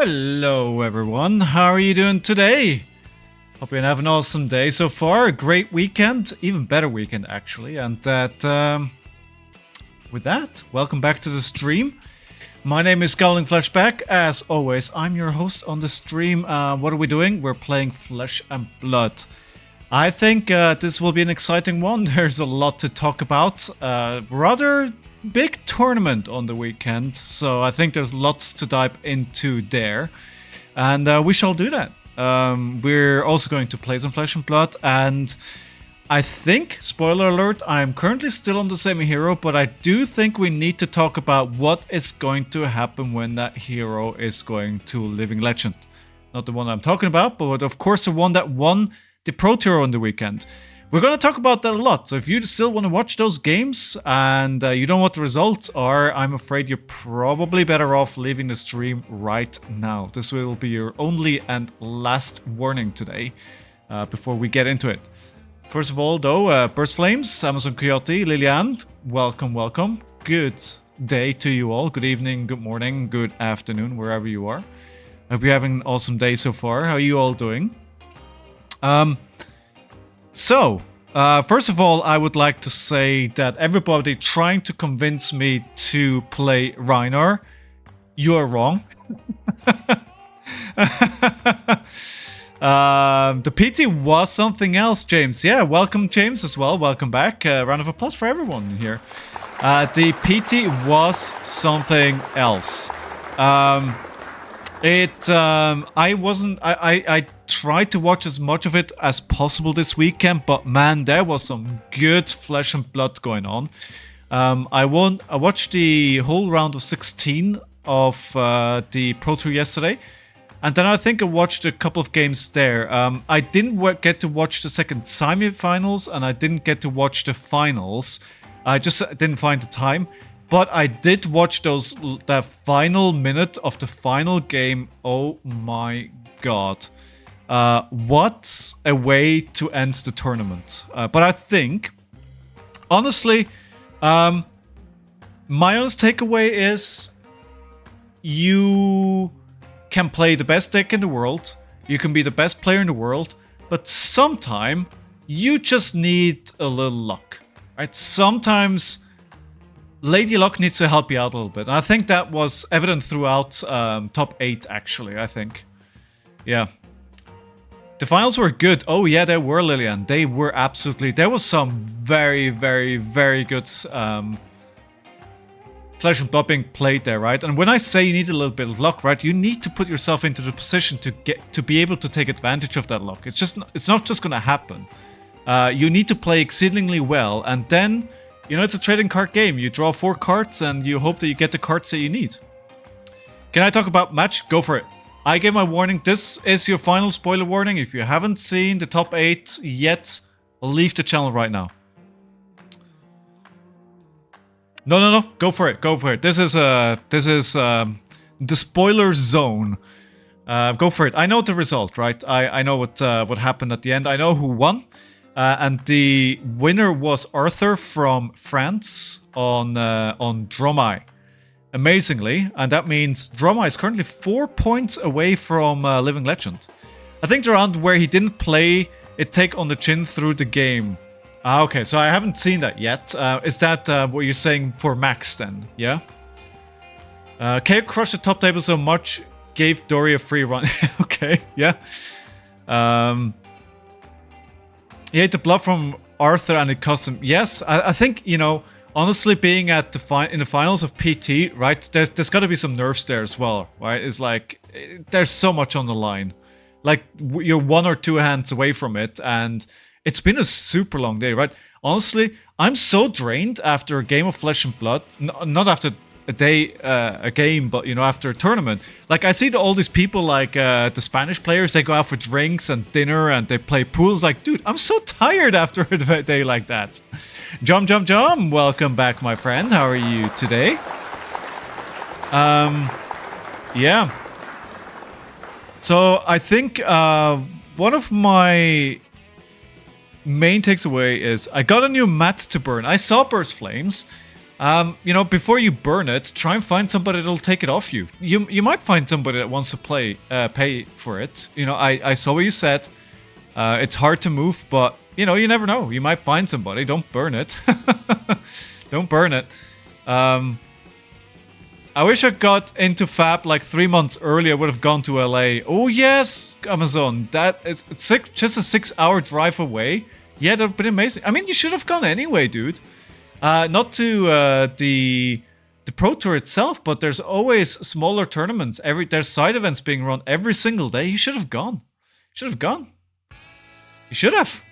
Hello everyone, how are you doing today? Hope you have an awesome day so far, a great weekend, even better weekend actually, and with that, welcome back to the stream. My name is Scowling Flashback, as always, I'm your host on the stream. What are we doing? We're playing Flesh and Blood. I think this will be an exciting one, there's a lot to talk about, rather big tournament on the weekend, so I think there's lots to dive into there, and we shall do that. We're also going to play some Flesh and Blood, and I think, spoiler alert, I'm currently still on the same hero, but I do think we need to talk about what is going to happen when that hero is going to Living Legend. Not the one I'm talking about, but of course the one that won the Pro Tour on the weekend. We're going to talk about that a lot, so if you still want to watch those games and you don't know what the results are, I'm afraid you're probably better off leaving the stream right now. This will be your only and last warning today before we get into it. First of all, though, Burst Flames, Amazon Coyote, Liliane, welcome, welcome. Good day to you all. Good evening, good morning, good afternoon, wherever you are. I hope you're having an awesome day so far. How are you all doing? First of all, I would like to say that everybody trying to convince me to play Reinar, you're wrong. The PT was something else, James. Yeah, welcome, James, as well. Welcome back. Round of applause for everyone here. The PT was something else. I tried to watch as much of it as possible this weekend, but man, there was some good Flesh and Blood going on. I watched the whole round of 16 of the Pro Tour yesterday, and then I think I watched a couple of games there. I didn't get to watch the second semi-finals, and I didn't get to watch the finals. I just didn't find the time. But I did watch that final minute of the final game. Oh my god. What a way to end the tournament. But I think, honestly, my honest takeaway is you can play the best deck in the world, you can be the best player in the world, but sometimes you just need a little luck, right? Sometimes Lady Luck needs to help you out a little bit. And I think that was evident throughout top 8, actually, I think. Yeah. The finals were good. Oh, yeah, they were, Lillian. They were absolutely... There was some very, very, very good Flesh and Blood being played there, right? And when I say you need a little bit of luck, right, you need to put yourself into the position to be able to take advantage of that luck. It's not just going to happen. You need to play exceedingly well, and then... You know, it's a trading card game. You draw 4 cards and you hope that you get the cards that you need. Can I talk about match? Go for it. I gave my warning. This is your final spoiler warning. If you haven't seen the top 8 yet, leave the channel right now. No. Go for it. Go for it. This is the spoiler zone. Go for it. I know the result, right? I know what happened at the end. I know who won. And the winner was Arthur from France on Dromai. Amazingly, and that means Dromai is currently 4 points away from Living Legend. I think the round where he didn't play it take on the chin through the game. Okay, so I haven't seen that yet. Is that what you're saying for Max then? Yeah? KAYO crushed the top table so much, gave Dory a free run. Okay, yeah. He ate the blood from Arthur and it cost him. Yes, I think, you know, honestly, being at in the finals of PT, right, there's got to be some nerves there as well, right? It's like, there's so much on the line. Like, you're 1 or 2 hands away from it, and it's been a super long day, right? Honestly, I'm so drained after a game of Flesh and Blood. Not after a game, but, you know, after a tournament. Like, I see all these people, like the Spanish players, they go out for drinks and dinner and they play pools. Like, dude, I'm so tired after a day like that. Jum, welcome back, my friend. How are you today? Yeah. So I think one of my main takeaway is I got a new mat to burn. I saw Burst Flames. You know, before you burn it, try and find somebody that'll take it off you. You might find somebody that wants to pay for it. You know, I saw what you said. It's hard to move, but you know, you never know. You might find somebody. Don't burn it. Don't burn it. I wish I got into Fab like 3 months earlier. I would have gone to LA. Oh yes, Amazon. That is just a 6-hour drive away. Yeah, that would have been amazing. I mean, you should have gone anyway, dude. Not to the Pro Tour itself, but there's always smaller tournaments. There's side events being run every single day. You should have gone. Should have gone. You should have.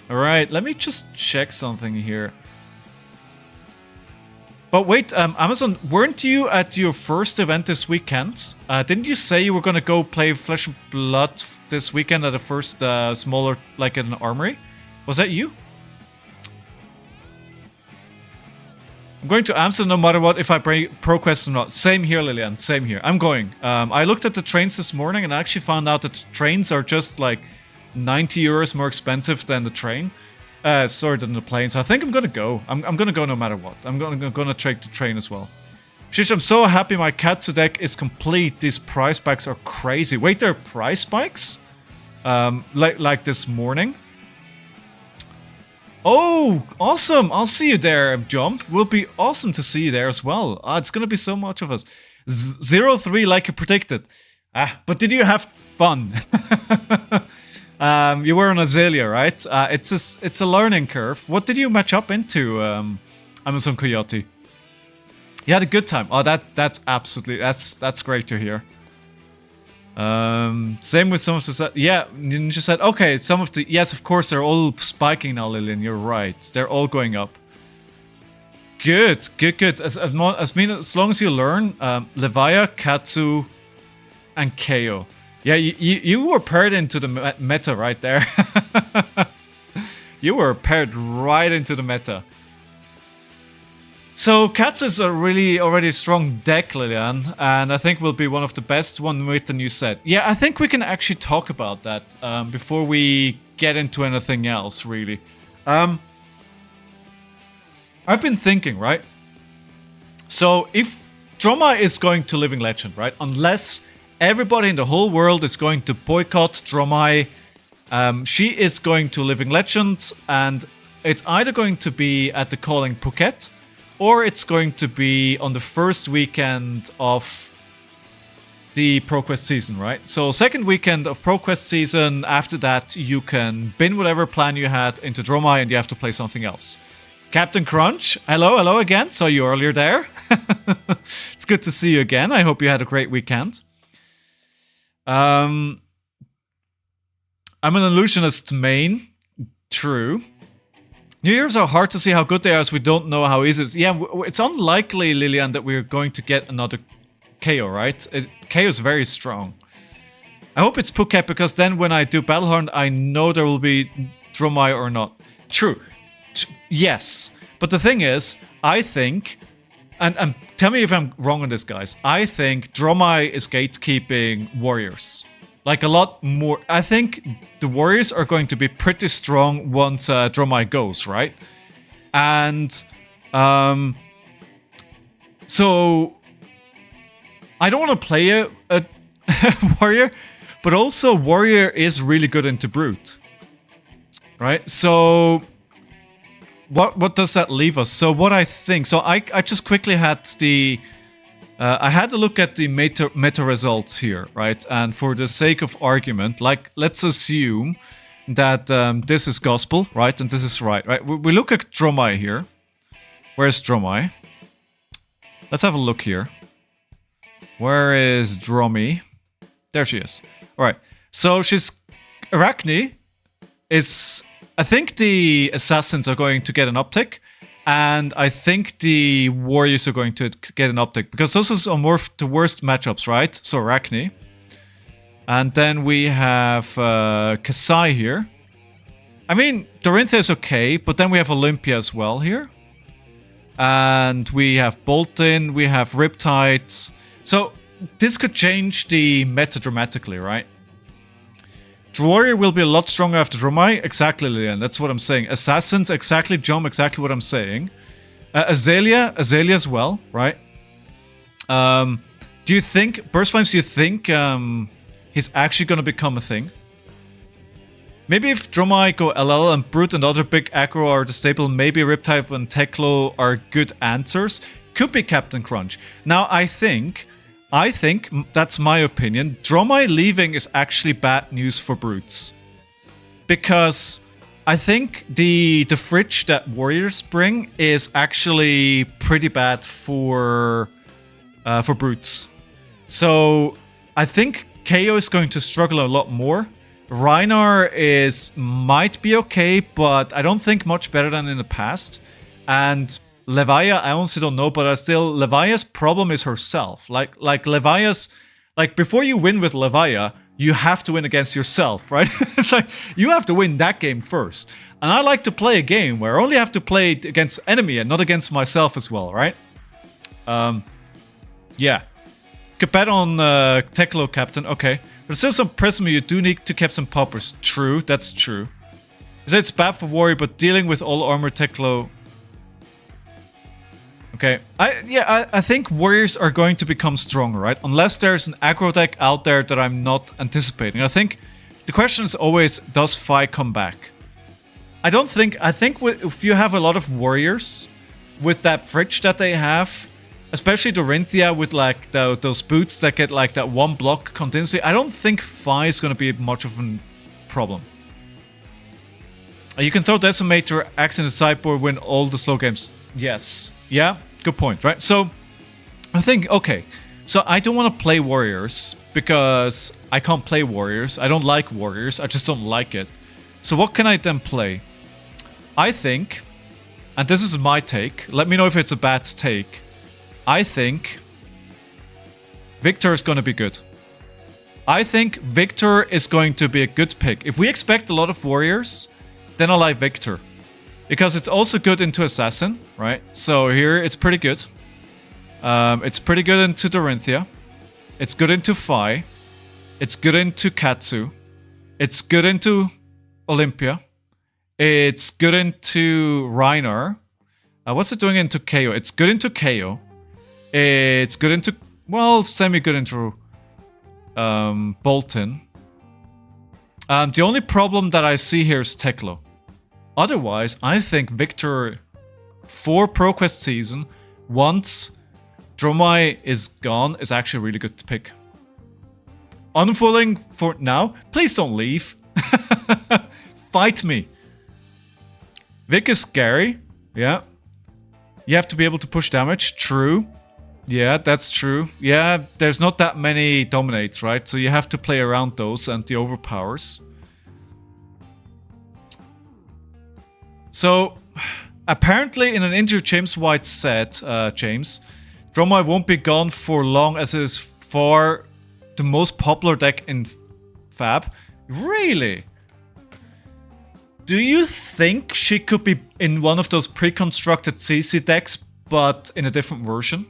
All right, let me just check something here. But wait, Amazon, weren't you at your first event this weekend? Didn't you say you were going to go play Flesh and Blood this weekend at the first smaller, like an armory? Was that you? I'm going to Amsterdam no matter what, if I play ProQuest or not. Same here, Lillian, same here. I'm going. I looked at the trains this morning and I actually found out that trains are just like 90 euros more expensive than the train. Sorry, than the plane. So I think I'm gonna go. I'm gonna go no matter what. I'm gonna take the train as well. Shish, I'm so happy my Katsu deck is complete. These price spikes are crazy. Wait, there are price spikes? Like this morning? Oh, awesome! I'll see you there, Jump. Will be awesome to see you there as well. It's gonna be so much of us. 0-3 like you predicted. But did you have fun? You were on Azalea, right? It's a learning curve. What did you match up into, Amazon Coyote? You had a good time. Oh, that's absolutely that's great to hear. Same with some of the yeah. Ninja said okay. Some of the yes, of course, they're all spiking now, Lillian. You're right. They're all going up. Good. As long as you learn, Levia, Katsu, and KAYO. Yeah, you were paired into the meta right there. You were paired right into the meta. So Katsu is a really already strong deck, Lillian, and I think will be one of the best one with the new set. Yeah, I think we can actually talk about that before we get into anything else, really. I've been thinking, right? So if Droma is going to Living Legend, right? Unless everybody in the whole world is going to boycott Dromai. She is going to Living Legends, and it's either going to be at the Calling Phuket, or it's going to be on the first weekend of the ProQuest season, right? So second weekend of ProQuest season, after that you can bin whatever plan you had into Dromai and you have to play something else. Captain Crunch, hello again. Saw you earlier there. It's good to see you again. I hope you had a great weekend. I'm an illusionist main. True. New Year's are hard to see how good they are as we don't know how easy it is. Yeah, it's unlikely, Lillian, that we're going to get another KAYO, right? KAYO is very strong. I hope it's Phuket, because then when I do Battlehorn, I know there will be Dromai or not. True. Yes. But the thing is, I think... And tell me if I'm wrong on this, guys. I think Dromai is gatekeeping Warriors. Like a lot more. I think the Warriors are going to be pretty strong once Dromai goes, right? And so I don't want to play a Warrior, but also Warrior is really good into Brute, right? So what does that leave us? So what I think, so I just quickly had the I had a look at the meta results here, right? And for the sake of argument, like let's assume that this is gospel, right? And this is right? We look at Dromai here. Where's Dromai? Let's have a look here. Where is Dromi? There she is. All right. So she's Arachne is. I think the assassins are going to get an uptick, and I think the warriors are going to get an uptick, because those are more the worst matchups, right? So Arachne. And then we have Kasai here. I mean, Dorinthia is okay, but then we have Olympia as well here. And we have Bolton, we have Riptides. So this could change the meta dramatically, right? Warrior will be a lot stronger after Dromai. Exactly, Lilian. That's what I'm saying. Assassins, exactly, Jom, exactly what I'm saying. Azalea as well, right? Do you think, Burst Flames, do you think he's actually going to become a thing? Maybe if Dromai go LL and Brute and other big aggro are the staple, maybe Riptide and Teklo are good answers. Could be Captain Crunch. Now, I think, that's my opinion, Dromai leaving is actually bad news for Brutes. Because I think the fridge that Warriors bring is actually pretty bad for Brutes. So I think KAYO is going to struggle a lot more. Reinar might be okay, but I don't think much better than in the past. And Levia, I honestly don't know, but Levia's problem is herself. Like Levia's, like before you win with Levia, you have to win against yourself, right? It's like, you have to win that game first. And I like to play a game where I only have to play against enemy and not against myself as well, right? Yeah. Could bet on Teklo Captain, okay. But still some Prism, you do need to keep some poppers. True, that's true. So it's bad for Warrior, but dealing with all armor Teklo... Okay, I think Warriors are going to become stronger, right? Unless there's an aggro deck out there that I'm not anticipating. I think the question is always, does Fi come back? I think if you have a lot of Warriors with that fridge that they have, especially Dorinthia with like those boots that get like that one block continuously, I don't think Fi is going to be much of a problem. You can throw Decimator, Axe in the sideboard, win all the slow games. Yes. Yeah, good point, right? So, I think, okay. So, I don't want to play Warriors because I can't play Warriors. I don't like Warriors. I just don't like it. So, what can I then play? I think, and this is my take. Let me know if it's a bad take. I think Victor is going to be good. I think Victor is going to be a good pick. If we expect a lot of Warriors, then I like Victor. Because it's also good into Assassin, right? So here it's pretty good. It's pretty good into Dorinthia. It's good into Fi. It's good into Katsu. It's good into Olympia. It's good into Reinar. What's it doing into KAYO? It's good into KAYO. It's good into... Well, semi-good into Bolton. The only problem that I see here is Teklo. Otherwise, I think Victor for ProQuest season, once Dromai is gone, is actually a really good to pick. Unfooling for now. Please don't leave. Fight me. Vic is scary. Yeah. You have to be able to push damage. True. Yeah, that's true. Yeah, there's not that many dominates, right? So you have to play around those and the overpowers. So, apparently in an interview James White said, Dromai won't be gone for long as it is far the most popular deck in Fab. Really? Do you think she could be in one of those pre-constructed CC decks, but in a different version?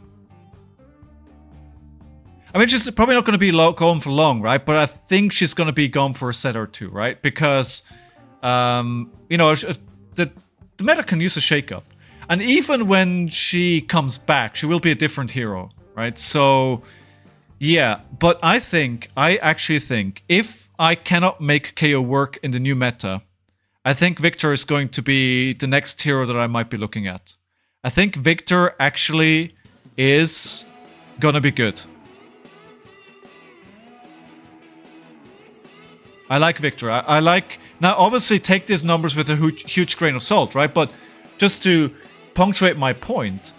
I mean, she's probably not going to be gone for long, right? But I think she's going to be gone for a set or two, right? Because, you know, the meta can use a shakeup. And even when she comes back, she will be a different hero, right? So, yeah. But I actually think, if I cannot make KAYO work in the new meta, I think Victor is going to be the next hero that I might be looking at. I think Victor actually is gonna be good. I like Victor. I like... Now, obviously, take these numbers with a huge grain of salt, right? But just to punctuate my point,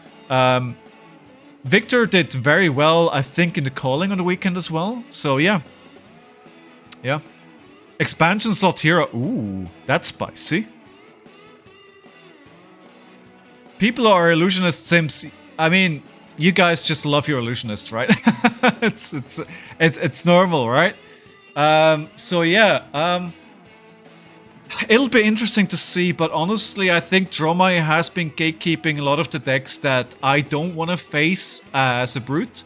Victor did very well, I think, in the calling on the weekend as well. So, yeah. Yeah. Expansion slot hero. Ooh, that's spicy. People are illusionist sims. I mean, you guys just love your illusionists, right? it's normal, right? So yeah, it'll be interesting to see, but honestly, I think Dromai has been gatekeeping a lot of the decks that I don't want to face as a brute.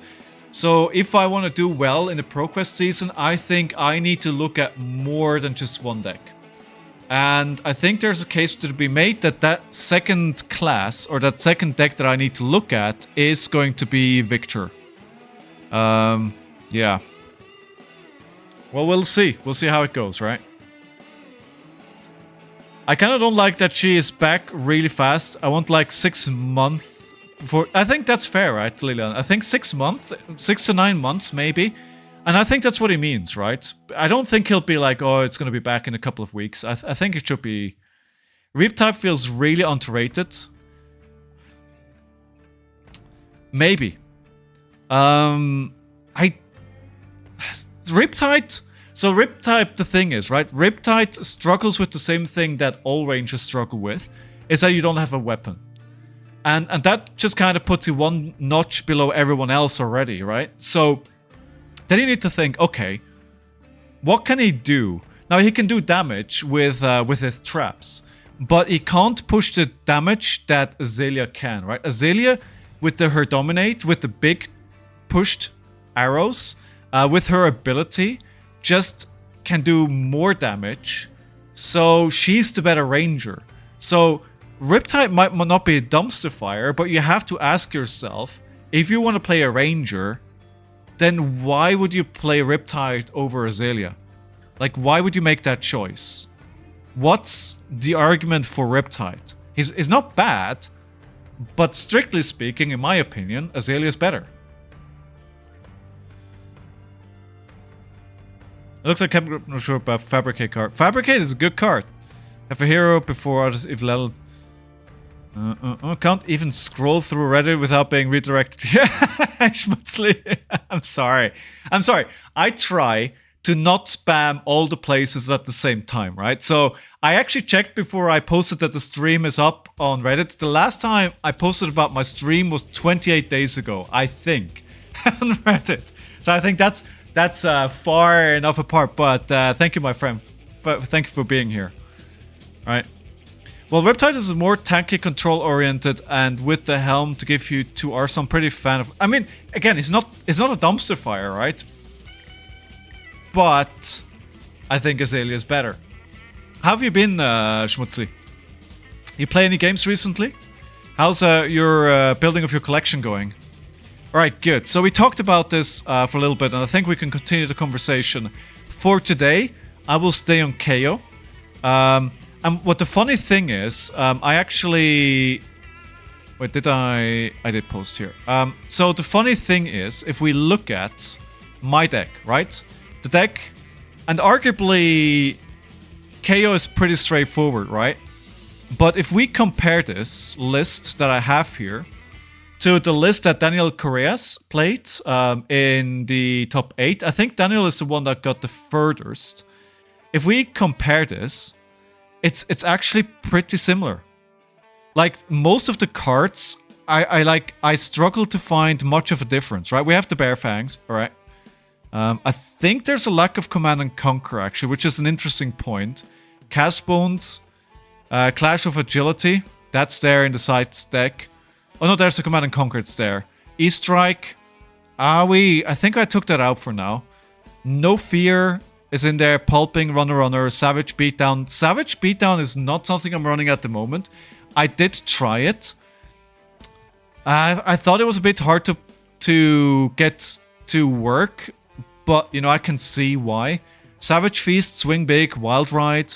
So if I want to do well in the ProQuest season, I think I need to look at more than just one deck. And I think there's a case to be made that that second class, or that second deck that I need to look at, is going to be Victor. Yeah. Well, we'll see. We'll see how it goes, right? I kind of don't like that she is back really fast. I want like 6 months before. I think that's fair, right, Lilian? I think 6 months, 6 to 9 months, maybe. And I think that's what he means, right? I don't think he'll be like, oh, it's going to be back in a couple of weeks. I think it should be... Riptide feels really underrated. Maybe. Riptide... So Riptide, the thing is, right? Riptide struggles with the same thing that all rangers struggle with, is that you don't have a weapon. And that just kind of puts you one notch below everyone else already, right? So... Then you need to think, okay, what can he do? Now he can do damage with his traps, but he can't push the damage that Azalea can, right? Azalea, with her dominate, with the big pushed arrows, with her ability, just can do more damage. So she's the better ranger. So Riptide might not be a dumpster fire, but you have to ask yourself, if you want to play a ranger, then why would you play Riptide over Azalea? Like, why would you make that choice? What's the argument for Riptide? He's not bad, but strictly speaking, in my opinion, Azalea is better. It looks like I'm not sure about Fabricate card. Fabricate is a good card. Have a hero before others if level. Can't even scroll through Reddit without being redirected. Yeah, Schmutzli. I'm sorry. I try to not spam all the places at the same time, right? So I actually checked before I posted that the stream is up on Reddit. The last time I posted about my stream was 28 days ago, I think, on Reddit. So I think that's far enough apart. But thank you, my friend. But thank you for being here. All right. Well, Riptide is more tanky control oriented, and with the helm to give you 2R, so I'm pretty fan of. I mean, again, it's not a dumpster fire, right? But I think Azalea is better. How have you been, Schmutzli? You play any games recently? How's your building of your collection going? All right, good. So we talked about this for a little bit, and I think we can continue the conversation. For today, I will stay on KAYO. And what the funny thing is, I actually... Wait, did I did post here. So the funny thing is, if we look at my deck, right? The deck, and arguably, KAYO is pretty straightforward, right? But if we compare this list that I have here to the list that Daniel Correas played in the top 8, I think Daniel is the one that got the furthest. If we compare this... It's actually pretty similar. Like, most of the cards, I struggle to find much of a difference, right? We have the Bear Fangs, alright? I think there's a lack of Command and Conquer, actually, which is an interesting point. Cast Bones, Clash of Agility, that's there in the sides deck. Oh no, there's the Command and Conquer, it's there. E-Strike, I think I took that out for now. No Fear is in there, Pulping, Runner, Savage Beatdown. Savage Beatdown is not something I'm running at the moment. I did try it. I thought it was a bit hard to get to work, but, you know, I can see why. Savage Feast, Swing Big, Wild Ride,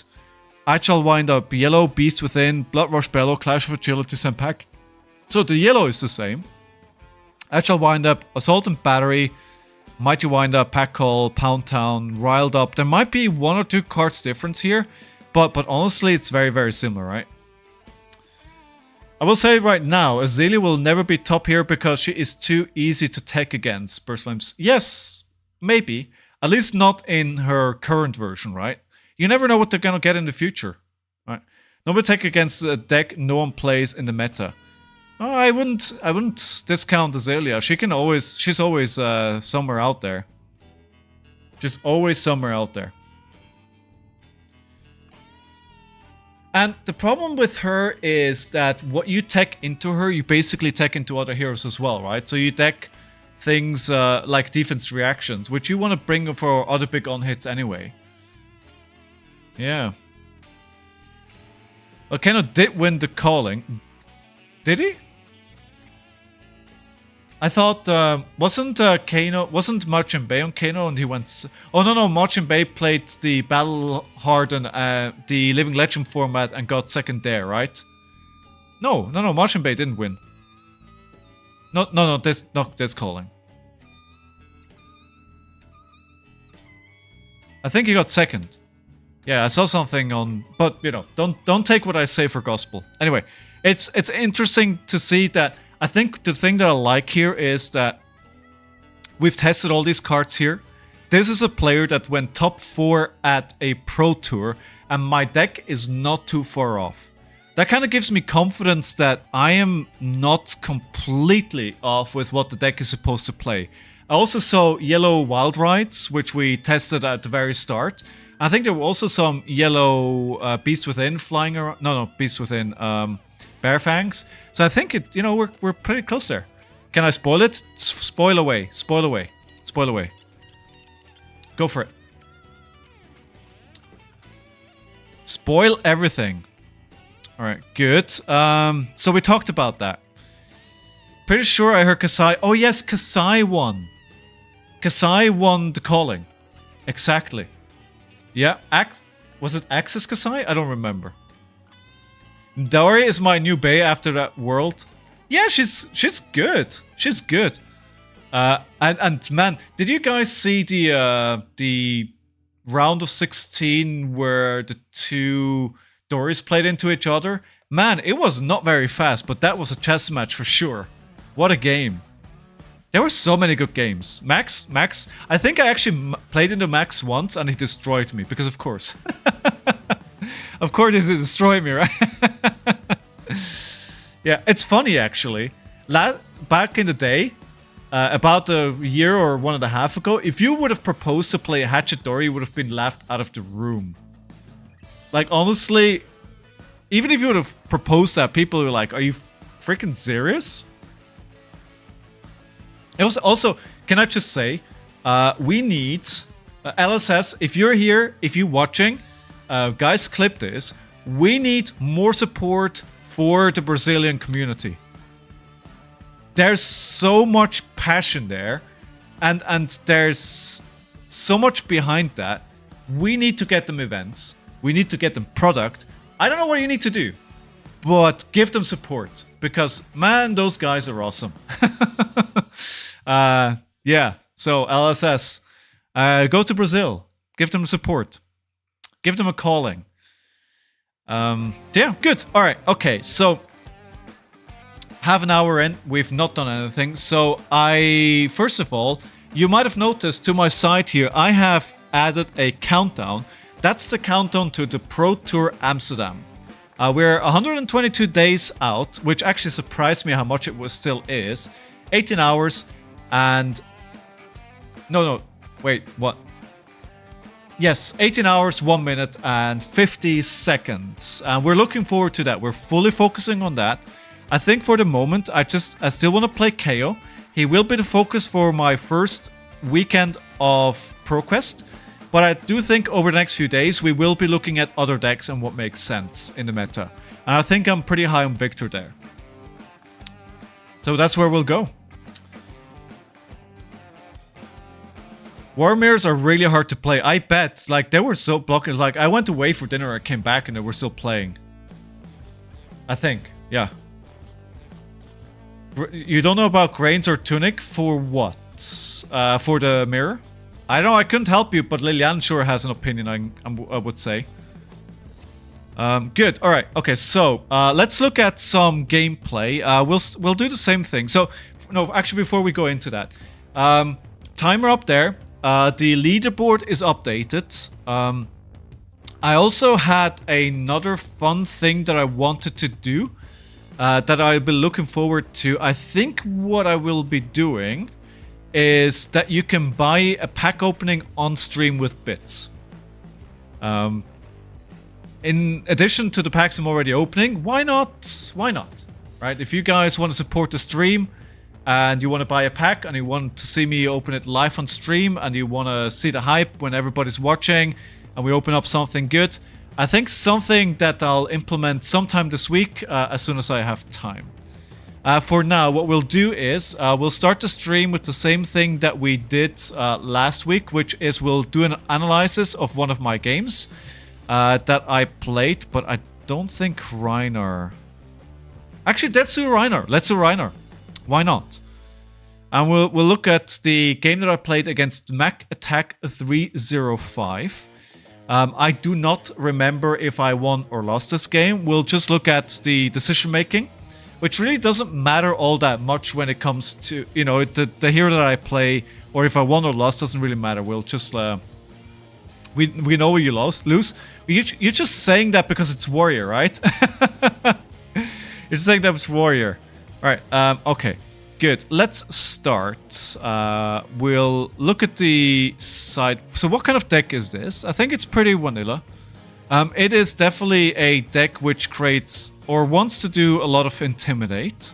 Agile Wind-Up, Yellow, Beast Within, Blood Rush Bellow, Clash of Agility, Senpak. So the yellow is the same. Agile Wind-Up, Assault and Battery, Mighty Wind-Up, Pack Call, Pound Town, Riled Up. There might be 1 or 2 cards difference here, but honestly, it's very, very similar, right? I will say right now, Azalea will never be top here because she is too easy to tech against Burst Flames. Yes, maybe. At least not in her current version, right? You never know what they're gonna get in the future, right? Nobody tech against a deck no one plays in the meta. Oh, I wouldn't discount Azalea. She's always somewhere out there. She's always somewhere out there. And the problem with her is that what you tech into her, you basically tech into other heroes as well, right? So you tech things like defense reactions, which you want to bring for other big on hits anyway. Yeah. Well, Kano did win the calling. Did he? I thought, wasn't Marching Bay on Kano and he went... Oh, no, Marching Bay played the Battle Hardened, the Living Legend format and got second there, right? No, Marching Bay didn't win. No, this calling. I think he got second. Yeah, I saw something on... But, you know, don't take what I say for gospel. Anyway, it's interesting to see that... I think the thing that I like here is that we've tested all these cards here. This is a player that went top 4 at a Pro Tour, and my deck is not too far off. That kind of gives me confidence that I am not completely off with what the deck is supposed to play. I also saw yellow Wild Rides, which we tested at the very start. I think there were also some yellow Beast Within flying around. No, Beast Within. Bear Fangs. So I think it, you know, we're pretty close there. Can I spoil it? Spoil away. Spoil away. Spoil away. Go for it. Spoil everything. Alright, good. So we talked about that. Pretty sure I heard Kasai. Oh yes, Kasai won. Kasai won the calling. Exactly. Yeah, was it Axis Kasai? I don't remember. Dori is my new bae after that world. Yeah, she's good. She's good. And man, did you guys see the round of 16 where the two Doris played into each other? Man, it was not very fast, but that was a chess match for sure. What a game. There were so many good games. Max, I think I actually played into Max once and he destroyed me, because of course. Of course he destroyed me, right? Yeah, it's funny actually. Back in the day, about a year or 1.5 ago, if you would have proposed to play Hatchet Dory, you would have been laughed out of the room. Like, honestly, even if you would have proposed that, people were like, are you freaking serious? It was also, can I just say, we need, LSS, if you're here, if you're watching, guys, clip this. We need more support for the Brazilian community. There's so much passion there, and there's so much behind that. We need to get them events. We need to get them product. I don't know what you need to do, but give them support, because man, those guys are awesome. Yeah, so LSS, go to Brazil, give them support, give them a calling. Yeah, good. All right, okay, so half an hour in, we've not done anything. So first of all, you might have noticed to my side here, I have added a countdown. That's the countdown to the Pro Tour Amsterdam. We're 122 days out, which actually surprised me how much it still is. 18 hours and... No, wait, what? Yes, 18 hours, 1 minute and 50 seconds. And we're looking forward to that. We're fully focusing on that. I think for the moment, I still want to play KAYO. He will be the focus for my first weekend of ProQuest. But I do think over the next few days, we will be looking at other decks and what makes sense in the meta. And I think I'm pretty high on Victor there. So that's where we'll go. War Mirrors are really hard to play. I bet. Like, they were so blocked. Like, I went away for dinner, I came back, and they were still playing. I think. Yeah. You don't know about Grains or Tunic? For what? For the mirror? I know I couldn't help you, but Lilian sure has an opinion, I would say. Good. All right. Okay. So let's look at some gameplay. We'll do the same thing. So no, actually, before we go into that, timer up there. The leaderboard is updated. I also had another fun thing that I wanted to do that I'll be looking forward to. I think what I will be doing is that you can buy a pack opening on stream with bits. In addition to the packs I'm already opening, why not? Why not? Right? If you guys want to support the stream, and you want to buy a pack and you want to see me open it live on stream and you want to see the hype when everybody's watching and we open up something good, I think something that I'll implement sometime this week as soon as I have time. For now, what we'll do is we'll start the stream with the same thing that we did last week, which is we'll do an analysis of one of my games that I played, but I don't think Reiner... Actually, let's do Reiner. Let's do Reiner. Why not? And we'll look at the game that I played against Mac Attack 305. I do not remember if I won or lost this game. We'll just look at the decision making, which really doesn't matter all that much when it comes to, you know, the hero that I play, or if I won or lost doesn't really matter. We'll just, we know you lose. You're just saying that because it's Warrior, right? You're saying that it's Warrior. Alright, okay, good. Let's start. We'll look at the side. So what kind of deck is this? I think it's pretty vanilla. It is definitely a deck which creates or wants to do a lot of Intimidate.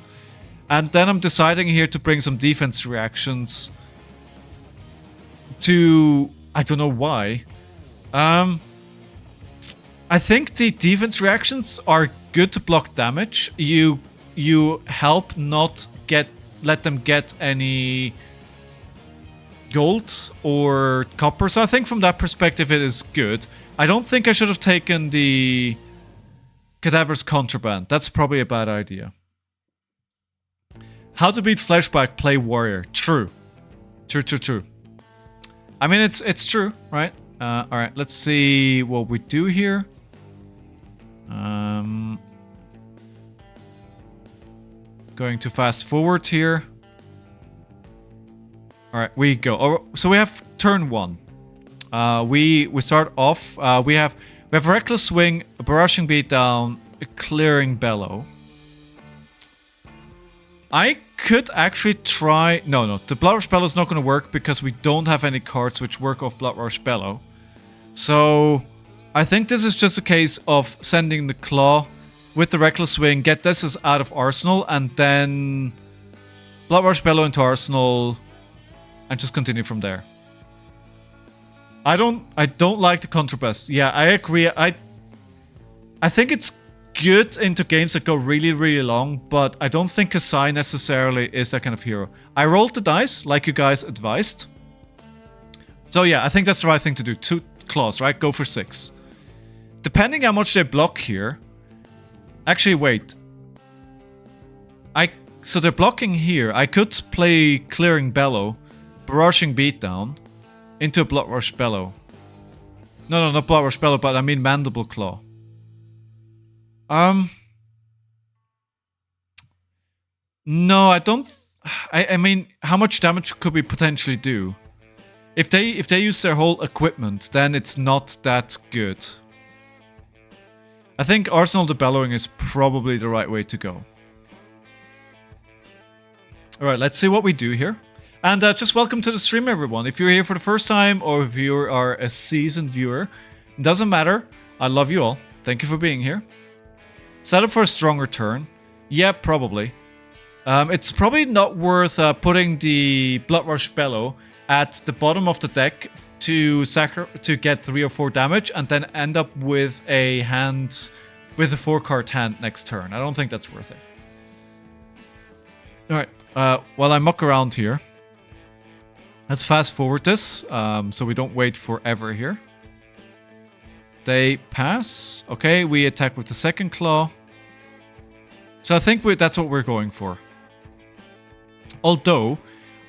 And then I'm deciding here to bring some defense reactions to... I don't know why. I think the defense reactions are good to block damage. You help not let them get any gold or copper. So I think from that perspective it is good. I don't think I should have taken the Cadaver's Contraband. That's probably a bad idea. How to beat Flashback, play Warrior. True. True. I mean, it's true, right? Alright, let's see what we do here. Going to fast forward here. Alright, we go. Oh, so we have turn 1. We start off. We have Reckless Swing, a Barraging Beatdown, a Clearing Bellow. I could actually try... No, the Blood Rush Bellow is not going to work because we don't have any cards which work off Blood Rush Bellow. So I think this is just a case of sending the Claw with the Reckless Swing, get this as out of Arsenal, and then Blood Rush Bellow into Arsenal, and just continue from there. I don't like the Contraband. Yeah, I agree. I think it's good into games that go really, really long, but I don't think Kasai necessarily is that kind of hero. I rolled the dice, like you guys advised. So yeah, I think that's the right thing to do. 2 claws, right? Go for 6. Depending how much they block here... Actually, wait. So they're blocking here. I could play Clearing Bellow, Barraging Beatdown, into a Blood Rush Bellow. No, not Blood Rush Bellow, but I mean Mandible Claw. No, I don't... I mean, how much damage could we potentially do? If they use their whole equipment, then it's not that good. I think Arsenal the Bellowing is probably the right way to go. Alright, let's see what we do here. And just welcome to the stream, everyone. If you're here for the first time or if you are a seasoned viewer, it doesn't matter. I love you all. Thank you for being here. Set up for a stronger turn. Yeah, probably. It's probably not worth putting the Blood Rush Bellow at the bottom of the deck to get 3 or 4 damage and then end up with a hand with a 4-card hand next turn. I don't think that's worth it. Alright, while I muck around here, let's fast forward this so we don't wait forever here. They pass. Okay, we attack with the second claw. So I think that's what we're going for. Although,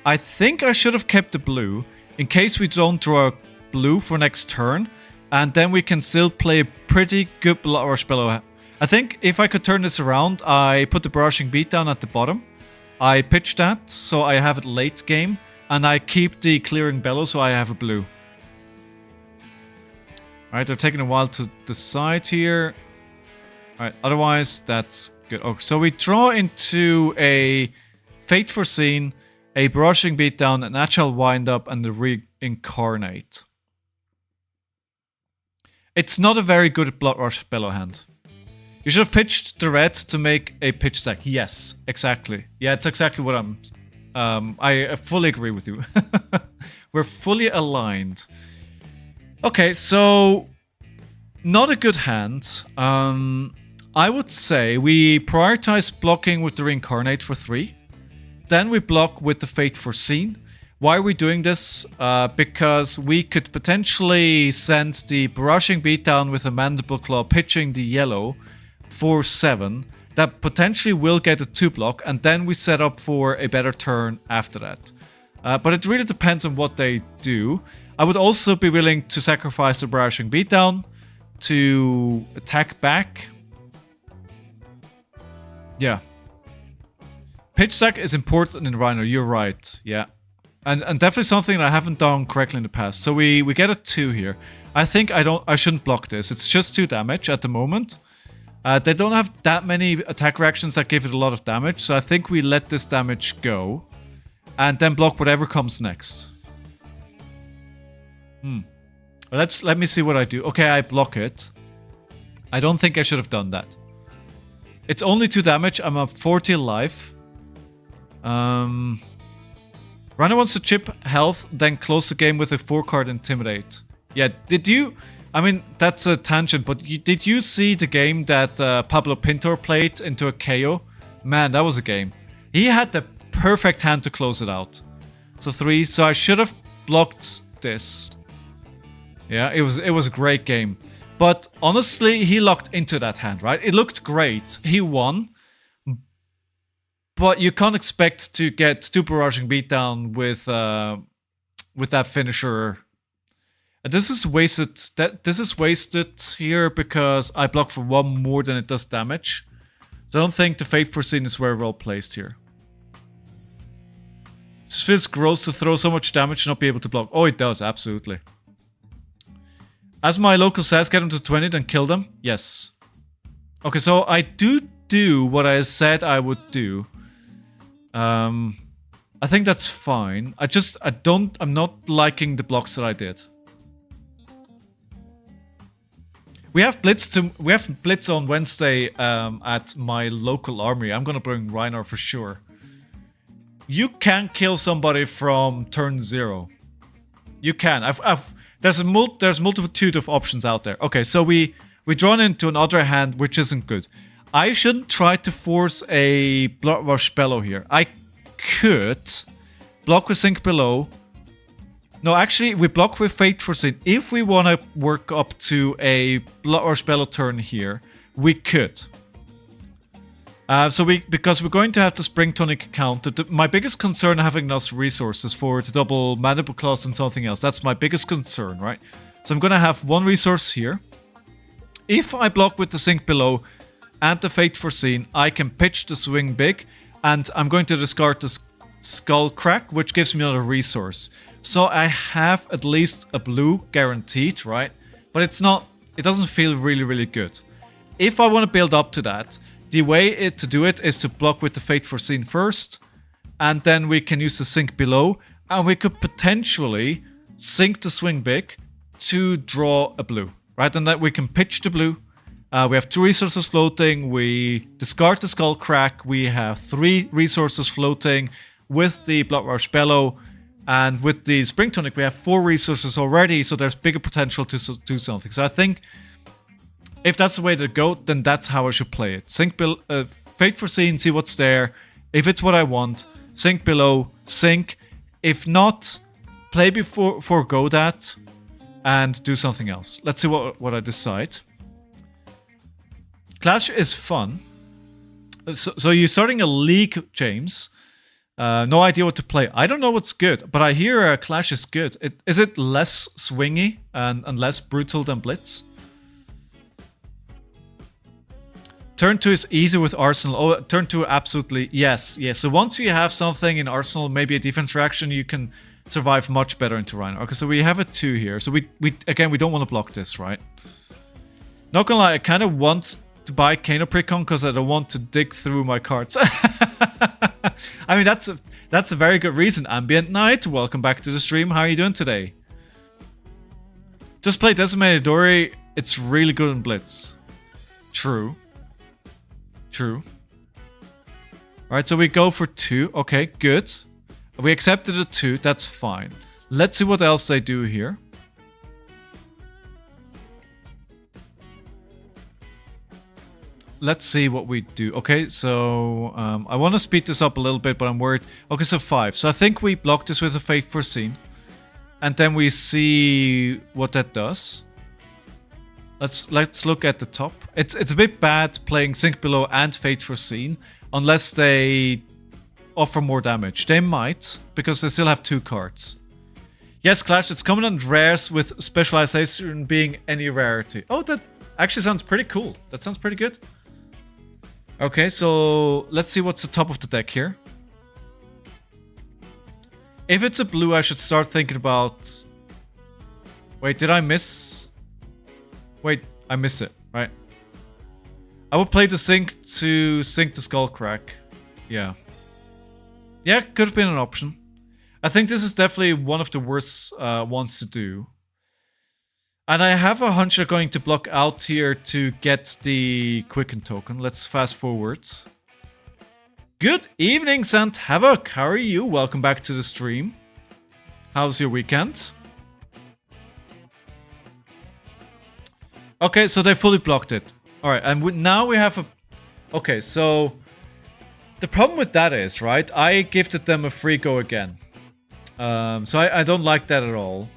I think I should have kept the blue in case we don't draw a blue for next turn. And then we can still play a pretty good Blood Rush Bellow. I think if I could turn this around, I put the Barraging Beatdown at the bottom. I pitch that, so I have it late game. And I keep the Clearing Bellow, so I have a blue. Alright, they're taking a while to decide here. Alright, otherwise, that's good. Okay, so we draw into a Fate Foreseen, a Barraging Beatdown, an Agile Windup, and the Reincarnate. It's not a very good Blood Rush Bellow hand. You should have pitched the red to make a pitch stack. Yes, exactly. Yeah, it's exactly what I'm I fully agree with you. We're fully aligned. Okay, so not a good hand. I would say we prioritize blocking with the Reincarnate for 3. Then we block with the Fate Foreseen. Why are we doing this? Because we could potentially send the Barraging Beatdown with a Mandible Claw pitching the yellow for 7. That potentially will get a 2 block, and then we set up for a better turn after that. But it really depends on what they do. I would also be willing to sacrifice the Barraging Beatdown to attack back. Yeah. Pitch stack is important in Rhino, you're right, yeah. And definitely something that I haven't done correctly in the past. So we get a 2 here. I think I shouldn't block this. It's just 2 damage at the moment. They don't have that many attack reactions that give it a lot of damage, so I think we let this damage go. And then block whatever comes next. Let me see what I do. Okay, I block it. I don't think I should have done that. It's only 2 damage. I'm up 40 life. Rhino wants to chip health, then close the game with a 4-card Intimidate. Yeah, did you... I mean, that's a tangent, but did you see the game that Pablo Pintor played into a KO? Man, that was a game. He had the perfect hand to close it out. So 3, so I should have blocked this. Yeah, it was a great game. But honestly, he locked into that hand, right? It looked great. He won. But you can't expect to get 2 Barraging Beatdown with that finisher. This is wasted. This is wasted here because I block for 1 more than it does damage. So I don't think the Fate Foreseen is very well placed here. It just feels gross to throw so much damage and not be able to block. Oh, it does, absolutely. As my local says, get them to 20, then kill them. Yes. Okay, so I do what I said I would do. I think that's fine. I'm not liking the blocks that I did. We have Blitz on Wednesday at my local armory. I'm gonna bring Reinar for sure. You can kill somebody from turn 0. You can. There's multitude of options out there. Okay, so we drawn into another hand, which isn't good. I shouldn't try to force a Blood Rush Bellow here. I could block with Sink Below. No, actually, we block with Fate Foreseen. If we want to work up to a Blood Rush Bellow turn here, we could. Because we're going to have the Spring Tonic counted. My biggest concern having enough resources for the double Mandible Claws and something else. That's my biggest concern, right? So I'm going to have 1 resource here. If I block with the Sink Below and the Fate Foreseen, I can pitch the Swing Big, and I'm going to discard the Skull Crack, which gives me another resource. So I have at least a blue guaranteed, right? But it doesn't feel really, really good. If I want to build up to that, the way to do it is to block with the Fate Foreseen first, and then we can use the Sink Below, and we could potentially sink the Swing Big to draw a blue, right? And that we can pitch the blue. We have 2 resources floating, we discard the Skull Crack, we have 3 resources floating with the Blood Rush Bellow, and with the Spring Tonic we have 4 resources already, so there's bigger potential to do something. So I think if that's the way to go, then that's how I should play it. Fate Foreseen, see what's there. If it's what I want, Sink Below, sink. If not, play before forego that and do something else. Let's see what I decide. Clash is fun. So you're starting a league, James. No idea what to play. I don't know what's good, but I hear Clash is good. Is it less swingy and less brutal than Blitz? Turn 2 is easy with Arsenal. Oh, turn 2 absolutely, yes. So once you have something in Arsenal, maybe a defense reaction, you can survive much better into Rhino. Okay, so we have a 2 here. So we don't want to block this, right? Not gonna lie, I kind of want to buy Kano Precon because I don't want to dig through my cards. I mean, that's a very good reason. Ambient Night, welcome back to the stream. How are you doing today? Just play Decimated Dory. It's really good in Blitz. True. Alright, so we go for 2. Okay, good. We accepted a 2, that's fine. Let's see what else they do here. Let's see what we do. Okay, so I want to speed this up a little bit, but I'm worried. Okay, so 5. So I think we block this with a Fate Foreseen. And then we see what that does. Let's look at the top. It's a bit bad playing Sink Below and Fate Foreseen, unless they offer more damage. They might, because they still have 2 cards. Yes, Clash, it's common and rares with specialization being any rarity. Oh, that actually sounds pretty cool. That sounds pretty good. Okay, so let's see what's the top of the deck here. If it's a blue, I should start thinking about... Wait, did I miss? Wait, I missed it, right? I would play the Sink to sink the Skullcrack. Yeah. Yeah, could have been an option. I think this is definitely one of the worst ones to do. And I have a hunch they're going to block out here to get the Quicken token. Let's fast forward. Good evening, Sant Havoc. How are you? Welcome back to the stream. How's your weekend? Okay, so they fully blocked it. Alright, and now we have a... Okay, so... The problem with that is, right, I gifted them a free go again. So I don't like that at all.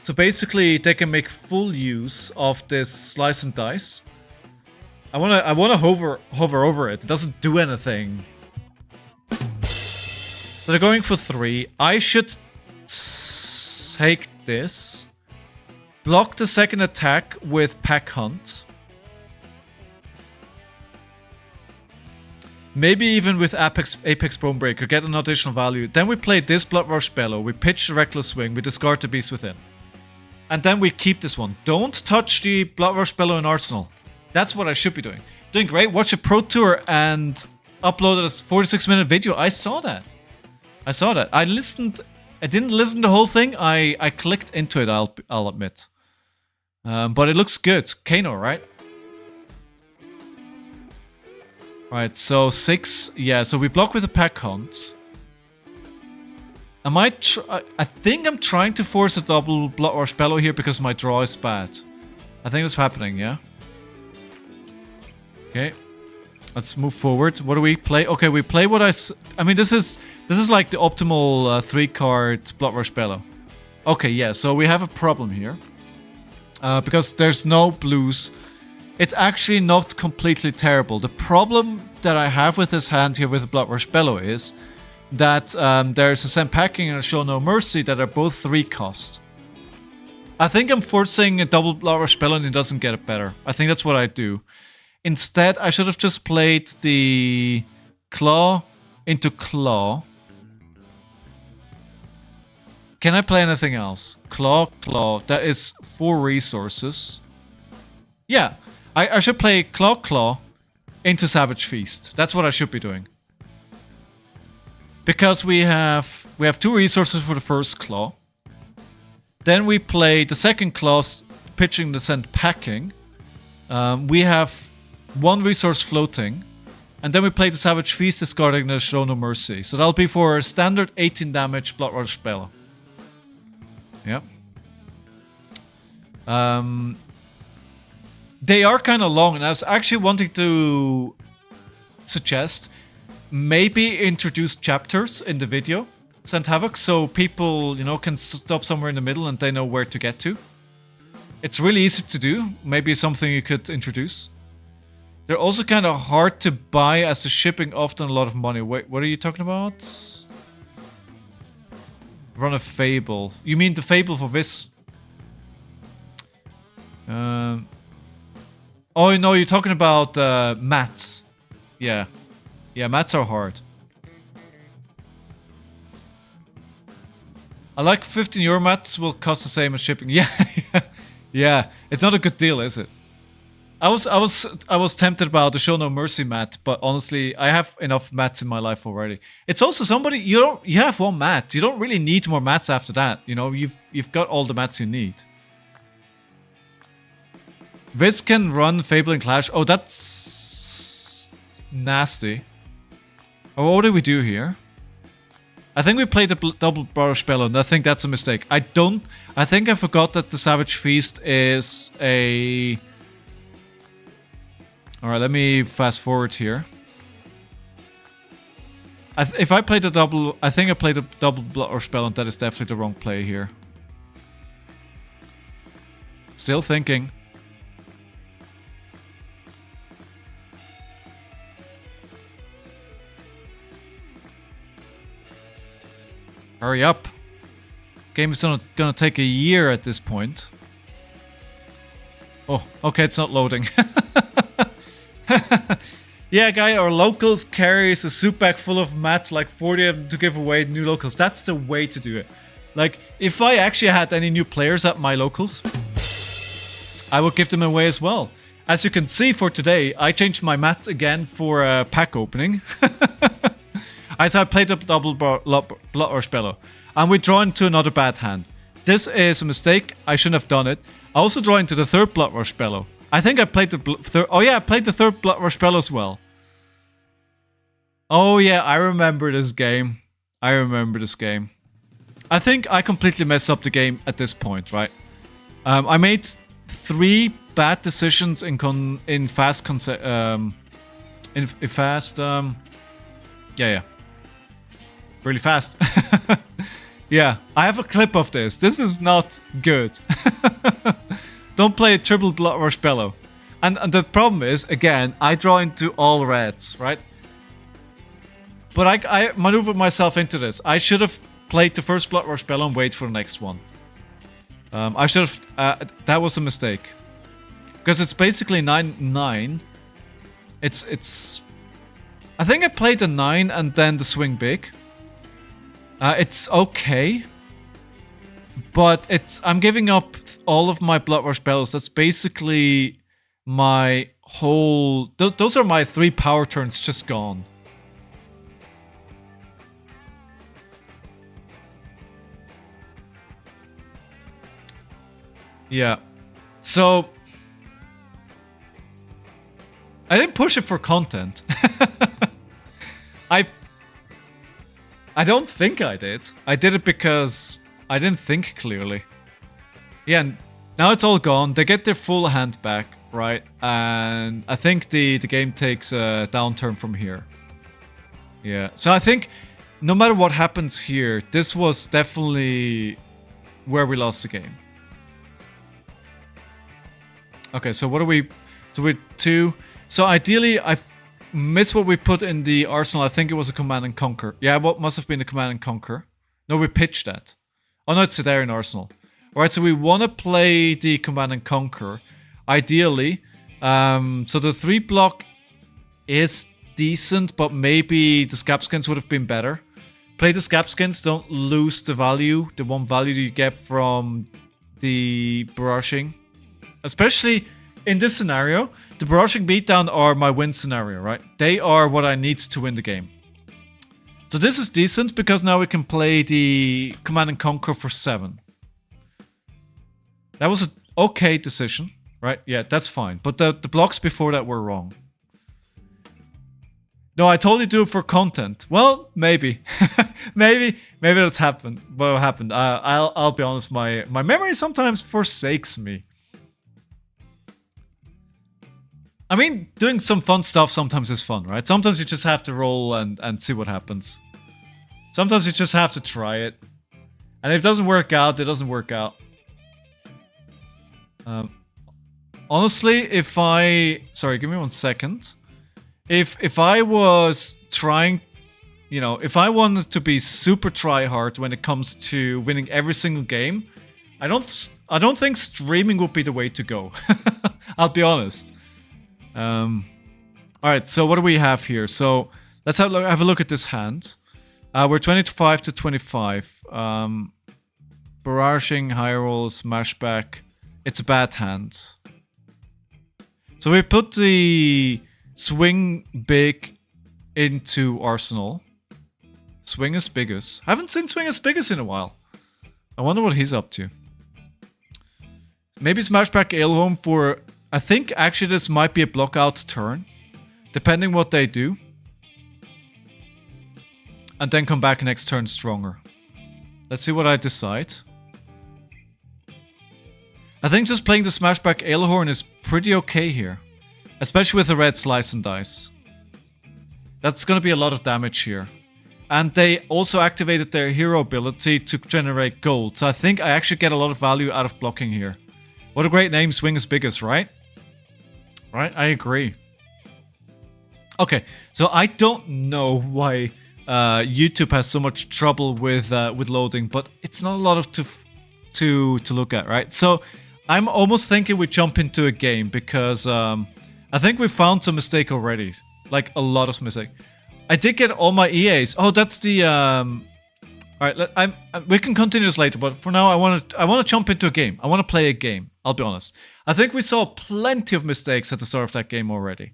So basically, they can make full use of this slice and dice. I wanna hover over it. It doesn't do anything. So they're going for 3. I should take this. Block the second attack with Pack Hunt. Maybe even with Apex Bonebreaker, get an additional value. Then we play this Blood Rush Bellow. We pitch the Reckless Swing. We discard the Beast Within. And then we keep this one. Don't touch the Blood Rush Bellow in Arsenal. That's what I should be doing. Doing great. Watch a Pro Tour and uploaded a 46-minute video. I saw that. I saw that. I listened. I didn't listen to the whole thing. I clicked into it, I'll admit. But it looks good. Kano, right? Right, so 6. Yeah, so we block with a Pack Hunt. I think I'm trying to force a double Blood Rush Bellow here because my draw is bad. I think that's happening, yeah? Okay. Let's move forward. What do we play? Okay, we play what I mean, this is like the optimal 3-card Blood Rush Bellow. Okay, yeah, so we have a problem here. Because there's no blues. It's actually not completely terrible. The problem that I have with this hand here with the Blood Rush Bellow is that there's a Send Packing and a Show No Mercy that are both 3 cost. I think I'm forcing a double Blood Rush Bellow and it doesn't get it better. I think that's what I do. Instead, I should have just played the Claw into Claw. Can I play anything else? Claw, Claw. That is 4 resources. Yeah, I should play Claw, Claw into Savage Feast. That's what I should be doing. Because we have 2 resources for the first Claw. Then we play the second Claw, pitching the Send Packing. We have 1 resource floating. And then we play the Savage Feast, discarding the Show No Mercy. So that'll be for a standard 18 damage Blood Rush Bellow. Yep. They are kind of long, and I was actually wanting to suggest maybe introduce chapters in the video, Send Havoc, so people, you know, can stop somewhere in the middle and they know where to get to. It's really easy to do. Maybe something you could introduce. They're also kind of hard to buy, as the shipping often a lot of money. Wait, what are you talking about? Run a Fable. You mean the Fable for this? Oh no, you're talking about mats. Yeah. Yeah, mats are hard. I like 15 euro mats will cost the same as shipping. Yeah, yeah. It's not a good deal, is it? I was tempted about the Show No Mercy mat, but honestly, I have enough mats in my life already. It's also somebody you have 1 mat. You don't really need more mats after that. You know, you've got all the mats you need. Viz can run Fable and Clash. Oh, that's nasty. Oh, what do we do here? I think we played the double Barrage Bellow, and I think that's a mistake. I think I forgot that the Savage Feast is a... Alright, let me fast forward here. If I played the double... I think I played a double Barrage Bellow, and that is definitely the wrong play here. Still thinking. Hurry up. Game is gonna take a year at this point. Oh, okay, it's not loading. Yeah, guy, our locals carries a soup bag full of mats, like 40 of them to give away new locals. That's the way to do it. Like, if I actually had any new players at my locals, I would give them away as well. As you can see for today, I changed my mat again for a pack opening. As I played the double Bloodrush Bellow. And we draw into another bad hand. This is a mistake. I shouldn't have done it. I also draw into the third Bloodrush Bellow. I think I played the third... Oh yeah, I played the third Bloodrush Bellow as well. Oh yeah, I remember this game. I remember this game. I think I completely messed up the game at this point, right? I made 3 bad decisions in fast... Yeah. Really fast. Yeah, I have a clip of this. This is not good. Don't play a triple Bloodrush Bellow. And the problem is, again, I draw into all reds, right? But I maneuvered myself into this. I should have played the first Bloodrush Bellow and wait for the next one. I should have... that was a mistake. Because it's basically 9-9. It's... I think I played the 9 and then the swing big. It's okay. But I'm giving up all of my Bloodrush Bellows. That's basically my whole... Those are my 3 power turns just gone. Yeah. So... I didn't push it for content. I don't think I did. I did it because I didn't think clearly. Yeah, now it's all gone. They get their full hand back, right? And I think the game takes a downturn from here. Yeah, so I think no matter what happens here, this was definitely where we lost the game. Okay, so what are we... So we're 2... So ideally, I missed what we put in the arsenal. I think it was a Command and Conquer. Yeah, what must have been a Command and Conquer. No, we pitched that. Oh no, it's Sidarian Arsenal. Alright, so we want to play the Command and Conquer. Ideally. So the 3 block is decent, but maybe the Scabskins would have been better. Play the Scabskins, don't lose the value. The 1 value you get from the barraging. Especially in this scenario, the barraging beatdown are my win scenario, right? They are what I need to win the game. So this is decent because now we can play the Command and Conquer for 7. That was an okay decision, right? Yeah, that's fine. But the blocks before that were wrong. No, I totally do it for content. Well, maybe. maybe that's happened. What happened? I'll be honest, my memory sometimes forsakes me. I mean, doing some fun stuff sometimes is fun, right? Sometimes you just have to roll and see what happens. Sometimes you just have to try it. And if it doesn't work out, it doesn't work out. Honestly, if I... Sorry, give me 1 second. If I was trying... You know, if I wanted to be super try-hard when it comes to winning every single game, I don't think streaming would be the way to go. I'll be honest. Alright, so what do we have here? So, let's have a look at this hand. We're 25 to 25. Barraging, high roll, smashback. It's a bad hand. So we put the swing big into Arsenal. Swing as Bigus. I haven't seen Swing as Bigus in a while. I wonder what he's up to. Maybe smashback Ailholm for... I think actually this might be a block out turn. Depending what they do. and then come back next turn stronger. Let's see what I decide. I think just playing the Smashback Alehorn is pretty okay here. Especially with the red Slice and Dice. That's gonna be a lot of damage here. And they also activated their hero ability to generate gold. So I think I actually get a lot of value out of blocking here. What a great name, Swing is Biggest, right? Right, I agree. Okay, so I don't know why YouTube has so much trouble with loading, but it's not a lot of to look at, right? So I'm almost thinking we jump into a game because I think we found some mistake already, like a lot of mistake. I did get all my EAs. Oh, that's the all right. We can continue this later, but for now, I want to jump into a game. I want to play a game. I'll be honest. I think we saw plenty of mistakes at the start of that game already.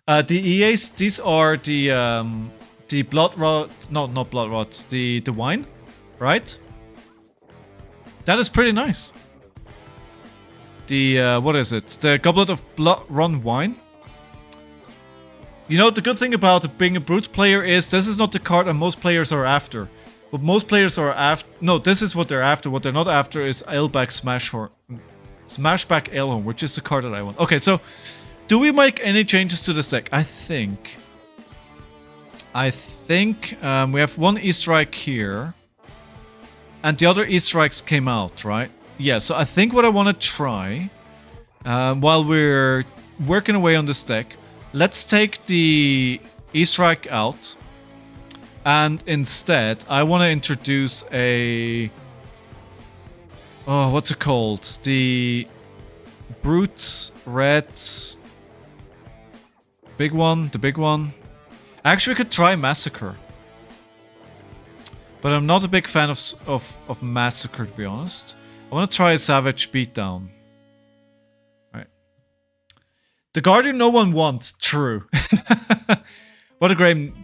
The EAs, these are the blood rot. No, not blood rots. The wine, right? That is pretty nice. The what is it? The Goblet of Blood Run Wine. You know, the good thing about being a brute player is this is not the card that most players are after. What most players are after... No, this is what they're after. What they're not after is Smashback Alehorn, which is the card that I want. Okay, so do we make any changes to this deck? I think we have one Easter egg here. And the other Easter eggs came out, right? Yeah, so I think what I want to try, while we're working away on this deck, let's take the Easter egg out, and instead, I want to introduce a... Oh, what's it called? The Brute Reds... Big one, the big one. Actually, we could try Massacre. But I'm not a big fan of Massacre, to be honest. I want to try a Savage Beatdown. Right. The Guardian no one wants. True. What a great...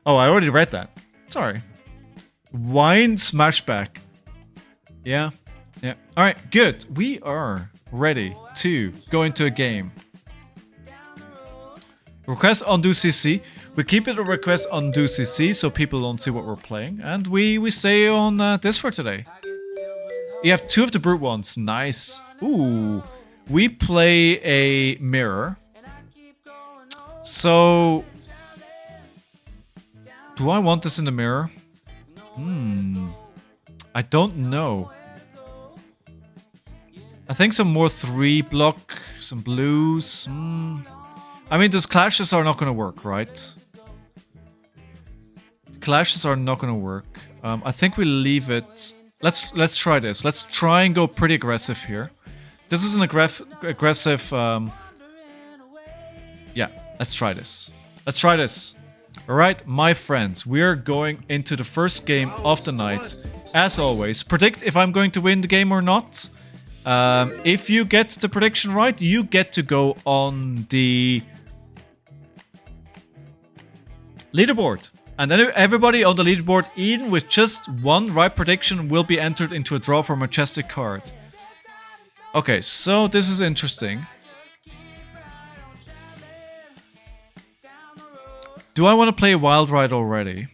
Oh, I already read that. Sorry. Wine Smashback. Yeah. Yeah. Alright, good. We are ready to go into a game. Request undo CC. We keep it a request undo CC so people don't see what we're playing. And we stay on this for today. You have two of the brute ones. Nice. Ooh. We play a mirror. So... Do I want this in the mirror? I don't know. I think some more 3-block, some blues. I mean, those clashes are not gonna work, right? Clashes are not gonna work. I think we leave it. Let's try this. Let's try and go pretty aggressive here. This is an aggressive. Yeah, let's try this. Let's try this. All right, my friends, we're going into the first game of the night. As always, predict if I'm going to win the game or not. If you get the prediction right, you get to go on the leaderboard. And then everybody on the leaderboard, even with just one right prediction, will be entered into a draw for a Majestic card. Okay, so this is interesting. Do I want to play Wild Ride already?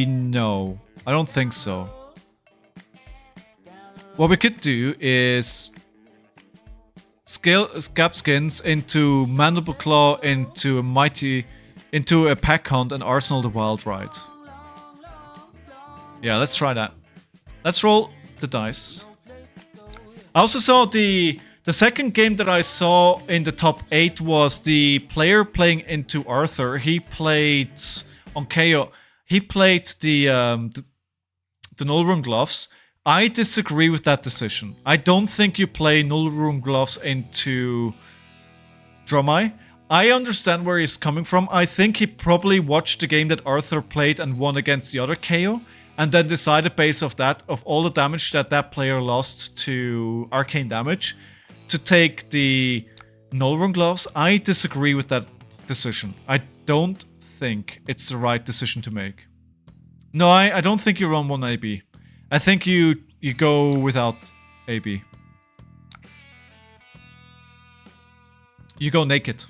No, I don't think so. What we could do is Scab Skins into Mandible Claw into a Pack Hunt and Arsenal the Wild Ride. Yeah, let's try that. Let's roll the dice. I also saw the second game that I saw in the top 8 was the player playing into Arthur. He played on KAYO. He played the Null Room Gloves. I disagree with that decision. I don't think you play Null Room Gloves into Dromai. I understand where he's coming from. I think he probably watched the game that Arthur played and won against the other KAYO, and then decided based off that, of all the damage that player lost to arcane damage, to take the Null Room Gloves. I disagree with that decision. I don't think it's the right decision to make. No, I don't think you run one AB. I think you go without AB. You go naked.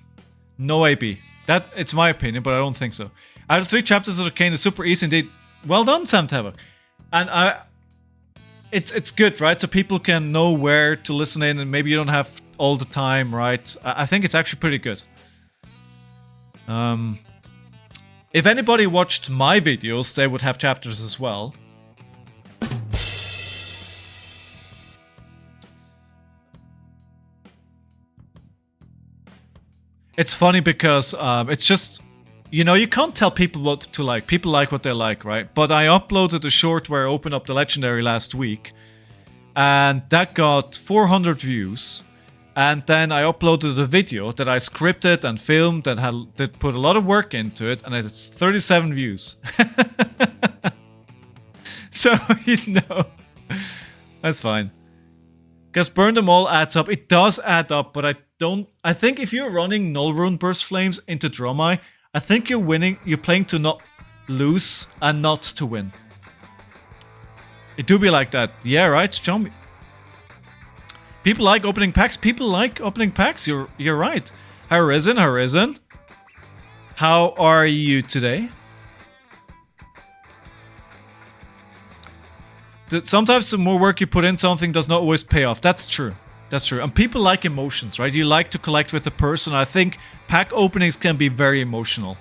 No AB. It's my opinion, but I don't think so. Out of 3 chapters of Arcane is super easy indeed. Well done, Sam Tavok. And it's good, right? So people can know where to listen in, and maybe you don't have all the time, right? I think it's actually pretty good. If anybody watched my videos, they would have chapters as well. It's funny because it's just, you know, you can't tell people what to like. People like what they like, right? But I uploaded a short where I opened up the Legendary last week, and that got 400 views. And then I uploaded a video that I scripted and filmed and did put a lot of work into it, and it's 37 views. So, you know, that's fine. Because burn them all adds up. It does add up, but I think if you're running Null Rune Burst Flames into Dromai, I think you're winning. You're playing to not lose and not to win. It do be like that. Yeah, right, John. People like opening packs. People like opening packs. You're right. Horizon. How are you today? Sometimes the more work you put in something does not always pay off. That's true. That's true. And people like emotions, right? You like to collect with a person. I think pack openings can be very emotional.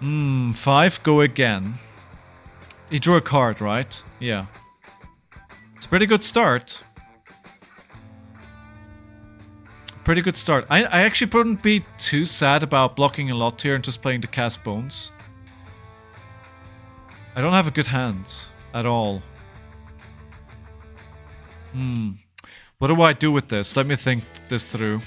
5, go again. You drew a card, right? Yeah. It's a pretty good start. Pretty good start. I actually wouldn't be too sad about blocking a lot here and just playing the cast bones. I don't have a good hand at all. What do I do with this? Let me think this through.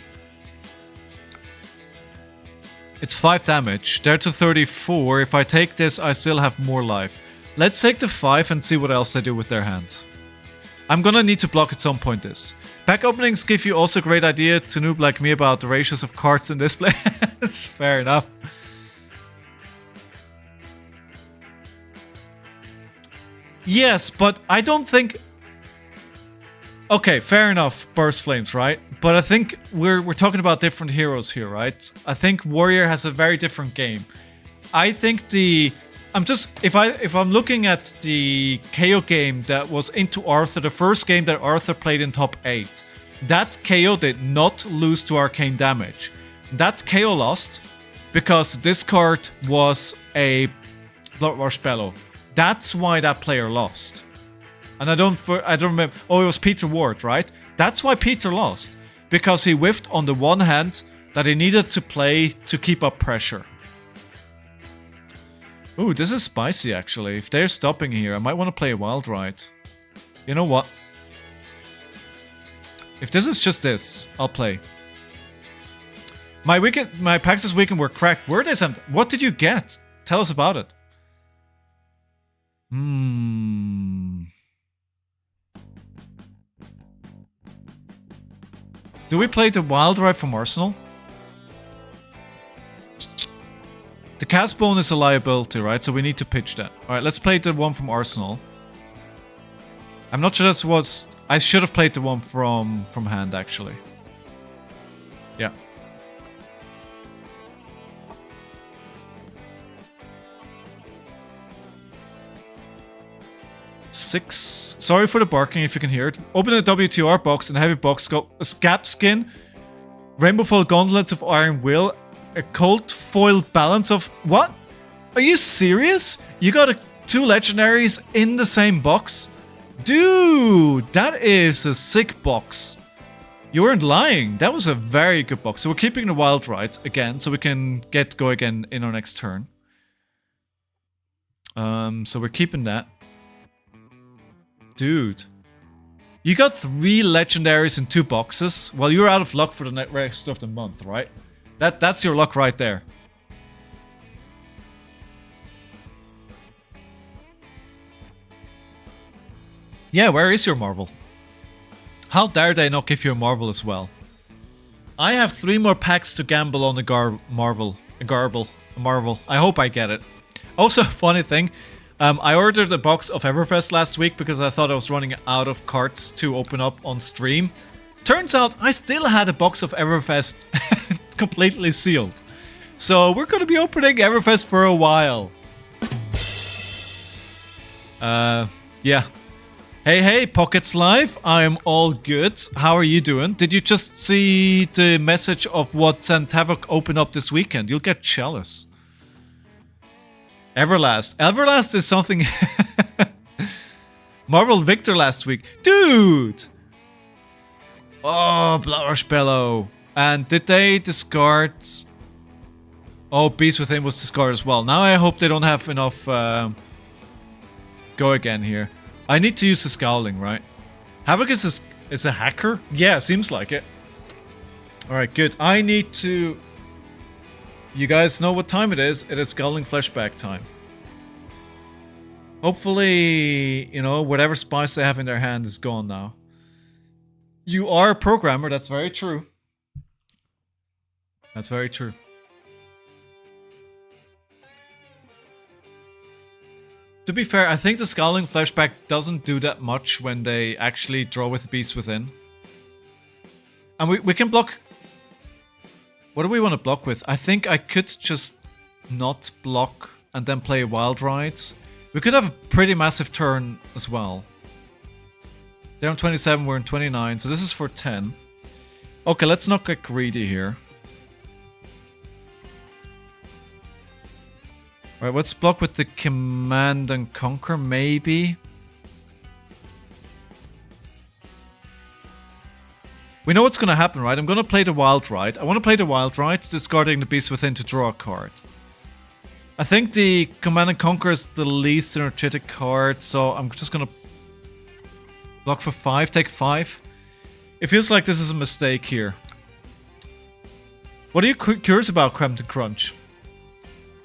It's 5 damage. They're to 34. If I take this, I still have more life. Let's take the 5 and see what else they do with their hand. I'm gonna need to block at some point this. Pack openings give you also a great idea to noob like me about the ratios of cards in this play. That's fair enough. Yes, but I don't think... Okay, fair enough, Burst Flames, right? But I think we're talking about different heroes here, right? I think Warrior has a very different game. I think if I'm looking at the KO game that was into Arthur, the first game that Arthur played in top 8, that KO did not lose to arcane damage. That KO lost because this card was a Blood Rush Bellow. That's why that player lost. And I don't remember. Oh, it was Peter Ward, right? That's why Peter lost, because he whiffed on the one hand that he needed to play to keep up pressure. Ooh, this is spicy actually. If they're stopping here, I might want to play a Wild Ride. You know what? If this is just this, I'll play. My packs this weekend were cracked. Where is it? What did you get? Tell us about it. Do we play the Wild Ride from Arsenal? The cast bone is a liability, right? So we need to pitch that. Alright, let's play the one from Arsenal. I'm not sure that's what's... I should have played the one from hand, actually. Yeah. Six. Sorry for the barking if you can hear it. Open a WTR box and a heavy box. Got a scab skin, rainbow foil gauntlets of iron will, a cold foil balance of... What? Are you serious? You got 2 legendaries in the same box? Dude, that is a sick box. You weren't lying. That was a very good box. So we're keeping the Wild Ride again, so we can go again in our next turn. So we're keeping that. Dude. You got 3 legendaries in 2 boxes. Well, you're out of luck for the rest of the month, right? That's your luck right there. Yeah, where is your Marvel? How dare they not give you a Marvel as well? I have 3 more packs to gamble on a Marvel. I hope I get it. Also, funny thing, I ordered a box of Everfest last week because I thought I was running out of cards to open up on stream. Turns out I still had a box of Everfest completely sealed. So we're going to be opening Everfest for a while. Yeah. Hey, Pockets Live. I'm all good. How are you doing? Did you just see the message of what Havoc opened up this weekend? You'll get jealous. Everlast. Everlast is something... Marvel Victor last week. Dude! Oh, Blauerspello. And did they discard... Oh, Beast Within was discarded as well. Now I hope they don't have enough... Go again here. I need to use the Scowling, right? Havoc is a hacker? Yeah, seems like it. Alright, good. I need to... You guys know what time it is. It is Scowling Flashback time. Hopefully, you know, whatever spice they have in their hand is gone now. You are a programmer, that's very true. That's very true. To be fair, I think the Scowling Flashback doesn't do that much when they actually draw with the Beast Within. And we can block... What do we want to block with? I think I could just not block and then play a Wild Ride. We could have a pretty massive turn as well. They're on 27, we're on 29, so this is for 10. Okay, let's not get greedy here. Alright, let's block with the Command and Conquer, maybe. We know what's going to happen, right? I'm going to play the Wild Ride. I want to play the Wild Ride, discarding the Beast Within to draw a card. I think the Command and Conquer is the least energetic card, so I'm just going to block for 5, take 5. It feels like this is a mistake here. What are you curious about, Crampton Crunch?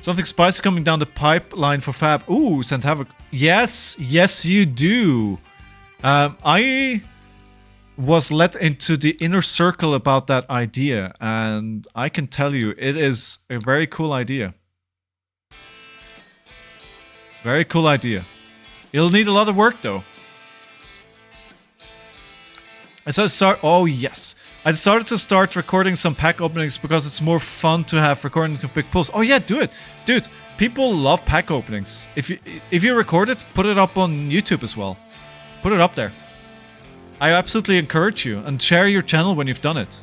Something spicy coming down the pipeline for Fab. Ooh, Sent Havoc. Yes, yes you do. I was let into the inner circle about that idea, and I can tell you, it is a very cool idea. Very cool idea. It'll need a lot of work, though. Oh, yes. I started to start recording some pack openings because it's more fun to have recordings of big pulls. Oh yeah, do it. Dude, people love pack openings. If you record it, put it up on YouTube as well. Put it up there. I absolutely encourage you, and share your channel when you've done it.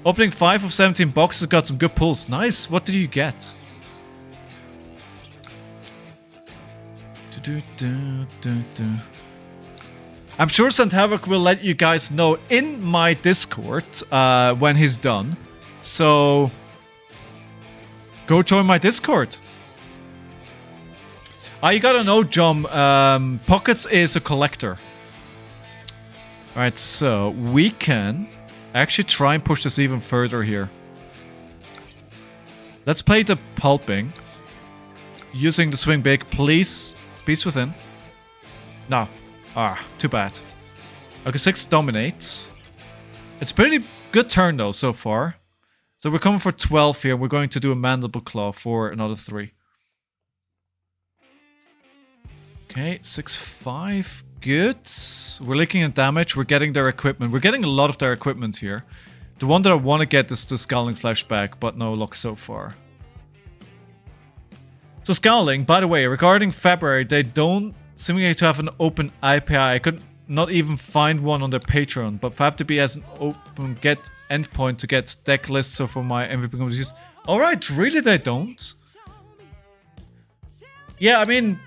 Opening 5 of 17 boxes, got some good pulls. Nice. What did you get? I'm sure St. Havoc will let you guys know in my Discord when he's done. So, go join my Discord. You gotta know, John, Pockets is a collector. Alright, so we can actually try and push this even further here. Let's play the Pulping. Using the Swing Big, please. Beast Within. No. Too bad. Okay, 6 Dominate. It's a pretty good turn though, so far. So we're coming for 12 here. We're going to do a Mandible Claw for another 3. Okay, 6-5. Good. We're looking at damage. We're getting their equipment. We're getting a lot of their equipment here. The one that I want to get is the Scowling Flashback, but no luck so far. So Scowling, by the way, regarding February, they don't seemingly to have an open API. I could not even find one on their Patreon, but FabTB has an open get endpoint to get deck lists for my MVP competitions. Alright, really they don't? Yeah, I mean,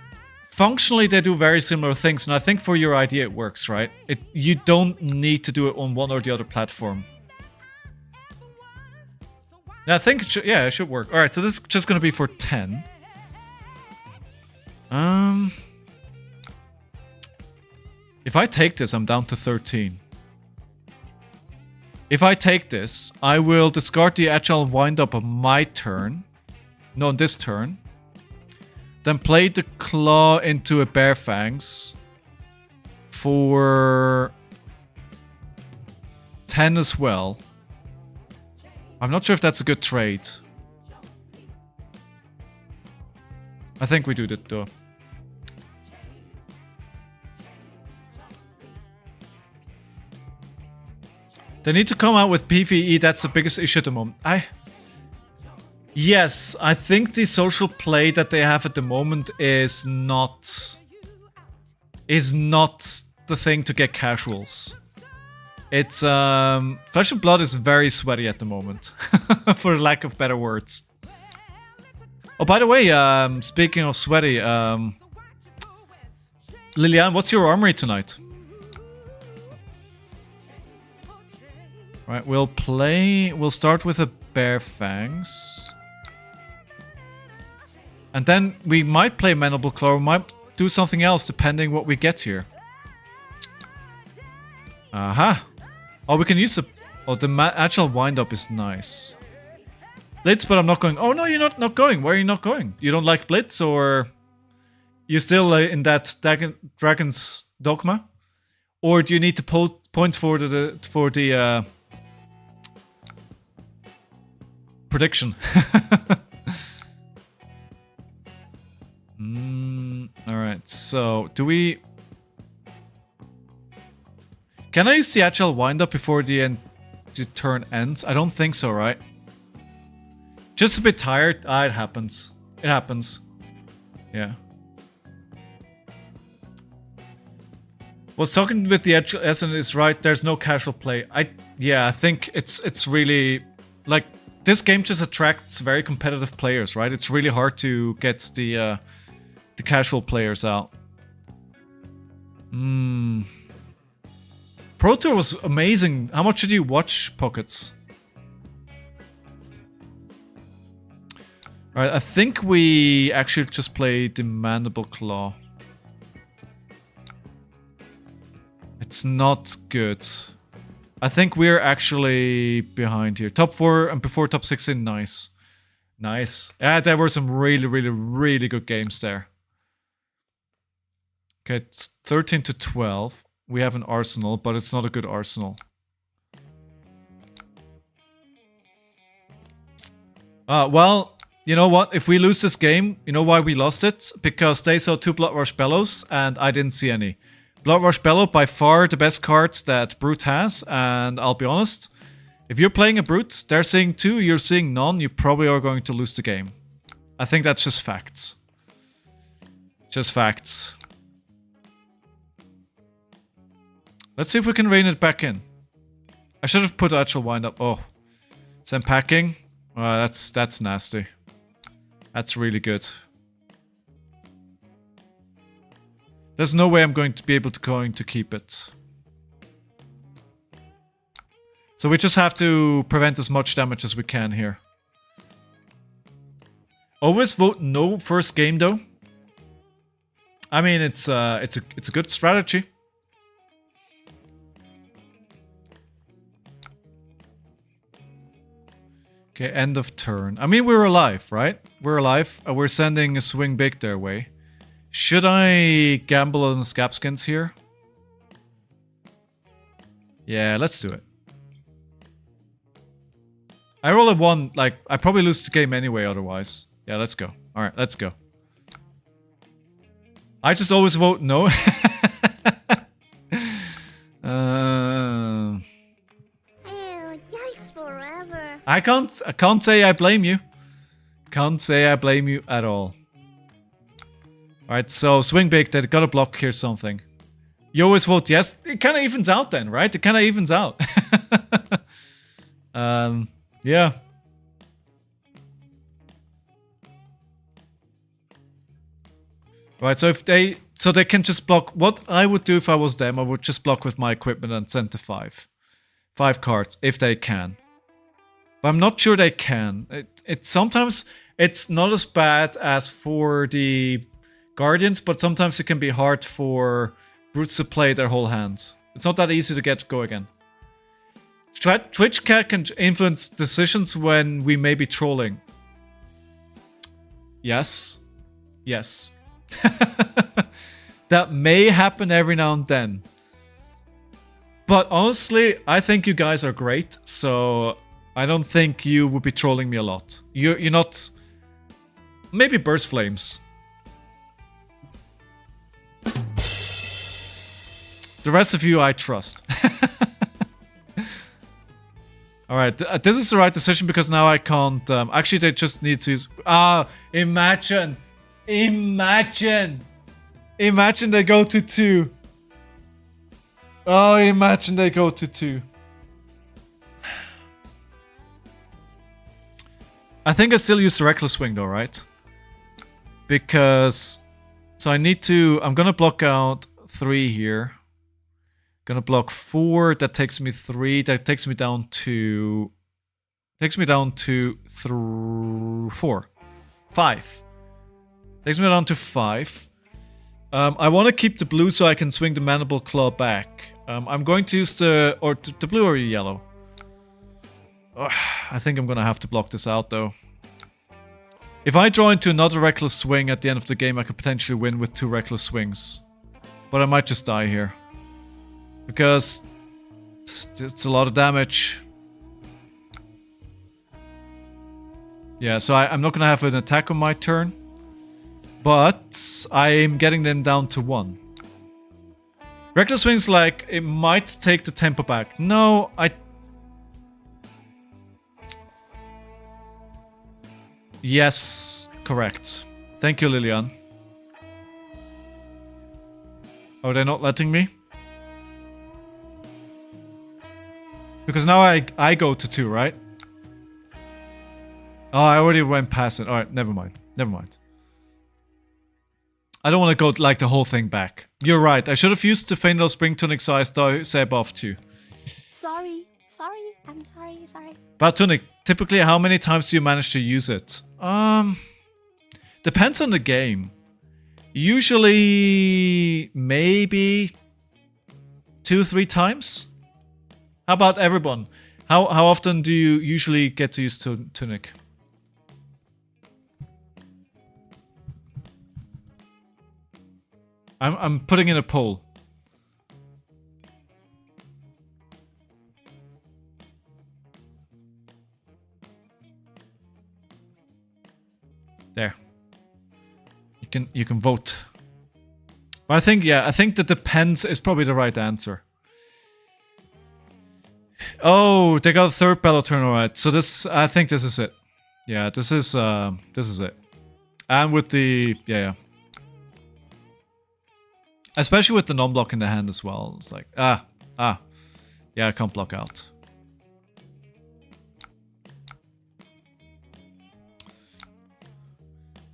functionally they do very similar things, and I think for your idea it works, right? You don't need to do it on one or the other platform. Yeah, I think it should work. Alright, so this is just gonna be for 10. If I take this, I'm down to 13. If I take this, I will discard the Agile Wind-Up on my turn. No, on this turn. Then play the Claw into a Bear Fangs. For 10 as well. I'm not sure if that's a good trade. I think we do that though. They need to come out with PvE. That's the biggest issue at the moment. Yes, I think the social play that they have at the moment is not the thing to get casuals. It's Flesh and Blood is very sweaty at the moment, for lack of better words. Oh, by the way, speaking of sweaty, Liliane, what's your armory tonight? Right, we'll start with a Bare Fangs. And then we might play Mandible Claw, we might do something else depending what we get here. Aha! Oh, we can use the... Oh, the Agile Wind-Up is nice. Blitz, but I'm not going... Oh, no, you're not going. Why are you not going? You don't like Blitz, or... You're still in that Dragon's Dogma? Or do you need to points for the prediction? Alright, so do we... Can I use the Agile Wind-Up before the turn ends? I don't think so, right? Just a bit tired? Ah, it happens. It happens. Yeah. What's talking with the Essen is right, there's no casual play. Yeah, I think it's really... Like, this game just attracts very competitive players, right? It's really hard to get the casual players out. Pro Tour was amazing. How much did you watch, Pockets? Alright, I think we actually just played the Mandible Claw. It's not good. I think we're actually behind here. Top 4 and before top 16, nice. Nice. Yeah, there were some really good games there. Okay, it's 13 to 12. We have an Arsenal, but it's not a good Arsenal. Well, you know what? If we lose this game, you know why we lost it? Because they saw 2 Blood Rush Bellows, and I didn't see any. Blood Rush Bellow, by far the best cards that Brute has, and I'll be honest, if you're playing a Brute, they're seeing 2, you're seeing none, you probably are going to lose the game. I think that's just facts. Just facts. Let's see if we can rein it back in. I should have put Agile Wind-Up. Oh. Send packing. That's nasty. That's really good. There's no way I'm going to be able to keep it. So we just have to prevent as much damage as we can here. Always vote no first game though. I mean, it's a good strategy. Okay, end of turn. I mean, we're alive, right? We're alive. We're sending a swing big their way. Should I gamble on the Scapskins here? Yeah, let's do it. I roll a 1, like, I probably lose the game anyway otherwise. Yeah, let's go. Alright, let's go. I just always vote no. Yikes forever. I can't say I blame you. Can't say I blame you at all. Alright, so swing big, they gotta block here something. You always vote yes. It kinda evens out then, right? It kinda evens out. Yeah. Right, so if they can just block. What I would do if I was them, I would just block with my equipment and send to 5 cards if they can. But I'm not sure they can. It sometimes it's not as bad as for the Guardians, but sometimes it can be hard for Brutes to play their whole hand. It's not that easy to get to go again. Twitch Cat can influence decisions when we may be trolling. Yes. Yes. That may happen every now and then. But honestly, I think you guys are great, so I don't think you would be trolling me a lot. You're not... Maybe Burst Flames. The rest of you I trust. Alright, this is the right decision because now I can't... actually, they just need to... imagine! Imagine! Imagine they go to 2. Oh, imagine they go to 2. I think I still use the Reckless Swing though, right? Because... So I need to... I'm gonna block out 3 here. Gonna block 4. That takes me 3. That takes me down to... Takes me down to 4. 5. Takes me down to 5. I want to keep the blue so I can swing the Mandible Claw back. I'm going to use the... Or the blue or the yellow? I think I'm gonna have to block this out though. If I draw into another Reckless Swing at the end of the game, I could potentially win with 2 Reckless Swings. But I might just die here. Because it's a lot of damage. Yeah, so I'm not gonna have an attack on my turn. But I'm getting them down to 1. Reckless Swing's like, it might take the tempo back. No, Yes, correct. Thank you, Lilian. Oh, they're not letting me? Because now I go to 2, right? Oh, I already went past it. Alright, never mind. Never mind. I don't want to go like the whole thing back. You're right. I should have used the Faendal Spring Tunic size say above 2. Sorry. I'm sorry. But Tunic, typically how many times do you manage to use it? Depends on the game. Usually maybe 2-3 times. How about everyone? How often do you usually get to use Tunic? I'm putting in a poll. There. You can vote. But I think that depends is probably the right answer. Oh, they got a 3rd battle turn, alright. So I think this is it. Yeah, this is it. And with the yeah. Especially with the non-block in the hand as well. It's like, yeah, I can't block out.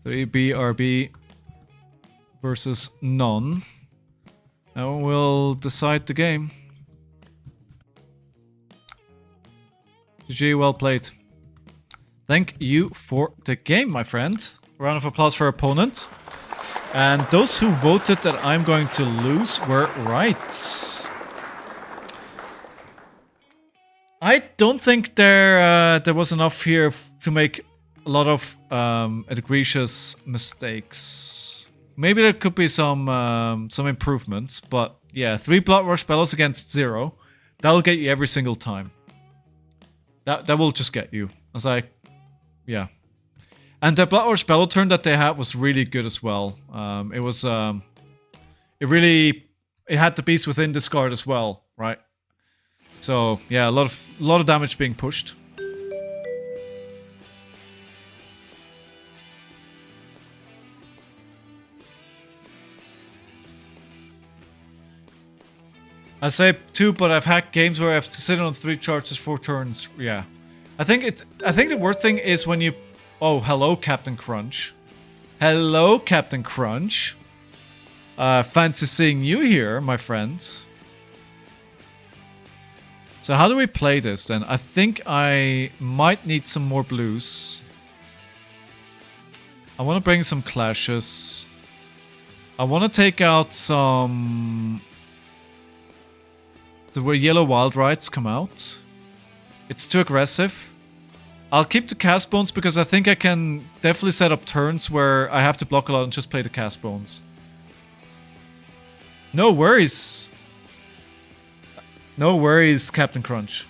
The BRB versus none. Now we'll decide the game. GG, well played. Thank you for the game, my friend. Round of applause for our opponent. And those who voted that I'm going to lose were right. I don't think there was enough here to make a lot of egregious mistakes. Maybe there could be some improvements, but yeah, 3 Blood Rush Bellows against 0. That'll get you every single time. That will just get you. I was like, yeah. And the Blood Rush Bellow turn that they had was really good as well. It was it had the Beast Within discard as well, right? So yeah, a lot of damage being pushed. I say 2, but I've had games where I have to sit on 3 charges 4 turns. Yeah, I think the worst thing is when you. Oh, hello, Captain Crunch. Hello, Captain Crunch. Fancy seeing you here, my friends. So how do we play this then? I think I might need some more blues. I want to bring some clashes. I want to take out some... The way yellow wild rights come out. It's too aggressive. I'll keep the cast bones because I think I can definitely set up turns where I have to block a lot and just play the cast bones. No worries. No worries, Captain Crunch.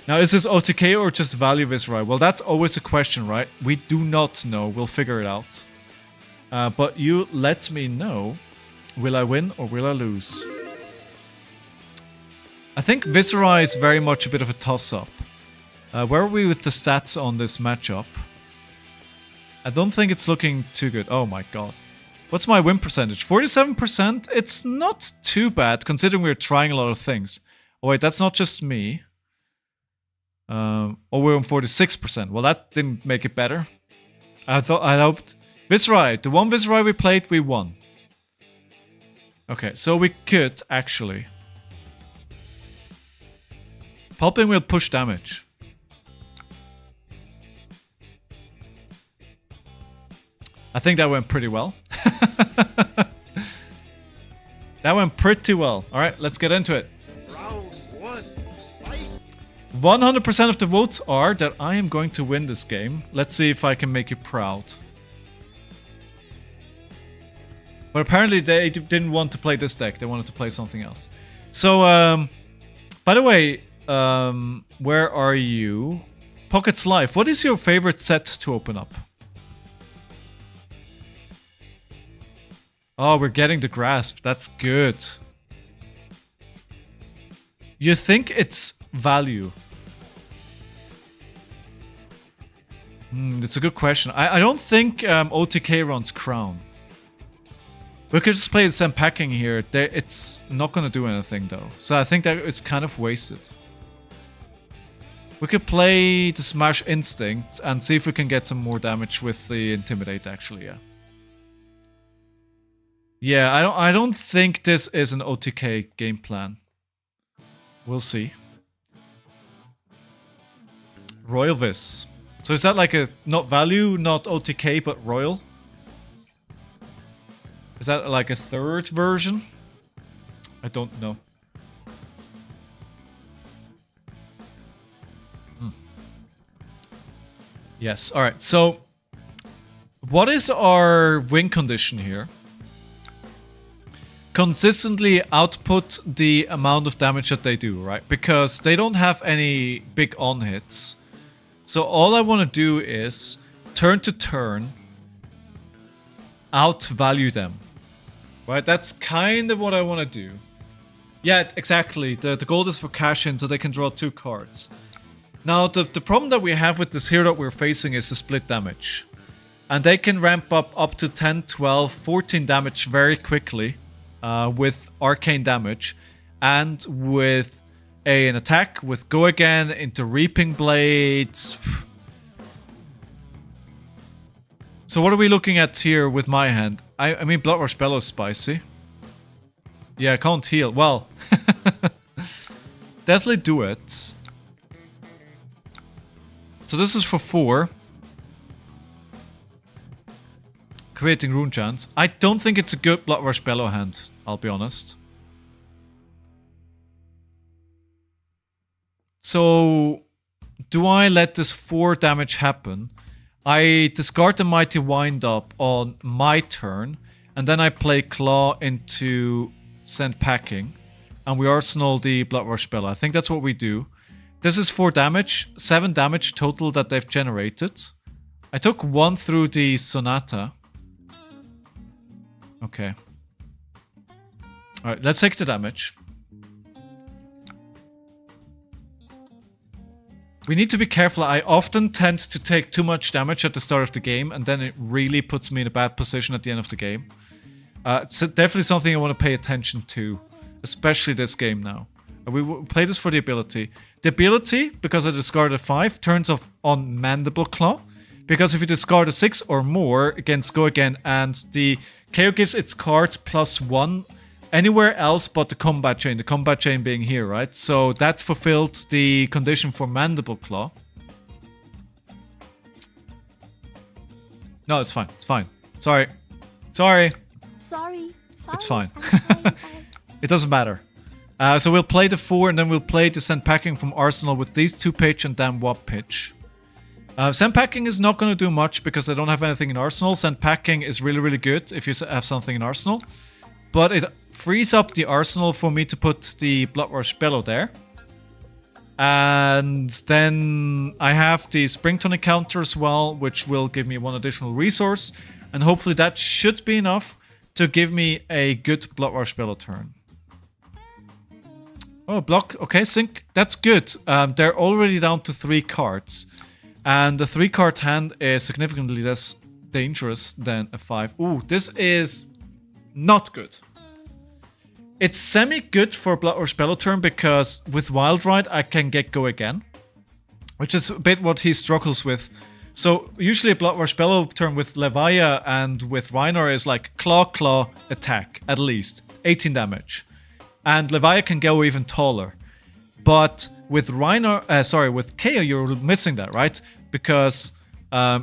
Now, is this OTK or just value Viserai? Well, that's always a question, right? We do not know. We'll figure it out. But you let me know. Will I win or will I lose? I think Viserai is very much a bit of a toss-up. Where are we with the stats on this matchup? I don't think it's looking too good. Oh my god. What's my win percentage? 47%? It's not too bad, considering we're trying a lot of things. Oh wait, that's not just me. Oh, we're on 46%. Well, that didn't make it better. I hoped... Viserai. The one Viserai we played, we won. Okay, so we could, actually... Pulping will push damage. I think that went pretty well. That went pretty well. Alright, let's get into it. Round 1. Fight. 100% of the votes are that I am going to win this game. Let's see if I can make you proud. But apparently they didn't want to play this deck. They wanted to play something else. So, by the way, where are you? Pockets Life. What is your favorite set to open up? Oh, we're getting the grasp. That's good. You think it's value? It's a good question. I don't think OTK runs Crown. We could just play the same packing here. It's not going to do anything though. So I think that it's kind of wasted. We could play the Smash Instinct and see if we can get some more damage with the Intimidate actually, yeah. Yeah, I don't think this is an OTK game plan. We'll see. Royal Vis. So is that like a not value, not OTK, but royal? Is that like a third version? I don't know. Yes, alright, so what is our win condition here? Consistently output the amount of damage that they do, right? Because they don't have any big on hits. So all I want to do is turn to turn outvalue them. Right? That's kind of what I want to do. Yeah, exactly. The goal is for cash in so they can draw 2 cards. Now, the problem that we have with this hero that we're facing is the split damage. And they can ramp up to 10, 12, 14 damage very quickly. With arcane damage and with an attack with Go Again into Reaping Blades. So what are we looking at here with my hand? I mean, Blood Rush Bellow is spicy. Yeah, I can't heal. Well, definitely do it. So this is for 4. Creating Rune Chance. I don't think it's a good Blood Rush Bellow hand, I'll be honest. So, do I let this 4 damage happen? I discard the Mighty Wind Up on my turn, and then I play Claw into Send Packing, and we arsenal the Blood Rush Bellow. I think that's what we do. This is 4 damage, 7 damage total that they've generated. I took 1 through the Sonata. Okay. Alright, let's take the damage. We need to be careful. I often tend to take too much damage at the start of the game, and then it really puts me in a bad position at the end of the game. It's definitely something I want to pay attention to, especially this game now. We will play this for the ability. The ability, because I discarded 5, turns off on Mandible Claw. Because if you discard a 6 or more against Go Again, and the KO gives its card +1 anywhere else but the combat chain being here, right? So that fulfilled the condition for Mandible Claw. No, it's fine. It's fine. Sorry. Sorry. It's fine. Sorry. It doesn't matter. So we'll play the 4 and then we'll play the Send Packing from Arsenal with these 2 pitch and then Wop pitch. Send Packing is not going to do much because I don't have anything in Arsenal. Send Packing is really, really good if you have something in Arsenal. But it frees up the Arsenal for me to put the Blood Rush Bellow there. And then I have the Spring Tonic counter as well, which will give me 1 additional resource. And hopefully that should be enough to give me a good Blood Rush Bellow turn. Oh, block. Okay, sync. That's good. They're already down to 3 cards. And the 3-card hand is significantly less dangerous than a 5. Ooh, this is not good. It's semi-good for Blood Rush Bellow turn because with Wild Ride I can get Go Again. Which is a bit what he struggles with. So usually a Blood Rush Bellow turn with Levia and with Reiner is like Claw, attack, at least. 18 damage. And Levia can go even taller. But with with KAYO you're missing that, right? Because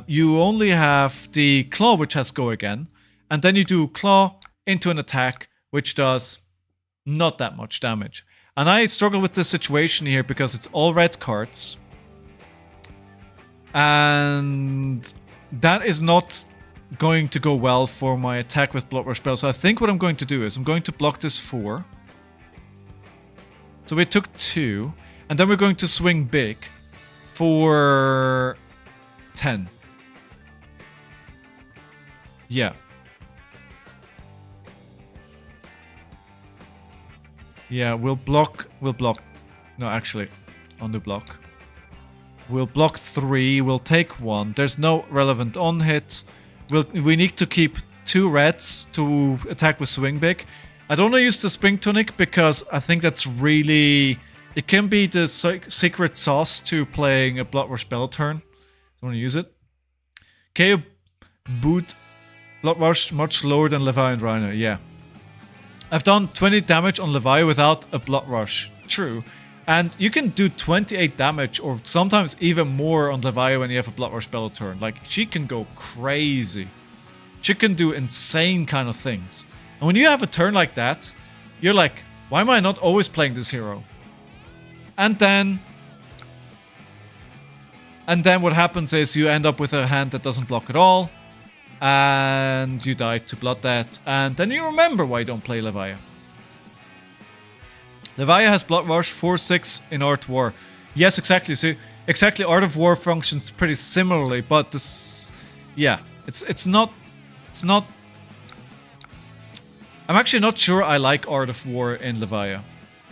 you only have the Claw which has Go Again. And then you do Claw into an attack which does not that much damage. And I struggle with this situation here because it's all red cards. And that is not going to go well for my attack with Blood Rush Bellow. So I think what I'm going to do is I'm going to block this 4. So we took 2. And then we're going to swing big for 10. Yeah. Yeah, we'll block. No, actually, undo block. We'll block 3, we'll take 1. There's no relevant on hit. We need to keep 2 reds to attack with Swing Big. I don't want to use the Spring Tunic because I think that's really... It can be the secret sauce to playing a Blood Rush Bellow turn. Don't want to use it. KAYO boot Blood Rush much lower than Levi and Reiner. Yeah. I've done 20 damage on Levi without a Blood Rush. True. And you can do 28 damage or sometimes even more on Levi when you have a Blood Rush Bellow turn. Like, she can go crazy. She can do insane kind of things. And when you have a turn like that, you're like, why am I not always playing this hero? And then what happens is you end up with a hand that doesn't block at all. And you die to Blood Death. And then you remember why you don't play Levia. Levia has Blood Rush 4-6 in Art War. Yes, exactly. So exactly, Art of War functions pretty similarly, but this, yeah, it's not. I'm actually not sure I like Art of War in Levia.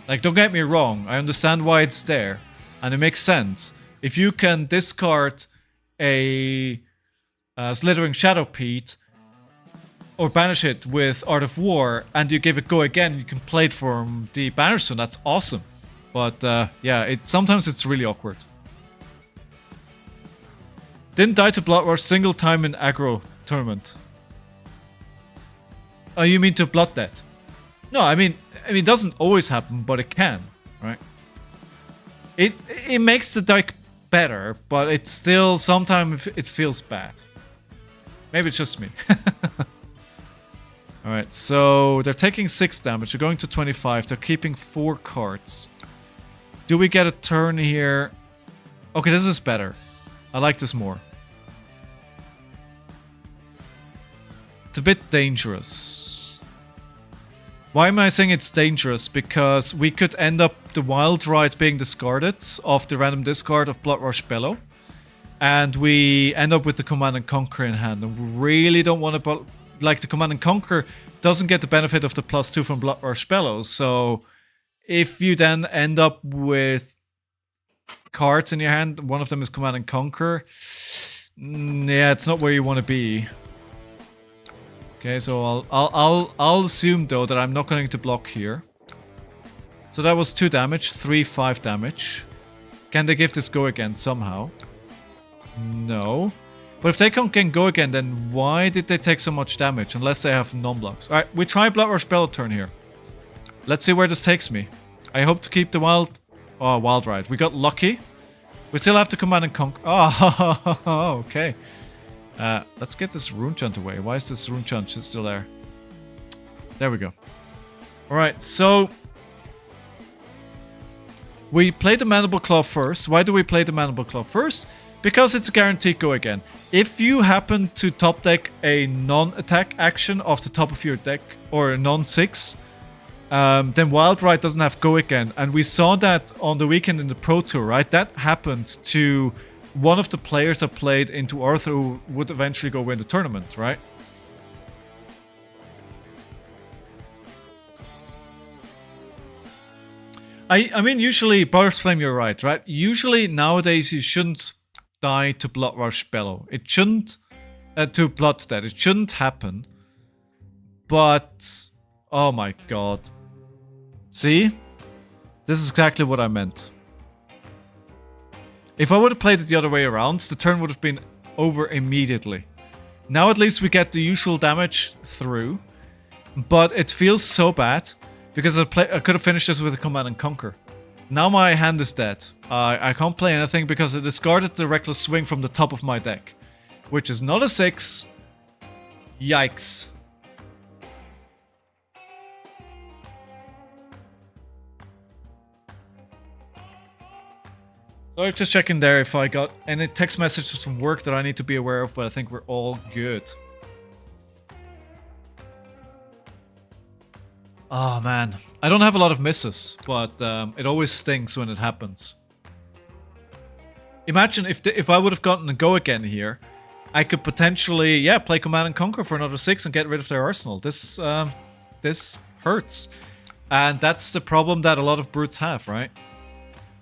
Like, don't get me wrong, I understand why it's there, and it makes sense. If you can discard a Slithering Shadow Pete or banish it with Art of War, and you give it Go Again, you can play it from the Banish Zone. That's awesome. But yeah, sometimes it's really awkward. Didn't die to Blood Rush single time in aggro tournament. Oh, you mean to Blood Death? No, I mean it doesn't always happen, but it can, right? It makes the deck better, but it's still sometimes it feels bad. Maybe it's just me. Alright, so they're taking 6 damage. They're going to 25. They're keeping 4 cards. Do we get a turn here? Okay, this is better. I like this more. It's a bit dangerous. Why am I saying it's dangerous? Because we could end up the Wild Ride being discarded off the random discard of Blood Rush Bellow. And we end up with the Command and Conquer in hand. And we really don't want to... Like, the Command and Conquer doesn't get the benefit of the +2 from Blood Rush Bellow. So if you then end up with cards in your hand, one of them is Command and Conquer. Yeah, it's not where you want to be. Okay, so I'll assume though that I'm not going to block here. So that was 2 damage, 5 damage. Can they give this Go Again somehow? No. But if they can Go Again, then why did they take so much damage? Unless they have non-blocks. Alright, we try Blood Rush Bellow turn here. Let's see where this takes me. I hope to keep the Wild Ride. We got lucky. We still have to Command and Conquer. Oh, okay. Let's get this Rune Chant away. Why is this Rune Chant still there? There we go. Alright, so... we play the Mandible Claw first. Why do we play the Mandible Claw first? Because it's a guaranteed Go Again. If you happen to top deck a non-attack action off the top of your deck, or a non-6, then Wild Ride doesn't have Go Again. And we saw that on the weekend in the Pro Tour, right? That happened to one of the players that played into Arthur who would eventually go win the tournament, right? I mean, usually, Burst Flame, you're right? Usually, nowadays, you shouldn't die to Blood Rush Bellow. It shouldn't... to Bloodstead. It shouldn't happen. But... oh my god. See? This is exactly what I meant. If I would have played it the other way around, the turn would have been over immediately. Now at least we get the usual damage through. But it feels so bad. Because I could have finished this with a Command and Conquer. Now my hand is dead. I can't play anything because I discarded the Reckless Swing from the top of my deck. Which is not a 6. Yikes. So I was just checking there if I got any text messages from work that I need to be aware of, but I think we're all good. Oh man, I don't have a lot of misses, but it always stings when it happens. Imagine if I would have gotten a go again here, I could potentially, yeah, play Command and Conquer for another 6 and get rid of their arsenal. This hurts. And that's the problem that a lot of brutes have, right?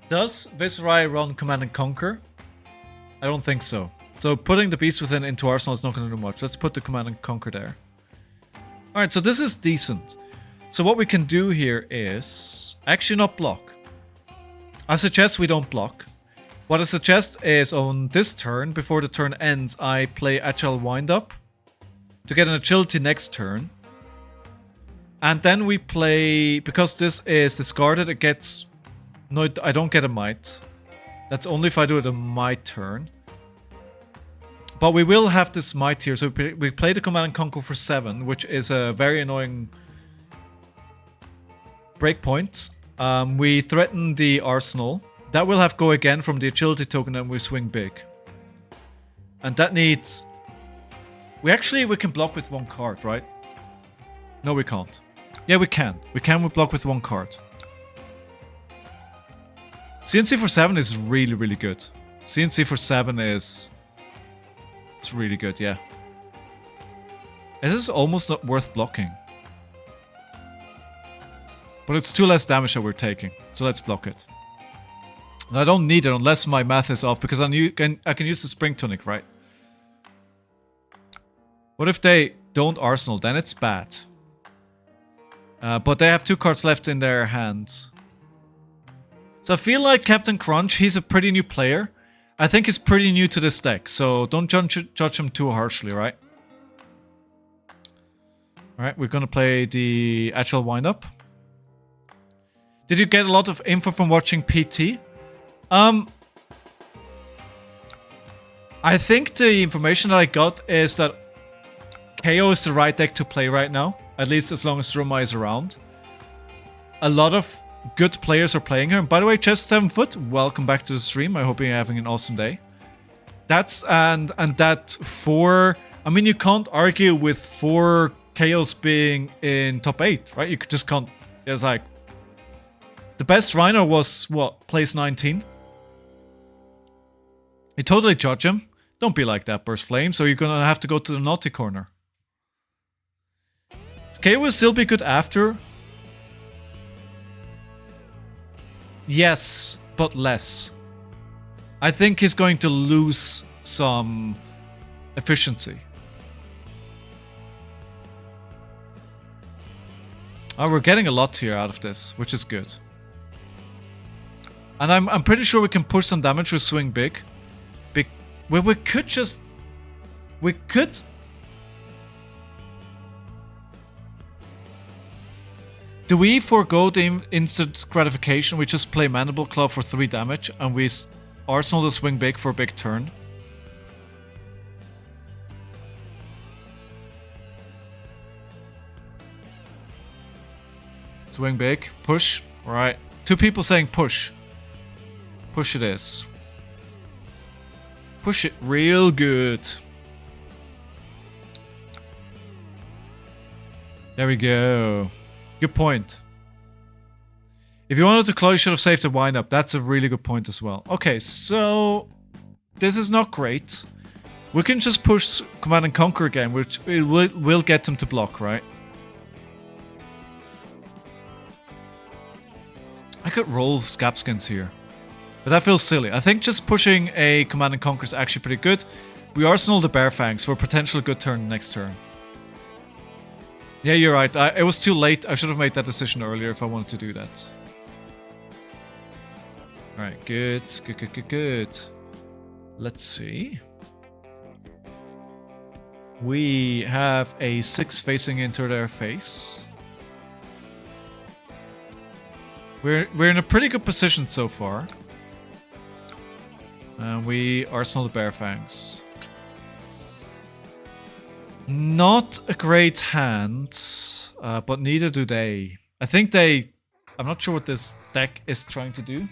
Does Viserai run Command and Conquer? I don't think so. So putting the Beast Within into Arsenal is not going to do much. Let's put the Command and Conquer there. Alright, so this is decent. So what we can do here is actually not block. I suggest we don't block. What I suggest is on this turn, before the turn ends, I play Agile Wind-Up to get an agility next turn. And then we play, because this is discarded, it gets... no, I don't get a Might. That's only if I do it on my turn. But we will have this Might here, so we play the Command and Conquer for 7, which is a very annoying breakpoint. We threaten the Arsenal. That will have go again from the agility token and we swing big. And that needs... we can block with 1 card, right? No, we can't. Yeah, we can. We block with 1 card. CNC for 7 is really, really good. CNC for 7 is... it's really good, yeah. This is almost not worth blocking. But it's 2 less damage that we're taking. So let's block it. And I don't need it unless my math is off, because I can use the Spring Tunic, right? What if they don't Arsenal? Then it's bad. But they have 2 cards left in their hands. So I feel like Captain Crunch, he's a pretty new player. I think he's pretty new to this deck, so don't judge him too harshly, right? Alright, we're gonna play the Agile Wind-Up. Did you get a lot of info from watching PT? I think the information that I got is that KO is the right deck to play right now. At least as long as Roma is around. A lot of good players are playing her. And by the way, Chest 7 Foot, welcome back to the stream. I hope you're having an awesome day. That's and that 4... I mean, you can't argue with 4 KOs being in top 8, right? You just can't... it's like... the best Rhino was, what, place 19? You totally judge him. Don't be like that, Burst Flame, so you're gonna have to go to the naughty corner. KO will still be good after. Yes, but less. I think he's going to lose some efficiency. Oh, we're getting a lot here out of this, which is good. And I'm pretty sure we can push some damage with Swing Big. Well, we could just... we could... do we forego the instant gratification? We just play Mandible Claw for 3 damage and we Arsenal the Swing Big for a big turn. Swing Big. Push. Alright. 2 people saying push. Push it is. Push it real good. There we go. Good point. If you wanted to claw, you should have saved the wind-up. That's a really good point as well. Okay, so... this is not great. We can just push Command and Conquer again, which will get them to block, right? I could roll Scabskins here. But that feels silly. I think just pushing a Command and Conquer is actually pretty good. We arsenal the Bearfangs for a potential good turn next turn. Yeah, you're right. It was too late. I should have made that decision earlier if I wanted to do that. Alright, good. Good. Let's see. We have a 6 facing into their face. We're in a pretty good position so far. And we arsenal the Bearfangs. Not a great hand, but neither do they. I think they... I'm not sure what this deck is trying to do.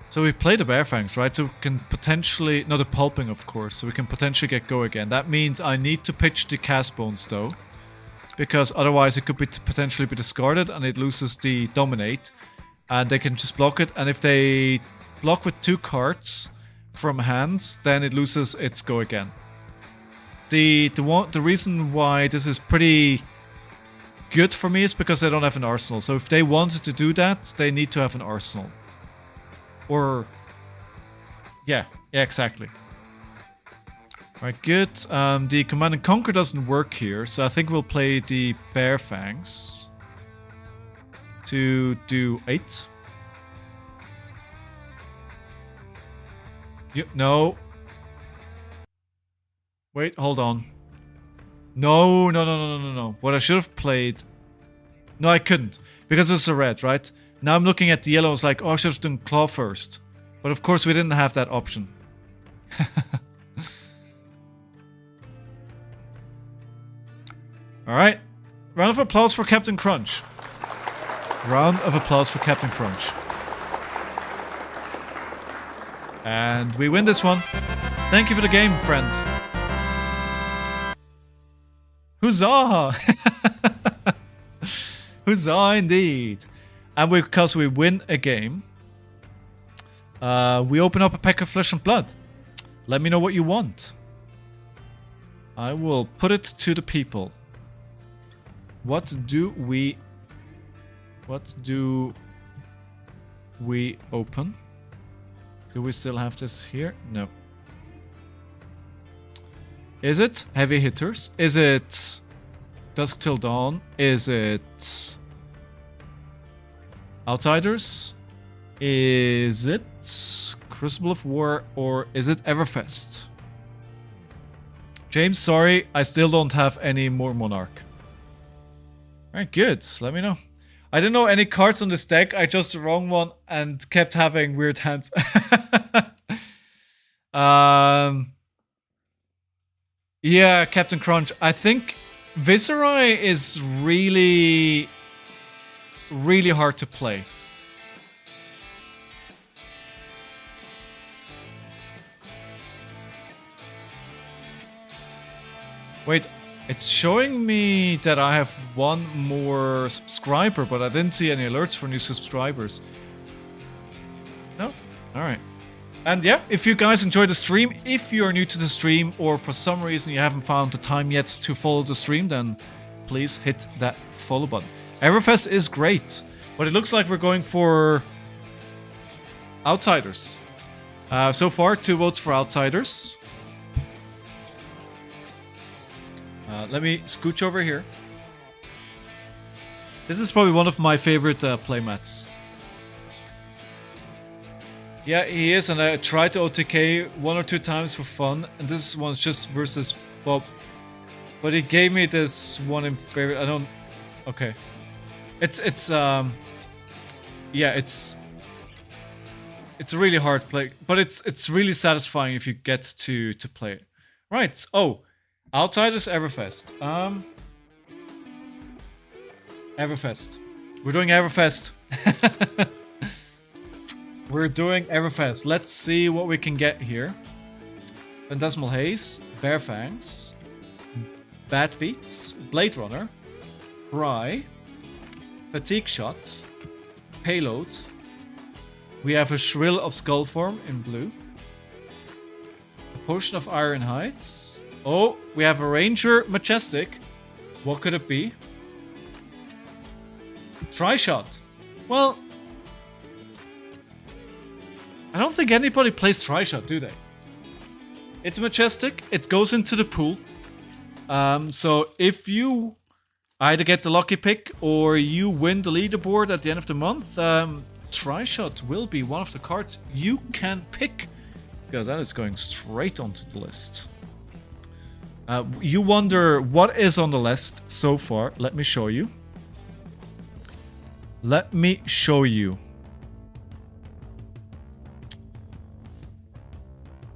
So we play the Bearfangs, right? So we can potentially... No, the Pulping, of course. So we can potentially get Go again. That means I need to pitch the Cast Bones, though. Because otherwise it could be potentially be discarded and it loses the Dominate. And they can just block it. And if they block with 2 cards from hand, then it loses its Go again. The reason why this is pretty good for me is because they don't have an arsenal. So if they wanted to do that, they need to have an arsenal. Or... Yeah, exactly. Alright, good. The Command and Conquer doesn't work here, so I think we'll play the Bearfangs to do 8. No. Wait, hold on. No. What I should have played... No, I couldn't. Because it was a red, right? Now I'm looking at the yellow, I was like, oh, I should have done Claw first. But of course we didn't have that option. Alright. Round of applause for Captain Crunch. Round of applause for Captain Crunch. And we win this one. Thank you for the game, friend. Huzzah! Huzzah indeed. And because we win a game, we open up a pack of Flesh and Blood. Let me know what you want. I will put it to the people. What do we open? Do we still have this here? No. Is it Heavy Hitters? Is it Dusk Till Dawn? Is it Outsiders? Is it Crucible of War? Or is it Everfest? James, sorry, I still don't have any more Monarch. Alright, good. Let me know. I didn't know any cards on this deck. I chose the wrong one and kept having weird hands. Yeah, Captain Crunch. I think Viceroy is really hard to play. Wait, it's showing me that I have one more subscriber, but I didn't see any alerts for new subscribers. No? Alright. And yeah, if you guys enjoyed the stream, if you're new to the stream, or for some reason you haven't found the time yet to follow the stream, then please hit that follow button. Everfest is great, but it looks like we're going for Outsiders. So far, 2 votes for Outsiders. Let me scooch over here. This is probably one of my favorite playmats. Yeah, he is, and I tried to OTK 1 or 2 times for fun, and this one's just versus Bob. But he gave me this one in favorite. I don't. Okay, yeah, it's a really hard play, but it's really satisfying if you get to play it. Right. Oh, Outsiders Everfest. Everfest. We're doing Everfest. We're doing Everfest. Let's see what we can get here. Phantasmal Haze, Bearfangs, Bad Beats, Blade Runner, Cry, Fatigue Shot, Payload. We have a Shrill of Skullform in blue. A Potion of Iron Heights. Oh, we have a Ranger Majestic. What could it be? Tri-Shot. Well, I don't think anybody plays Tri-Shot, do they? It's majestic. It goes into the pool. So if you either get the lucky pick or you win the leaderboard at the end of the month, Tri-Shot will be one of the cards you can pick, because that is going straight onto the list. You wonder what is on the list so far. Let me show you. Let me show you.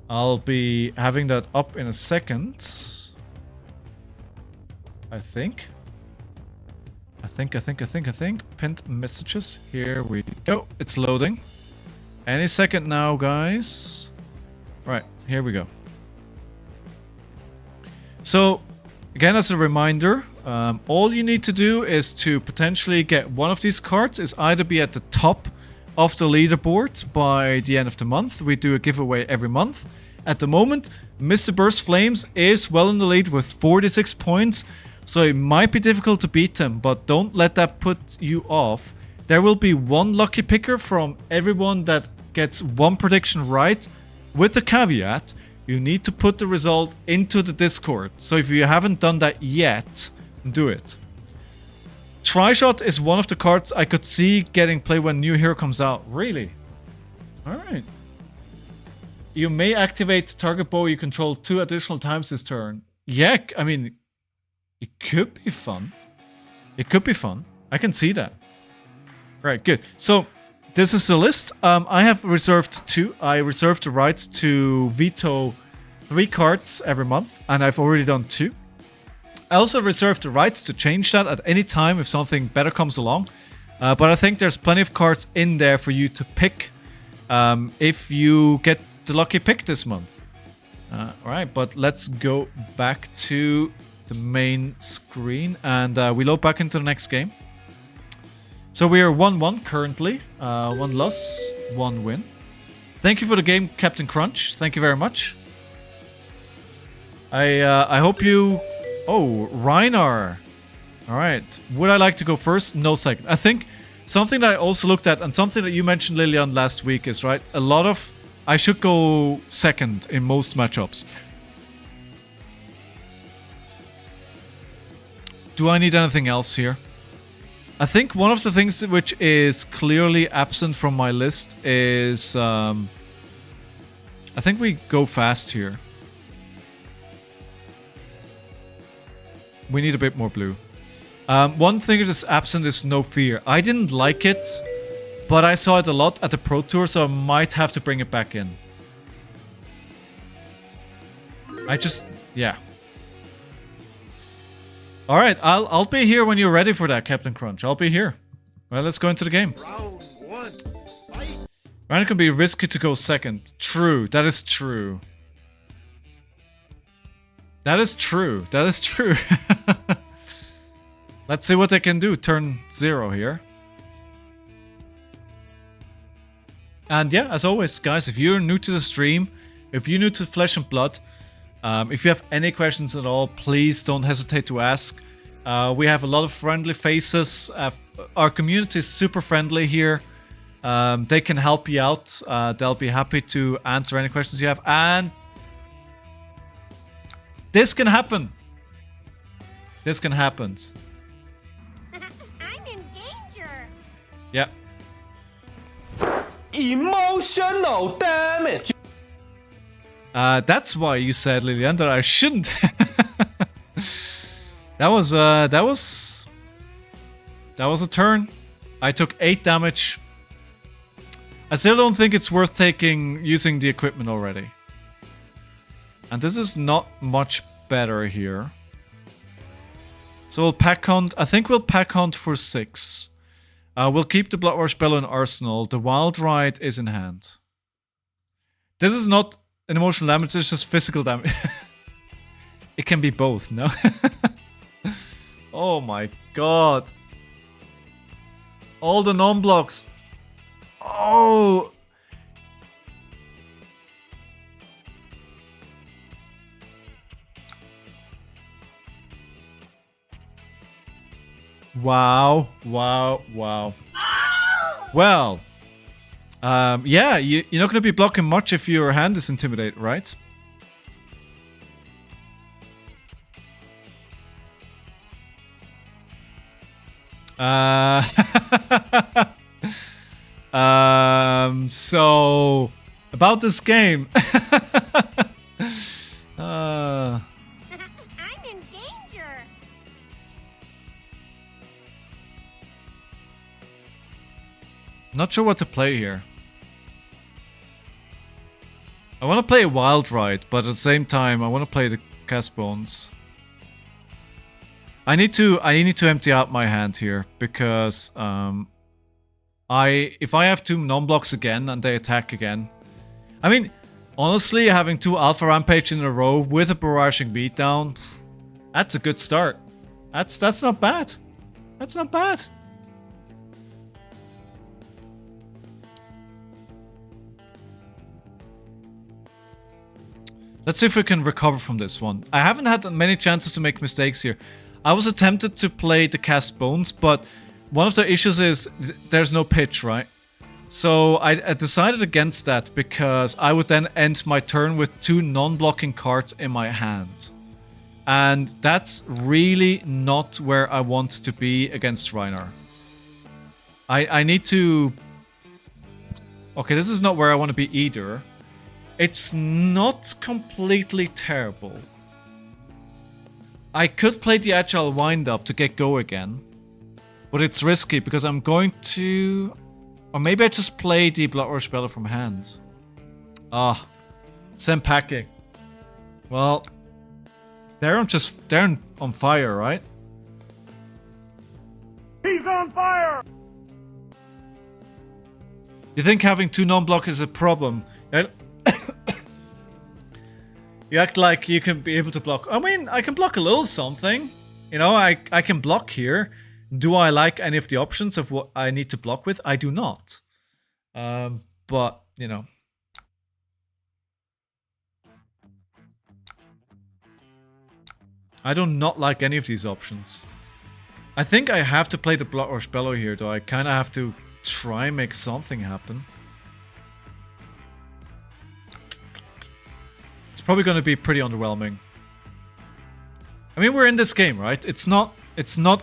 I'll be having that up in a second. I think. Pinned messages. Here we go. It's loading. Any second now, guys. Right, here we go. So, again, as a reminder, all you need to do is to potentially get one of these cards, is either be at the top of the leaderboard by the end of the month. We do a giveaway every month. At the moment, Mr. Burst Flames is well in the lead with 46 points, so it might be difficult to beat him, but don't let that put you off. There will be one lucky picker from everyone that gets one prediction right, with the caveat, you need to put the result into the Discord. So if you haven't done that yet, do it. Tri-Shot is one of the cards I could see getting played when New Hero comes out. Really? Alright. You may activate target bow you control 2 additional times this turn. Yeah, I mean, it could be fun. It could be fun. I can see that. Right, good. So, this is the list. I have reserved 2. I reserved the rights to veto 3 cards every month, and I've already done 2. I also reserved the rights to change that at any time if something better comes along. But I think there's plenty of cards in there for you to pick if you get the lucky pick this month. Alright, but let's go back to the main screen and we load back into the next game. So we are 1-1 currently. 1 loss, 1 win. Thank you for the game, Captain Crunch. Thank you very much. I hope you... Oh, Reinar. Alright. Would I like to go first? No, second. I think something that I also looked at, and something that you mentioned, Lilian, last week is, right, a lot of... I should go second in most matchups. Do I need anything else here? I think one of the things which is clearly absent from my list is... I think we go fast here. We need a bit more blue. One thing that is absent is No Fear. I didn't like it, but I saw it a lot at the Pro Tour, so I might have to bring it back in. Yeah. Alright, I'll be here when you're ready for that, Captain Crunch. I'll be here. Well, let's go into the game. Round 1. Fight. Right, it can be risky to go second. True, that is true. That is true. That is true. Let's see what they can do. Turn 0 here. And yeah, as always, guys, if you're new to the stream, if you're new to Flesh and Blood, if you have any questions at all, please don't hesitate to ask. We have a lot of friendly faces. Our community is super friendly here. They can help you out. They'll be happy to answer any questions you have. And this can happen. This can happen. I'm in danger. Yeah. Emotional damage. That's why you said, Lilian, that I shouldn't. that was a turn. I took 8 damage. I still don't think it's worth using the equipment already. And this is not much better here. So we'll pack hunt. I think we'll pack hunt for 6. We'll keep the Blood Rush Bellow in Arsenal. The Wild Ride is in hand. This is not an emotional damage, it's just physical damage. It can be both, no? Oh my god. All the non-blocks. Oh! Wow, wow, wow. Well, yeah, you're not going to be blocking much if your hand is intimidated, right? So about this game. I'm in danger. Not sure what to play here. I want to play a Wild Ride, but at the same time, I want to play the Cast Bones. I need to empty out my hand here because if I have two non-blocks again and they attack again, I mean, honestly, having two Alpha Rampage in a row with a Barraging Beatdown, that's a good start. That's not bad. That's not bad. Let's see if we can recover from this one. I haven't had many chances to make mistakes here. I was tempted to play the Cast Bones, but one of the issues is there's no pitch, right? So I decided against that because I would then end my turn with two non-blocking cards in my hand. And that's really not where I want to be against Reinar. I need to... Okay, this is not where I want to be either. It's not completely terrible. I could play the Agile Wind-Up to get go again. But it's risky because I'm going to... Or maybe I just play the Blood Rush Speller from hand. Ah. Send packing. Well... They're on fire, right? He's on fire! You think having two non-block is a problem? You act like you can be able to block. I mean, I can block a little something. You know, I can block here. Do I like any of the options of what I need to block with? I do not. But, you know. I do not like any of these options. I think I have to play the Blood Rush Bellow here, though. I kind of have to try and make something happen. It's probably going to be pretty underwhelming. I mean, we're in this game, right? It's not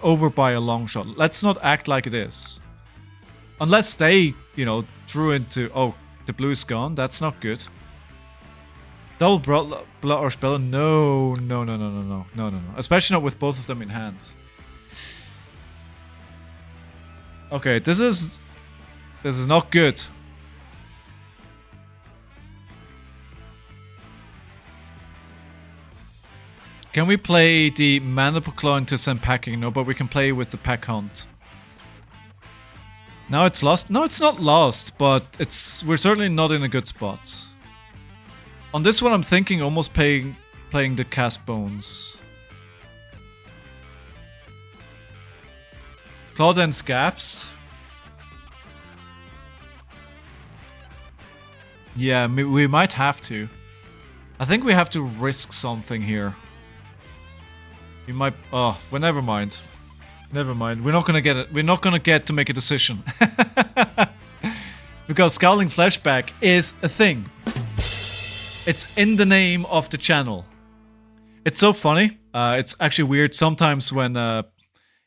over by a long shot. Let's not act like it is. Unless they, you know, drew into... Oh, the blue is gone. That's not good. Double Blood Rush Bellow. No. Especially not with both of them in hand. Okay, this is not good. Can we play the Mandible Claw into send packing? No, but we can play with the Pack Hunt. Now it's lost. No, it's not lost, but we're certainly not in a good spot. On this one, I'm thinking almost playing the Cast Bones. Claw and Scaps. Yeah, we might have to. I think we have to risk something here. We might... Oh, well, never mind. Never mind. We're not gonna get it. We're not gonna get to make a decision. Because Scowling Flashback is a thing. It's in the name of the channel. It's so funny. It's actually weird sometimes when, you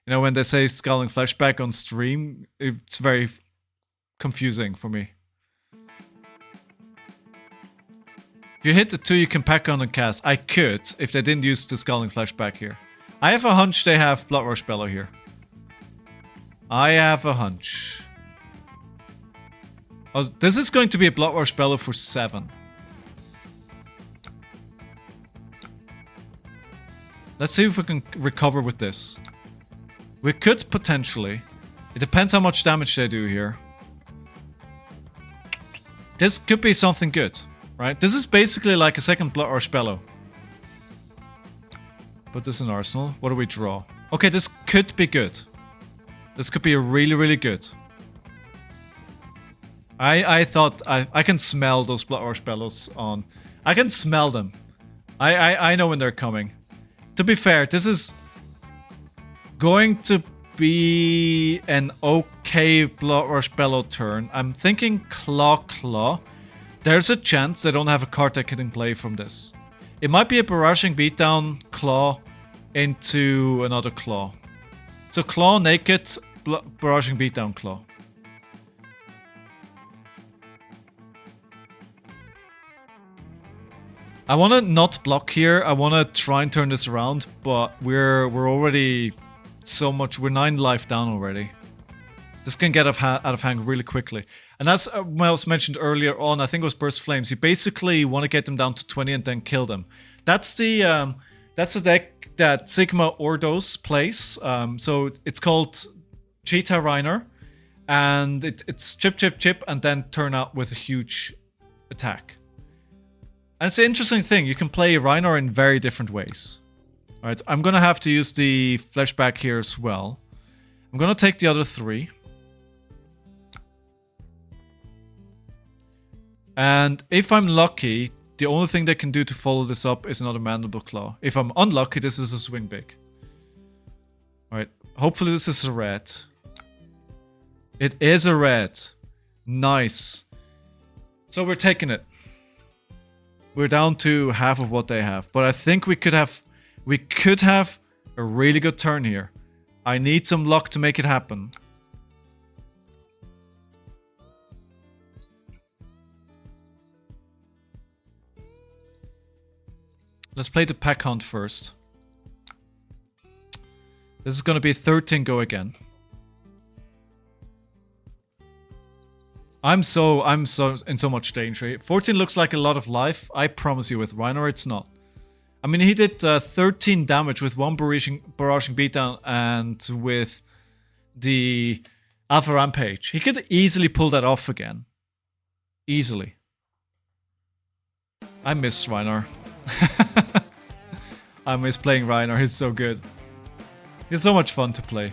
know, when they say Scowling Flashback on stream. It's very confusing for me. If you hit the 2, you can pack on and cast. I could, if they didn't use the Scowling Flashback here. I have a hunch they have Blood Rush Bellow here. I have a hunch. Oh, this is going to be a Blood Rush Bellow for 7. Let's see if we can recover with this. We could potentially. It depends how much damage they do here. This could be something good, right? This is basically like a second Blood Rush Bellow. Put this in Arsenal. What do we draw? Okay, this could be good. This could be really, really good. I thought I can smell those Blood Rush Bellows on. I can smell them. I know when they're coming. To be fair, this is going to be an okay Blood Rush Bellow turn. I'm thinking Claw Claw. There's a chance I don't have a card I can play from this. It might be a Barraging Beatdown Claw into another Claw. So Claw, Naked, Barraging Beatdown Claw. I want to not block here. I want to try and turn this around, but we're already so much. We're 9 life down already. This can get out of hand really quickly. And as Miles mentioned earlier on, I think it was Burst Flames. You basically want to get them down to 20 and then kill them. That's the deck that Sigma Ordos plays. So it's called Cheetah Reiner, and it's chip, chip, chip, and then turn out with a huge attack. And it's an interesting thing. You can play Reiner in very different ways. Alright, I'm gonna have to use the flashback here as well. I'm gonna take the other 3. And if I'm lucky, the only thing they can do to follow this up is another Mandible Claw. If I'm unlucky, this is a Swing Big. Alright, hopefully this is a red. It is a red. Nice. So we're taking it. We're down to half of what they have. But I think we could have a really good turn here. I need some luck to make it happen. Let's play the Pack Hunt first. This is going to be 13 go again. I'm so in so much danger. 14 looks like a lot of life. I promise you, with Reiner, it's not. I mean, he did 13 damage with one barraging beatdown and with the Alpha Rampage. He could easily pull that off again. Easily. I miss Reiner. I miss playing Reiner. He's so good. He's so much fun to play.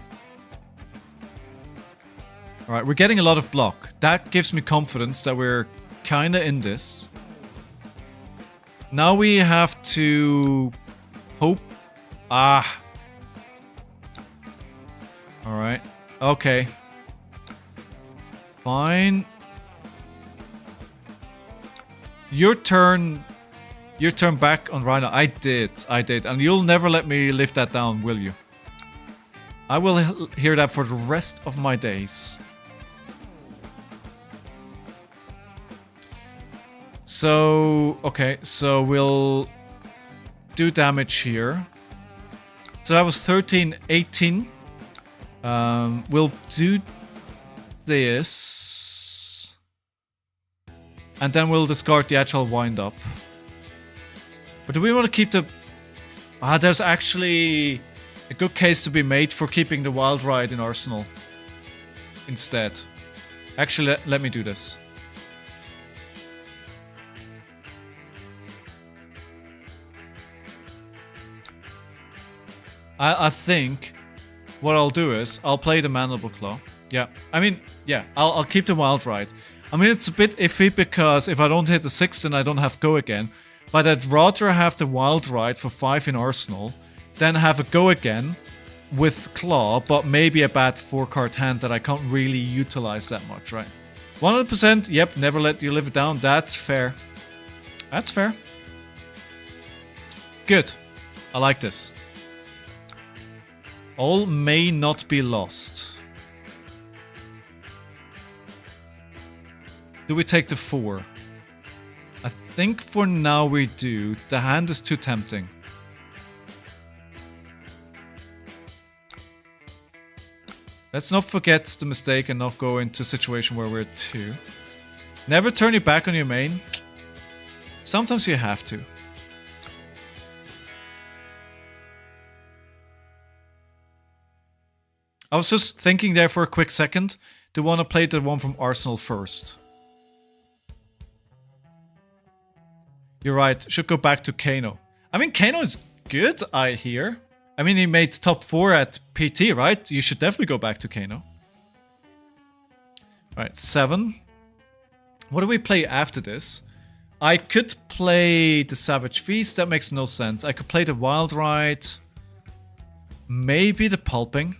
Alright, we're getting a lot of block. That gives me confidence that we're kinda in this. Now we have to hope. Ah. Alright. Okay. Fine. Your turn back on Rhino. I did. And you'll never let me lift that down, will you? I will hear that for the rest of my days. So, okay, so we'll do damage here. So that was 13, 18. We'll do this. And then we'll discard the actual wind-up. But do we want to keep the... there's actually a good case to be made for keeping the Wild Ride in Arsenal instead. Actually, let me do this. I think what I'll do is I'll play the Mandible Claw. Yeah, I mean, yeah, I'll keep the Wild Ride. I mean, it's a bit iffy because if I don't hit the 6, then I don't have Go again. But I'd rather have the Wild Ride for 5 in Arsenal than have a Go again with Claw, but maybe a bad 4-card hand that I can't really utilize that much, right? 100%, yep, never let you live it down. That's fair. That's fair. Good. I like this. All may not be lost. Do we take the 4? I think for now we do. The hand is too tempting. Let's not forget the mistake and not go into a situation where we're 2. Never turn your back on your main. Sometimes you have to. I was just thinking there for a quick second. Do you want to play the one from Arsenal first? You're right. Should go back to Kano. I mean, Kano is good, I hear. I mean, he made top 4 at PT, right? You should definitely go back to Kano. Alright, 7. What do we play after this? I could play the Savage Feast. That makes no sense. I could play the Wild Ride. Maybe the Pulping.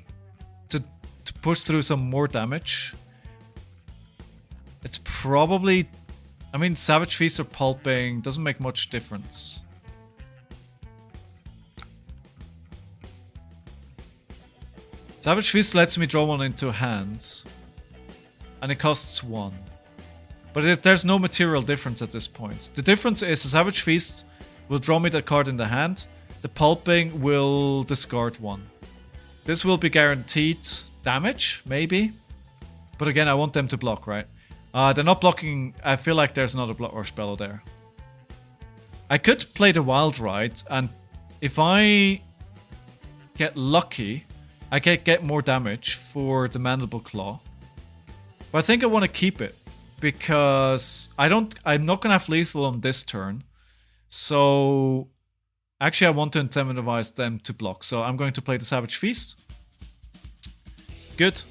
To to push through some more damage. It's probably... I mean, Savage Feast or Pulping doesn't make much difference. Savage Feast lets me draw one into hands. And it costs 1. But there's no material difference at this point. The difference is the Savage Feast will draw me the card in the hand. The Pulping will discard 1. This will be guaranteed damage, maybe. But again, I want them to block, right? They're not blocking. I feel like there's another Blood Rush Bellow there. I could play the Wild Ride, and if I get lucky, I can get more damage for the Mandible Claw. But I think I want to keep it, because I'm not gonna have lethal on this turn. So actually I want to incentivize them to block. So I'm going to play the Savage Feast. Good.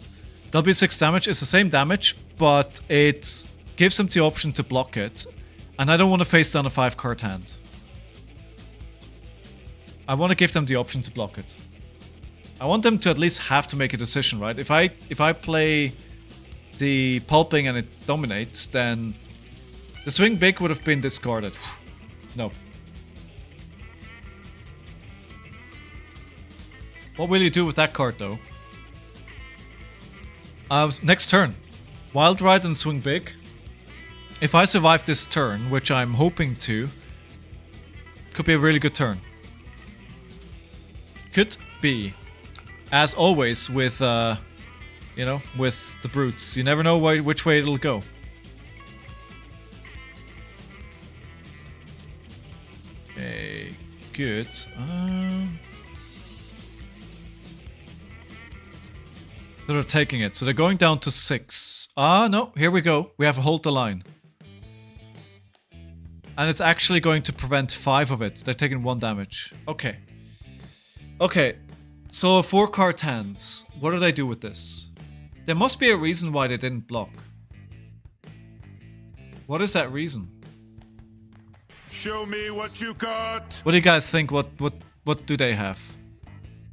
That'll be 6 damage. It's the same damage, but it gives them the option to block it. And I don't want to face down a 5-card hand. I want to give them the option to block it. I want them to at least have to make a decision, right? If I play the Pulping and it dominates, then the Swing Big would have been discarded. No. What will you do with that card, though? Next turn. Wild Ride and Swing Big. If I survive this turn, which I'm hoping to, could be a really good turn. Could be. As always with, you know, with the brutes. You never know which way it'll go. Okay, good. So they're taking it. So they're going down to 6. No, here we go. We have to hold the line. And it's actually going to prevent 5 of it. They're taking 1 damage. Okay. Okay. So 4-card hands. What do they do with this? There must be a reason why they didn't block. What is that reason? Show me what you got. What do you guys think? What do they have?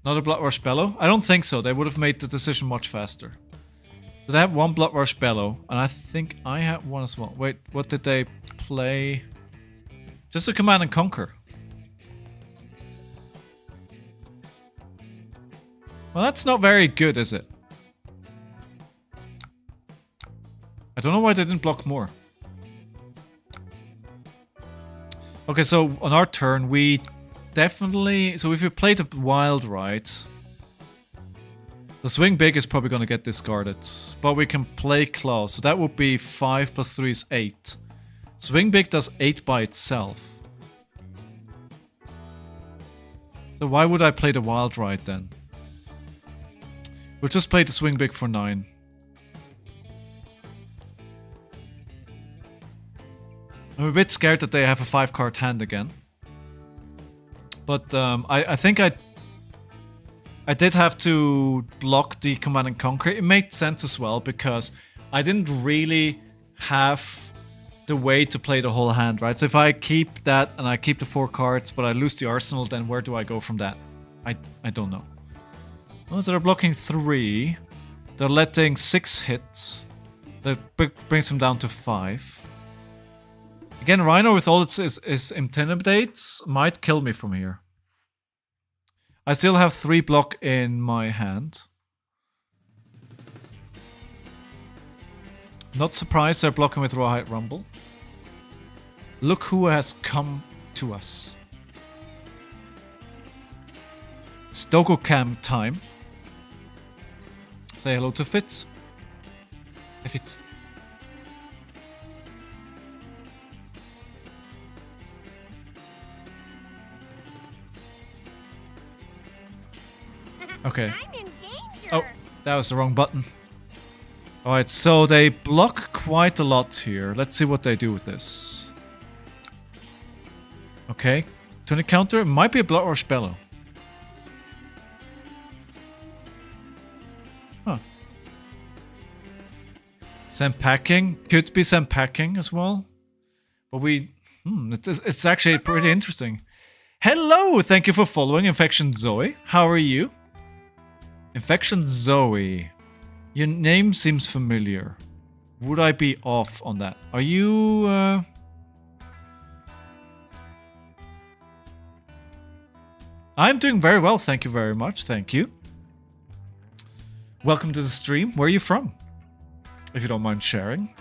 Another Blood Rush Bellow? I don't think so. They would have made the decision much faster. So they have 1 Blood Rush Bellow, and I think I have 1 as well. Wait, what did they play? Just a Command and Conquer. Well, that's not very good, is it? I don't know why they didn't block more. Okay, so on our turn, we definitely... So if we play the Wild Ride, the Swing Big is probably going to get discarded. But we can play Claw, so that would be 5 plus 3 is 8. Swing Big does 8 by itself. So why would I play the Wild Ride then? We'll just play the Swing Big for 9. I'm a bit scared that they have a 5-card hand again. But I think I did have to block the Command and Conquer. It made sense as well because I didn't really have the way to play the whole hand, right? So if I keep that and I keep the 4 cards but I lose the arsenal, then where do I go from that? I don't know. Oh, so they're blocking 3. They're letting 6 hits. That brings them down to 5. Again, Rhino with all its intimidates might kill me from here. I still have 3 block in my hand. Not surprised they're blocking with Rawhide Rumble. Look who has come to us. It's Dogocam time. Say hello to Fitz. Hey Fitz. Okay. I'm in danger. Oh, that was the wrong button. Alright, so they block quite a lot here. Let's see what they do with this. Okay. Turn counter. It might be a Blood Rush Bellow. Huh. Sand Packing. Could be Sand Packing as well. But we... it's actually pretty interesting. Hello! Thank you for following Infection Zoe. How are you? Infection Zoe. Your name seems familiar. Would I be off on that? Are you... I'm doing very well, thank you very much, thank you. Welcome to the stream. Where are you from? If you don't mind sharing.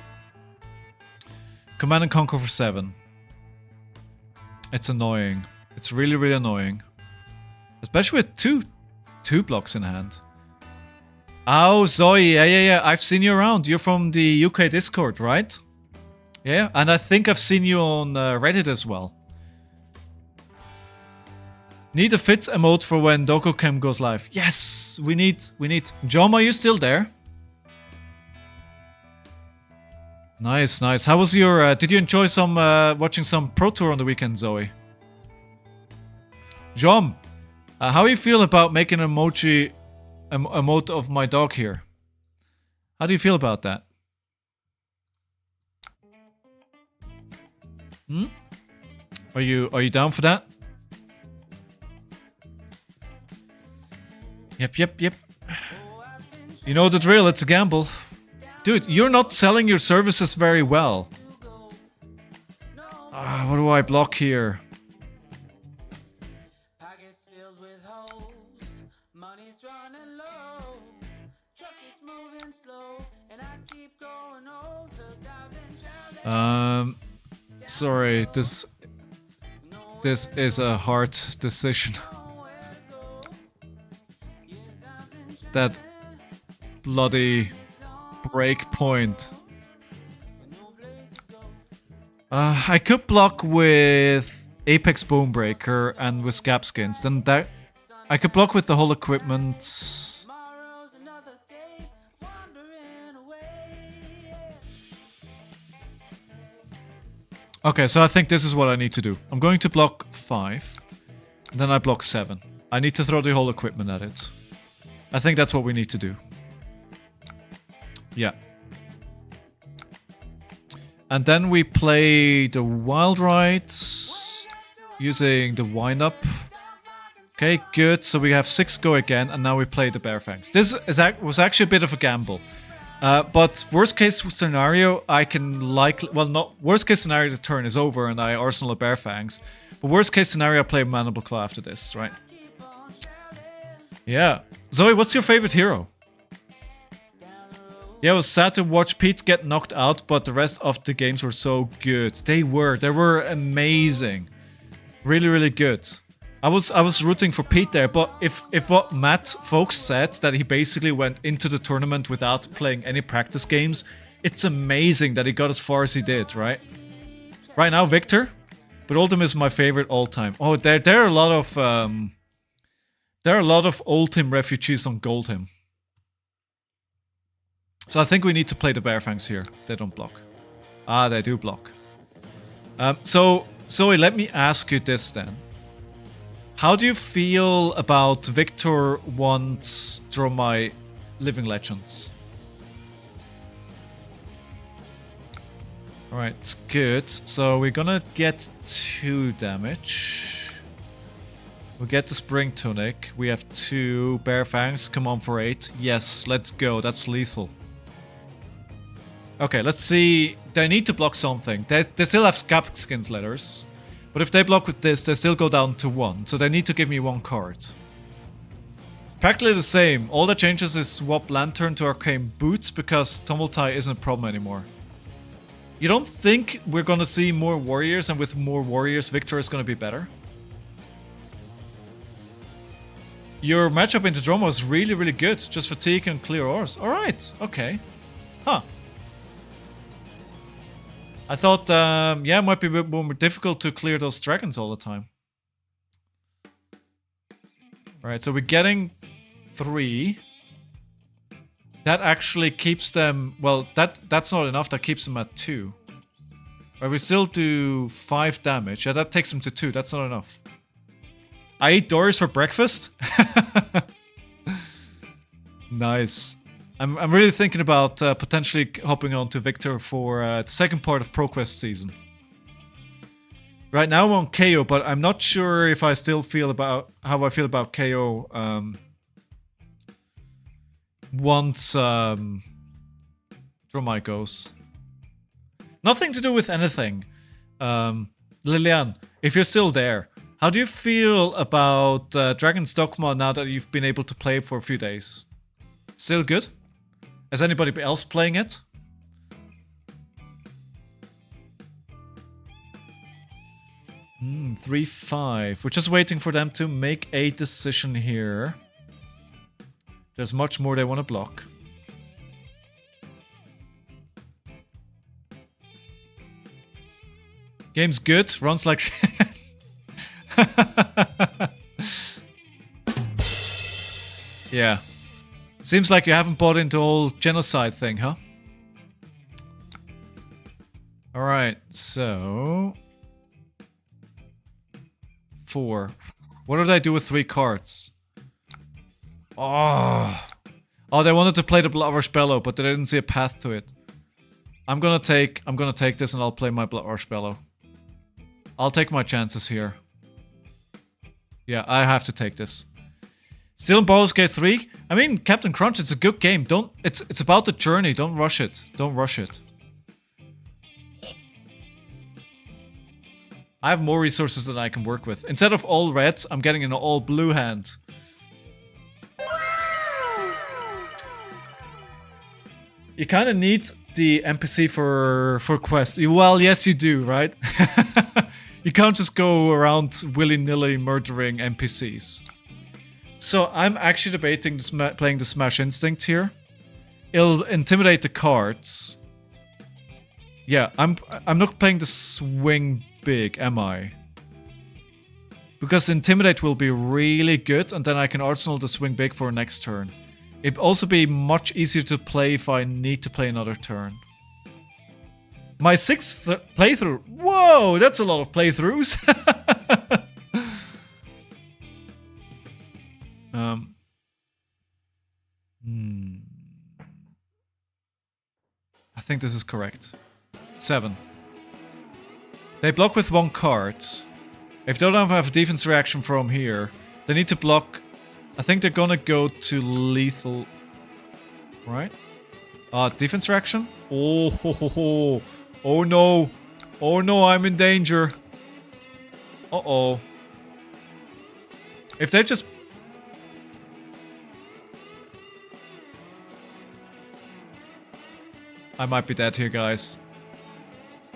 Command and Conquer for 7. It's annoying. It's really, really annoying. Especially with two blocks in hand. Oh, Zoe, yeah. I've seen you around. You're from the UK Discord, right? Yeah, and I think I've seen you on Reddit as well. Need a Fits emote for when DokoCam goes live. Yes, we need. Jom, are you still there? Nice. How was your... did you enjoy some watching some Pro Tour on the weekend, Zoe? Jom, how do you feel about making an emote of my dog here? How do you feel about that? Hmm? Are you down for that? Yep. You know the drill, it's a gamble. Dude, you're not selling your services very well. What do I block here? Sorry, this is a hard decision. That bloody break point. I could block with Apex Bonebreaker and with Scab Skins. Then that I could block with the whole equipment. Okay, so I think this is what I need to do. I'm going to block 5. Then I block 7. I need to throw the whole equipment at it. I think that's what we need to do. Yeah. And then we play the Wild Rides using the wind-up. Okay, good. So we have 6 go again, and now we play the Bear Fangs. This was actually a bit of a gamble. But worst case scenario, I can likely... Well, not worst case scenario, the turn is over and I Arsenal of Bear Fangs. But worst case scenario, I play Mandible Claw after this, right? Yeah. Zoe, what's your favorite hero? Yeah, it was sad to watch Pete get knocked out, but the rest of the games were so good. They were amazing. Really, really good. I was rooting for Pete there, but if what Matt Folks said, that he basically went into the tournament without playing any practice games, it's amazing that he got as far as he did, right? Right now, Victor, but Oldhim is my favorite all time. Oh, there are a lot of Oldhim refugees on Goldhim. So I think we need to play the Bear Fangs here. They don't block. Ah, they do block. So Zoe, let me ask you this then. How do you feel about Victor wants Draw My Living Legends? Alright, good. So we're gonna get 2 damage. We get the Spring Tunic. We have 2 Bear Fangs. Come on for 8. Yes, let's go. That's lethal. Okay, let's see. They need to block something. They still have Scab Skins letters. But if they block with this, they still go down to 1. So they need to give me 1 card. Practically the same. All that changes is swap Lantern to Arcane Boots because Tumultai isn't a problem anymore. You don't think we're gonna see more warriors, and with more warriors, Victor is gonna be better? Your matchup into Droma is really, really good. Just fatigue and clear ores. Alright, okay. Huh. I thought, yeah, it might be a bit more difficult to clear those dragons all the time. Alright, so we're getting 3. That actually keeps them... Well, that's not enough. That keeps them at 2. But we still do 5 damage. Yeah, that takes them to 2. That's not enough. I eat Doris for breakfast? Nice. I'm really thinking about potentially hopping on to Victor for the second part of ProQuest season. Right now I'm on KO, but I'm not sure if I still feel about how I feel about KO once Dromai goes. Nothing to do with anything. Lilian, if you're still there, how do you feel about Dragon's Dogma now that you've been able to play for a few days? Still good? Is anybody else playing it? Hmm, 3-5. We're just waiting for them to make a decision here. There's much more they want to block. Game's good, runs like shit. Yeah. Seems like you haven't bought into the whole genocide thing, huh? Alright, so... 4. What did I do with 3 cards? Oh, they wanted to play the Bloodrush Bellow, but they didn't see a path to it. I'm gonna take this and I'll play my Bloodrush Bellow. I'll take my chances here. Yeah, I have to take this. Still in Baldur's Gate 3? I mean, Captain Crunch, it's a good game. It's about the journey. Don't rush it. Don't rush it. I have more resources than I can work with. Instead of all reds, I'm getting an all blue hand. You kind of need the NPC for quests. Well, yes you do, right? You can't just go around willy-nilly murdering NPCs. So I'm actually debating playing the Smash Instinct here. It'll intimidate the cards. Yeah, I'm not playing the Swing Big, am I? Because Intimidate will be really good, and then I can arsenal the Swing Big for next turn. It'd also be much easier to play if I need to play another turn. My 6th playthrough. Whoa, that's a lot of playthroughs. I think this is correct. 7. They block with 1 card. If they don't have a defense reaction from here, they need to block. I think they're gonna go to lethal. Right? Defense reaction? Oh, ho, ho, ho. Oh no. Oh no, I'm in danger. Uh-oh. If they just... I might be dead here, guys.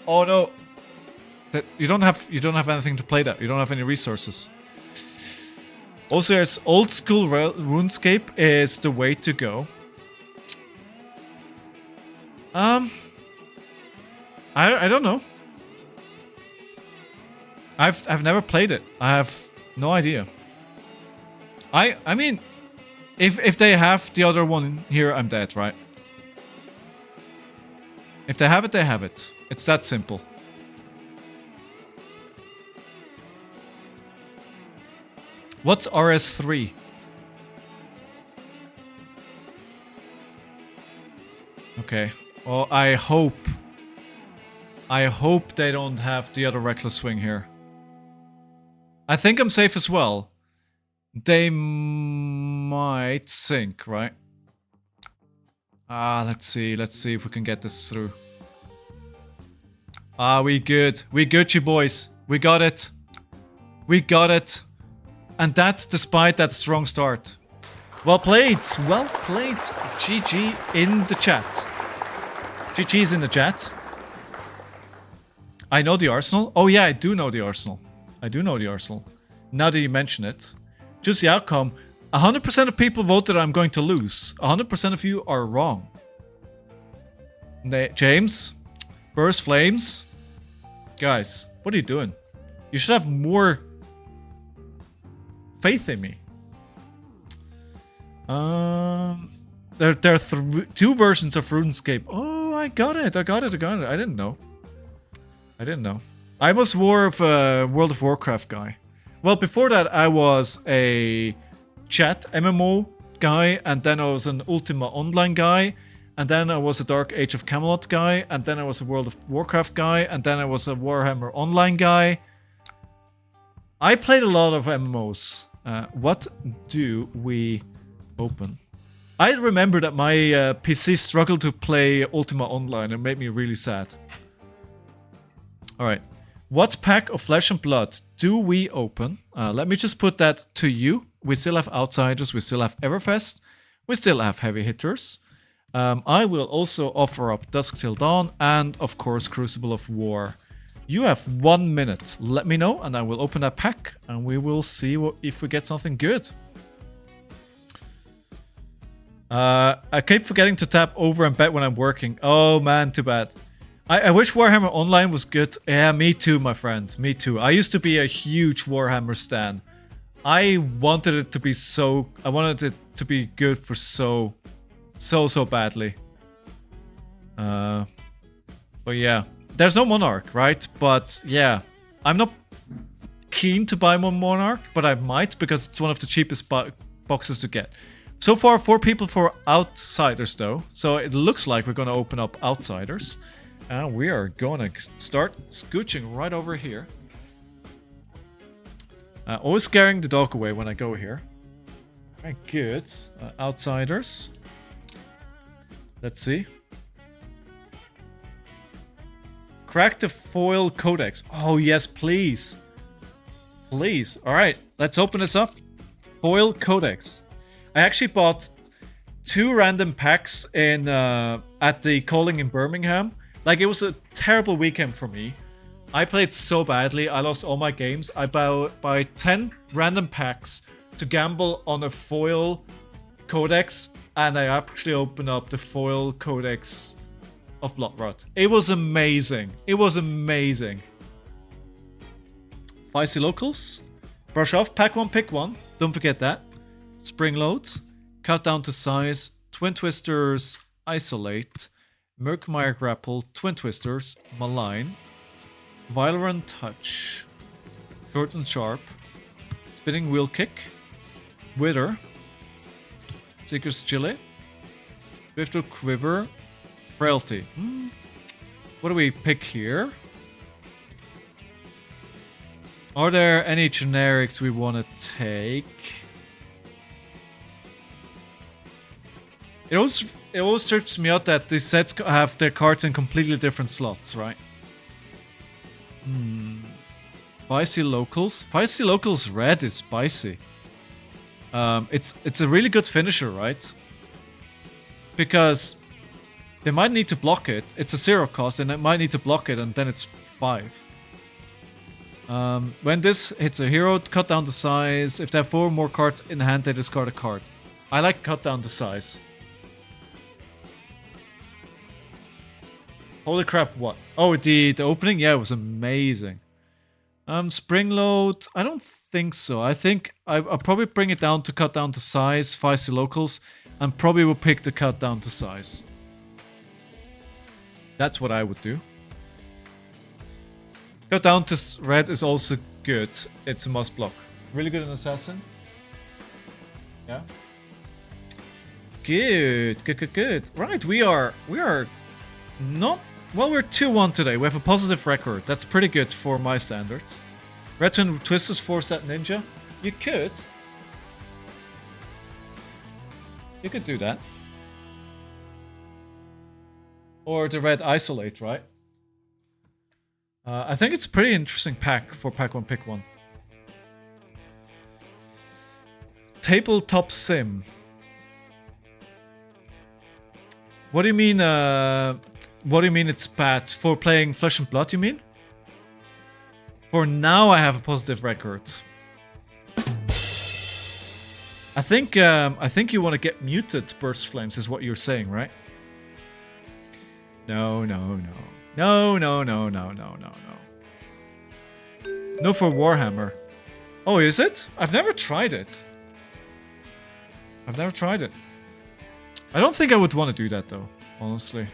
Oh no. You don't have anything to play that. You don't have any resources. Also, there's old school RuneScape is the way to go. I don't know. I've never played it. I have no idea. I mean, if they have the other one here, I'm dead, right? If they have it, they have it. It's that simple. What's RS3? Okay. Well, I hope they don't have the other Reckless Swing here. I think I'm safe as well. They might sink, right? Let's see if we can get this through. We good. We good, you boys. We got it. We got it. And that despite that strong start. Well played. Well played. GG in the chat. GG's in the chat. I know the Arsenal. Oh yeah, I do know the Arsenal. I do know the Arsenal. Now that you mention it. Just the outcome. 100% of people voted I'm going to lose. 100% of you are wrong. James, Burst Flames. Guys, what are you doing? You should have more faith in me. There are 2 versions of RuneScape. Oh, I got it. I didn't know. I was more of a World of Warcraft guy. Well, before that, I was a chat MMO guy, and then I was an Ultima Online guy, and then I was a Dark Age of Camelot guy, and then I was a World of Warcraft guy, and then I was a Warhammer Online guy. I played a lot of MMOs. What do we open? I remember that my PC struggled to play Ultima Online and made me really sad. Alright. What pack of Flesh and Blood do we open? Let me just put that to you. We still have Outsiders, we still have Everfest, we still have Heavy Hitters. I will also offer up Dusk Till Dawn and, of course, Crucible of War. You have 1 minute. Let me know and I will open that pack and we will see if we get something good. I keep forgetting to tap over and bet when I'm working. Oh man, too bad. I wish Warhammer Online was good. Yeah, me too, my friend. Me too. I used to be a huge Warhammer stan. I wanted it to be so... I wanted it to be good for so badly. But yeah. There's no Monarch, right? But yeah. I'm not keen to buy more Monarch, but I might because it's one of the cheapest boxes to get. So far, 4 people for Outsiders though. So it looks like we're going to open up Outsiders. And we are going to start scooching right over here. Always scaring the dog away when I go here. Very good. Outsiders. Let's see. Crack the foil codex. Oh, yes, please. Please. All right, let's open this up. Foil codex. I actually bought 2 random packs in at the Calling in Birmingham. Like, it was a terrible weekend for me. I played so badly, I lost all my games. I buy 10 random packs to gamble on a foil codex, and I actually opened up the foil codex of Bloodrot. It was amazing. It was amazing. Feisty Locals. Brush off, pack 1, pick 1. Don't forget that. Spring Load. Cut down to size. Twin Twisters. Isolate. Murkmire Grapple, Twin Twisters, Malign, Violent Touch, Short and Sharp, Spinning Wheel Kick, Wither, Seeker's Chile, Swifter Quiver, Frailty. What do we pick here? Are there any generics we want to take? It always trips me out that these sets have their cards in completely different slots, right? Spicy Locals. Feisty Locals red is spicy. It's a really good finisher, right? Because they might need to block it. It's a 0 cost and they might need to block it and then it's 5. When this hits a hero, cut down the size. If they have 4 more cards in hand, they discard a card. I like cut down the size. Holy crap, what? Oh, the opening? Yeah, it was amazing. Spring Load? I don't think so. I think I'll probably bring it down to cut down to size, Feisty Locals, and probably will pick the cut down to size. That's what I would do. Cut down to red is also good. It's a must block. Really good in Assassin. Yeah. Good, good, good, good. Right, we are not... Well, we're 2-1 today. We have a positive record. That's pretty good for my standards. Red Twin Twisters force that ninja. You could. You could do that. Or the red Isolate, right? I think it's a pretty interesting pack for pack 1, pick 1. Tabletop Sim. What do you mean, it's bad? For playing Flesh and Blood, you mean? For now, I have a positive record. I think you want to get muted, Burst Flames, is what you're saying, right? No. No for Warhammer. Oh, is it? I've never tried it. I don't think I would want to do that, though, honestly.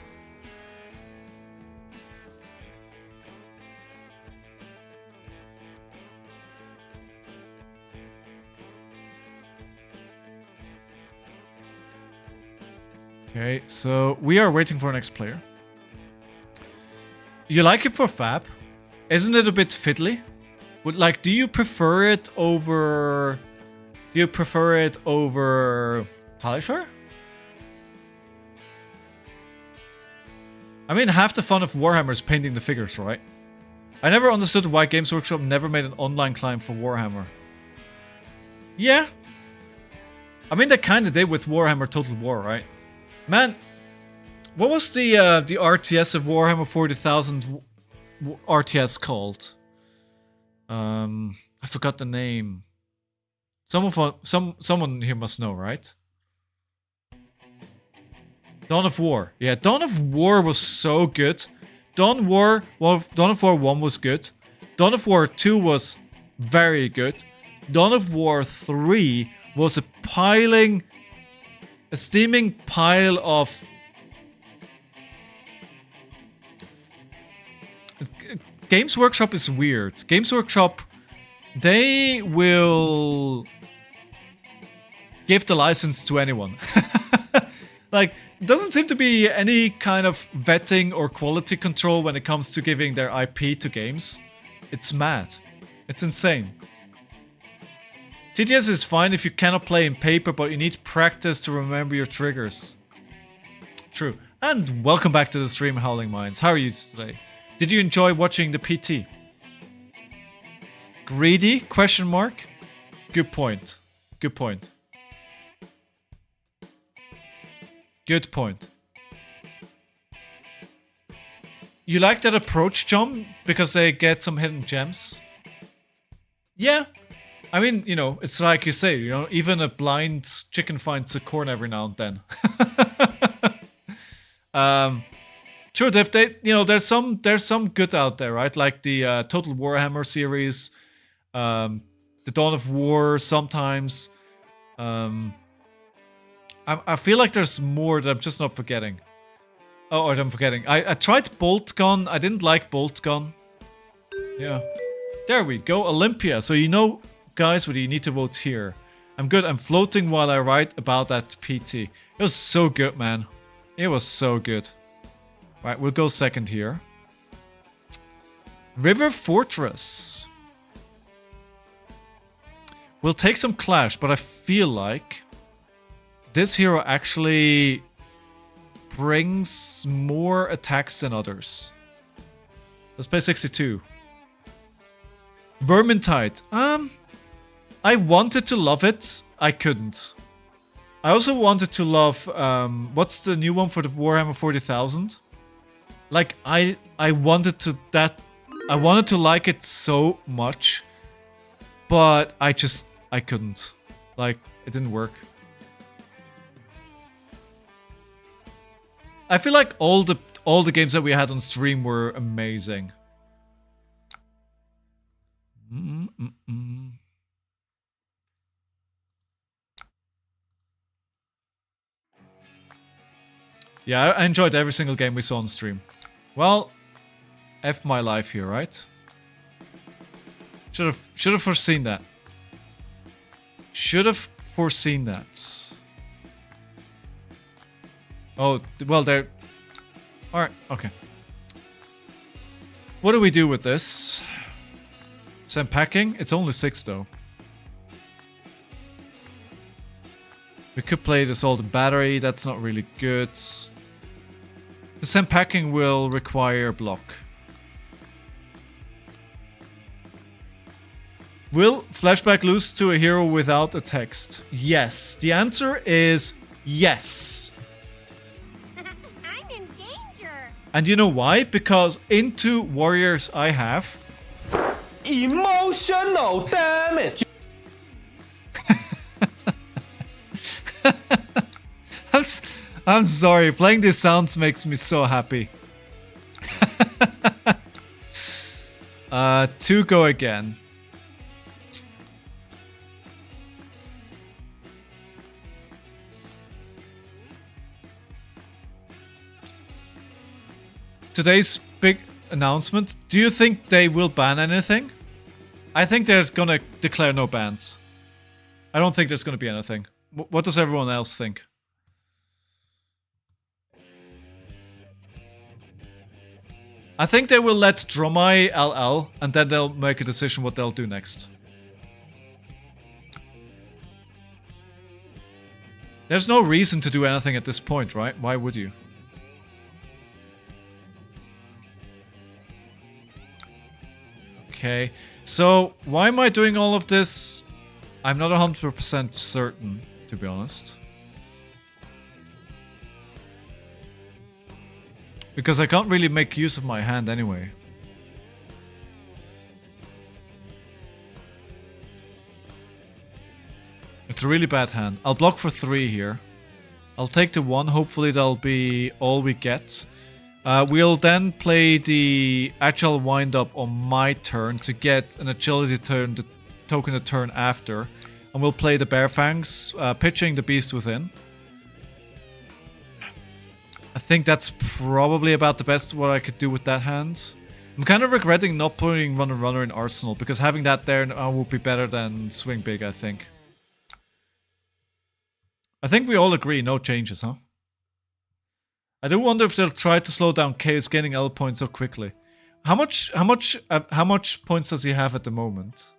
Okay, so we are waiting for our next player. You like it for Fab? Isn't it a bit fiddly? Do you prefer it over... Talishar? I mean, half the fun of Warhammer is painting the figures, right? I never understood why Games Workshop never made an online client for Warhammer. Yeah. I mean, they kind of did with Warhammer Total War, right? Man, what was the RTS of Warhammer 40,000 RTS called? I forgot the name. Someone here must know, right? Dawn of War. Yeah, Dawn of War was so good. Dawn of War 1 was good. Dawn of War 2 was very good. Dawn of War 3 was a steaming pile of Games Workshop is weird. Games Workshop, they will give the license to anyone. Like, doesn't seem to be any kind of vetting or quality control when it comes to giving their IP to games. It's mad. It's insane. TTS is fine if you cannot play in paper, but you need practice to remember your triggers. True. And welcome back to the stream, Howling Minds. How are you today? Did you enjoy watching the PT? Greedy? Question mark? Good point. Good point. Good point. You like that approach, John? Because they get some hidden gems? Yeah. I mean, you know, it's like you say, you know, even a blind chicken finds a corn every now and then. Sure, you know, there's some good out there, right? Like the Total Warhammer series, the Dawn of War sometimes. I feel like there's more that I'm just not forgetting. Oh, or I'm forgetting. I tried Bolt Gun. I didn't like Bolt Gun. Yeah. There we go. Olympia. So you know, guys, what you need to vote here. I'm good. I'm floating while I write about that PT. It was so good, man. It was so good. Right, we'll go second here. River Fortress. We'll take some Clash, but I feel like this hero actually brings more attacks than others. Let's play 62. Vermintide. I wanted to love it. I couldn't. I also wanted to love... what's the new one for the Warhammer 40,000? Like, I wanted to... I wanted to like it so much. But I couldn't. Like, it didn't work. I feel like all the games that we had on stream were amazing. Yeah, I enjoyed every single game we saw on stream. Well, F my life here, right? Should have foreseen that. Should have foreseen that. Oh, well, they're... Alright, okay. What do we do with this? Send packing? It's only 6, though. We could play this all the battery. That's not really good. The send packing will require block. Will Flashback lose to a hero without a text? Yes. The answer is yes. I'm in danger. And you know why? Because into warriors I have... Emotional damage. I'm sorry, playing these sounds makes me so happy. 2 go again. Today's big announcement. Do you think they will ban anything? I think they're gonna declare no bans. I don't think there's gonna be anything. What does everyone else think? I think they will let Dromai LL and then they'll make a decision what they'll do next. There's no reason to do anything at this point, right? Why would you? Okay. So, why am I doing all of this? I'm not 100% certain, to be honest. Because I can't really make use of my hand anyway. It's a really bad hand. I'll block for 3 here. I'll take the 1. Hopefully that'll be all we get. We'll then play the Agile Wind-Up on my turn to get an Agility turn, the token a turn after. And we'll play the Bear Fangs, pitching the Beast Within. I think that's probably about the best what I could do with that hand. I'm kind of regretting not putting Runner in Arsenal, because having that there would be better than Swing Big, I think. I think we all agree, no changes, huh? I do wonder if they'll try to slow down KAYO's gaining L points so quickly. How much points does he have at the moment?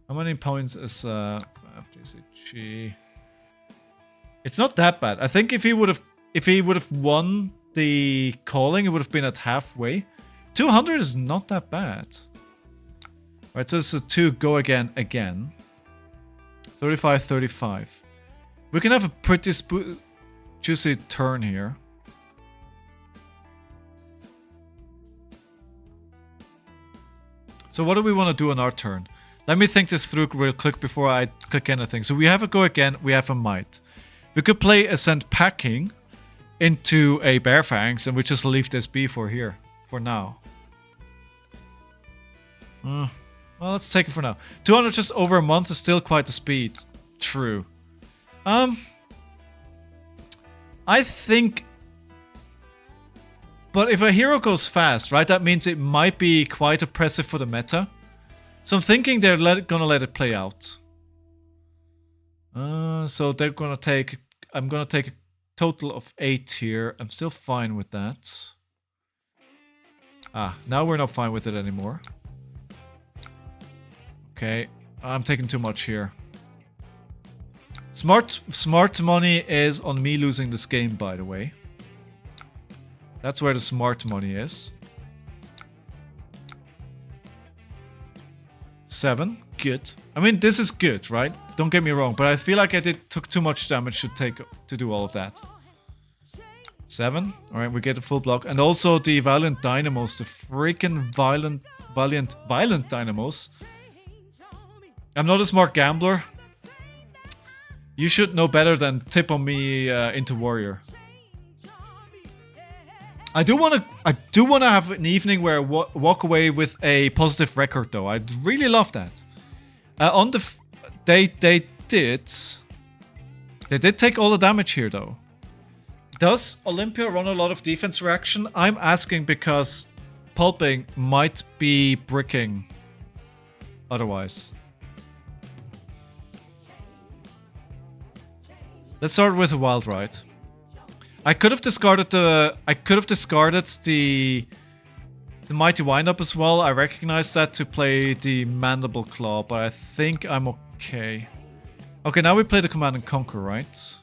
How many points is FTCG? It's not that bad. I think if he would have won the calling, it would have been at halfway. 200 is not that bad. Alright, so this is a 2 go again. 35-35. We can have a pretty juicy turn here. So what do we want to do on our turn? Let me think this through real quick before I click anything. So we have a go again, we have a might. We could play a Send Packing into a Bear Fangs and we just leave this be for here, for now. Well, let's take it for now. 200 just over a month is still quite a speed. True. I think... But if a hero goes fast, right, that means it might be quite oppressive for the meta. So I'm thinking they're gonna let it play out. So they're gonna take... I'm gonna take a total of 8 here. I'm still fine with that. Ah, now we're not fine with it anymore. Okay, I'm taking too much here. Smart money is on me losing this game, by the way. That's where the smart money is. 7, good. I mean, this is good, right? Don't get me wrong, but I feel like I took too much damage to do all of that. 7, all right, we get a full block, and also the Violent Dynamos, the freaking Violent Dynamos. I'm not a smart gambler. You should know better than tip on me into Warrior. I do want to have an evening where I walk away with a positive record, though. I'd really love that. They did take all the damage here, though. Does Olympia run a lot of defense reaction? I'm asking because Pulping might be bricking otherwise. Let's start with a Wild Ride. I could have discarded the Mighty Wind-Up as well. I recognize that to play the Mandible Claw, but I think I'm okay. Okay, now we play the Command and Conquer, right?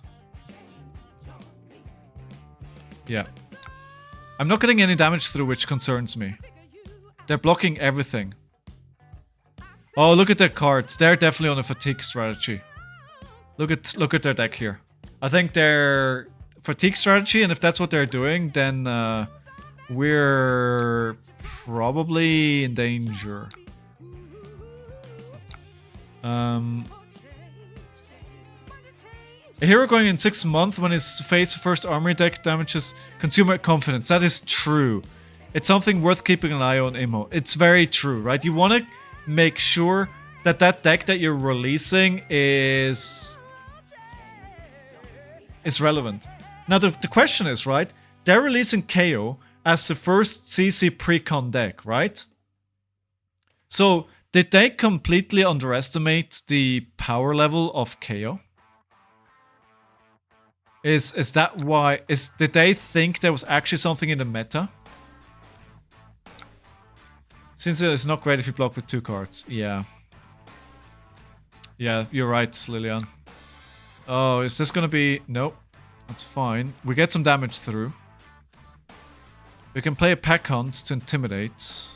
Yeah. I'm not getting any damage through, which concerns me. They're blocking everything. Oh, look at their cards. They're definitely on a fatigue strategy. Look at their deck here. I think they're fatigue strategy, and if that's what they're doing, then we're probably in danger. A hero going in 6 months when his face first armory deck damages consumer confidence. That is true. It's something worth keeping an eye on, Imo. It's very true, right? You want to make sure that that deck that you're releasing is relevant. Now the question is, right? They're releasing KAYO as the first CC pre-con deck, right? So did they completely underestimate the power level of KAYO? Is that why? Did they think there was actually something in the meta? Since it's not great if you block with 2 cards. Yeah. Yeah, you're right, Lillian. Oh, is this gonna be... Nope. That's fine. We get some damage through. We can play a pack hunt to intimidate.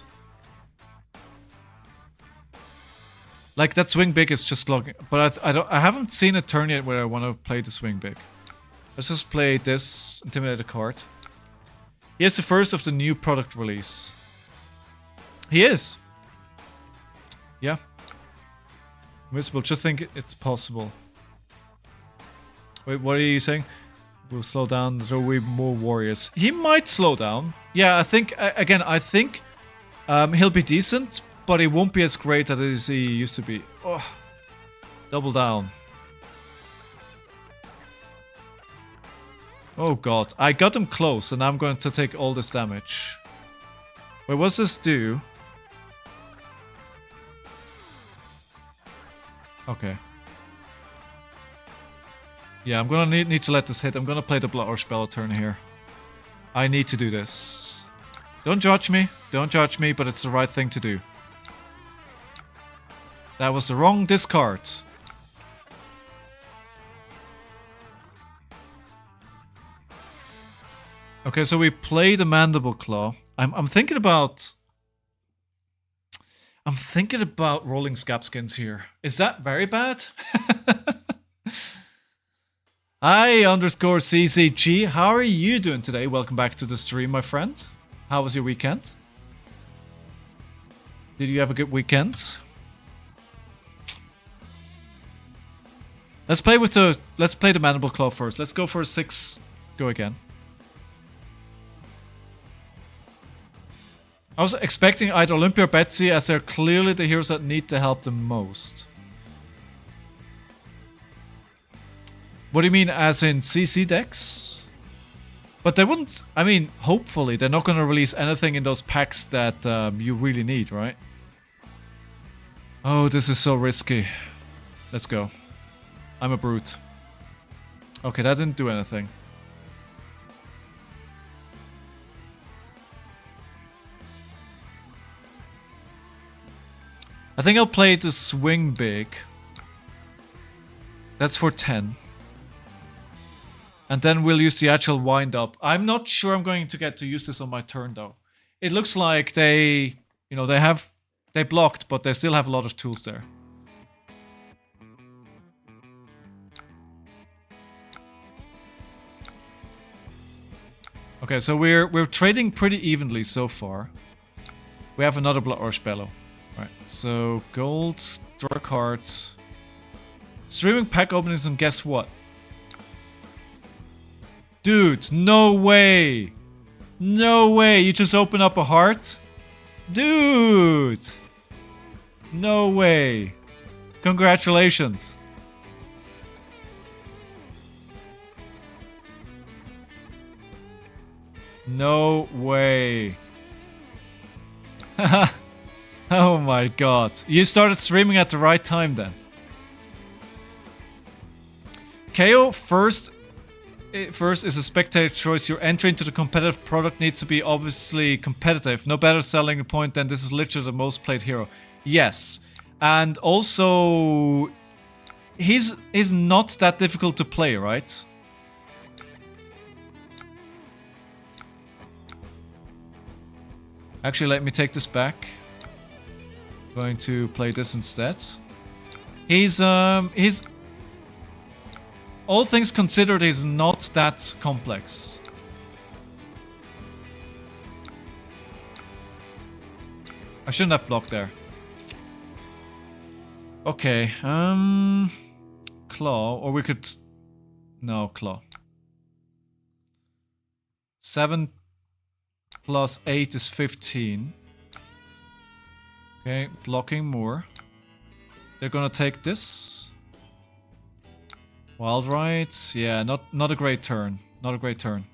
Like that swing big is just logging, but I haven't seen a turn yet where I want to play the swing big. Let's just play this intimidate a card. He is the first of the new product release. He is. Yeah. Invisible. Just think it's possible. Wait, what are you saying? We'll slow down. There will be more warriors. He might slow down. Yeah, I think again. I think he'll be decent. But he won't be as great as he used to be. Oh, double down. Oh god, I got him close and I'm going to take all this damage. Wait, what's this do? Okay. Yeah, I'm gonna need to let this hit. I'm gonna play the Blood Rush Spell turn here. I need to do this. Don't judge me. Don't judge me, but it's the right thing to do. That was the wrong discard. Okay, so we play the Mandible Claw. I'm thinking about rolling Scabskins here. Is that very bad? Hi underscore CCG. How are you doing today? Welcome back to the stream, my friend. How was your weekend? Did you have a good weekend? Let's play the Mandible Claw first. Let's go for a 6. Go again. I was expecting either Olympia or Betsy, as they're clearly the heroes that need the help the most. What do you mean, as in CC decks? But they wouldn't... I mean, hopefully, they're not going to release anything in those packs that you really need, right? Oh, this is so risky. Let's go. I'm a brute. Okay, that didn't do anything. I think I'll play the swing big. That's for 10. And then we'll use the actual wind up. I'm not sure I'm going to get to use this on my turn though. It looks like they blocked, but they still have a lot of tools there. Okay, so we're trading pretty evenly so far. We have another Blood Rush Bellow. Right, so gold, draw a card. Streaming pack openings, and guess what? Dude, no way! No way, you just open up a heart? Dude! No way. Congratulations. No way. Oh my god. You started streaming at the right time then. KO first is a spectator choice. Your entry into the competitive product needs to be obviously competitive. No better selling point than this is literally the most played hero. Yes. And also he's not that difficult to play, right? Actually, let me take this back. I'm going to play this instead. He's all things considered, he's not that complex. I shouldn't have blocked there. Okay, claw, or we could... No, claw. 7 plus 8 is 15. Okay, blocking more. They're gonna take this. Wild Ride, yeah, not a great turn. Not a great turn.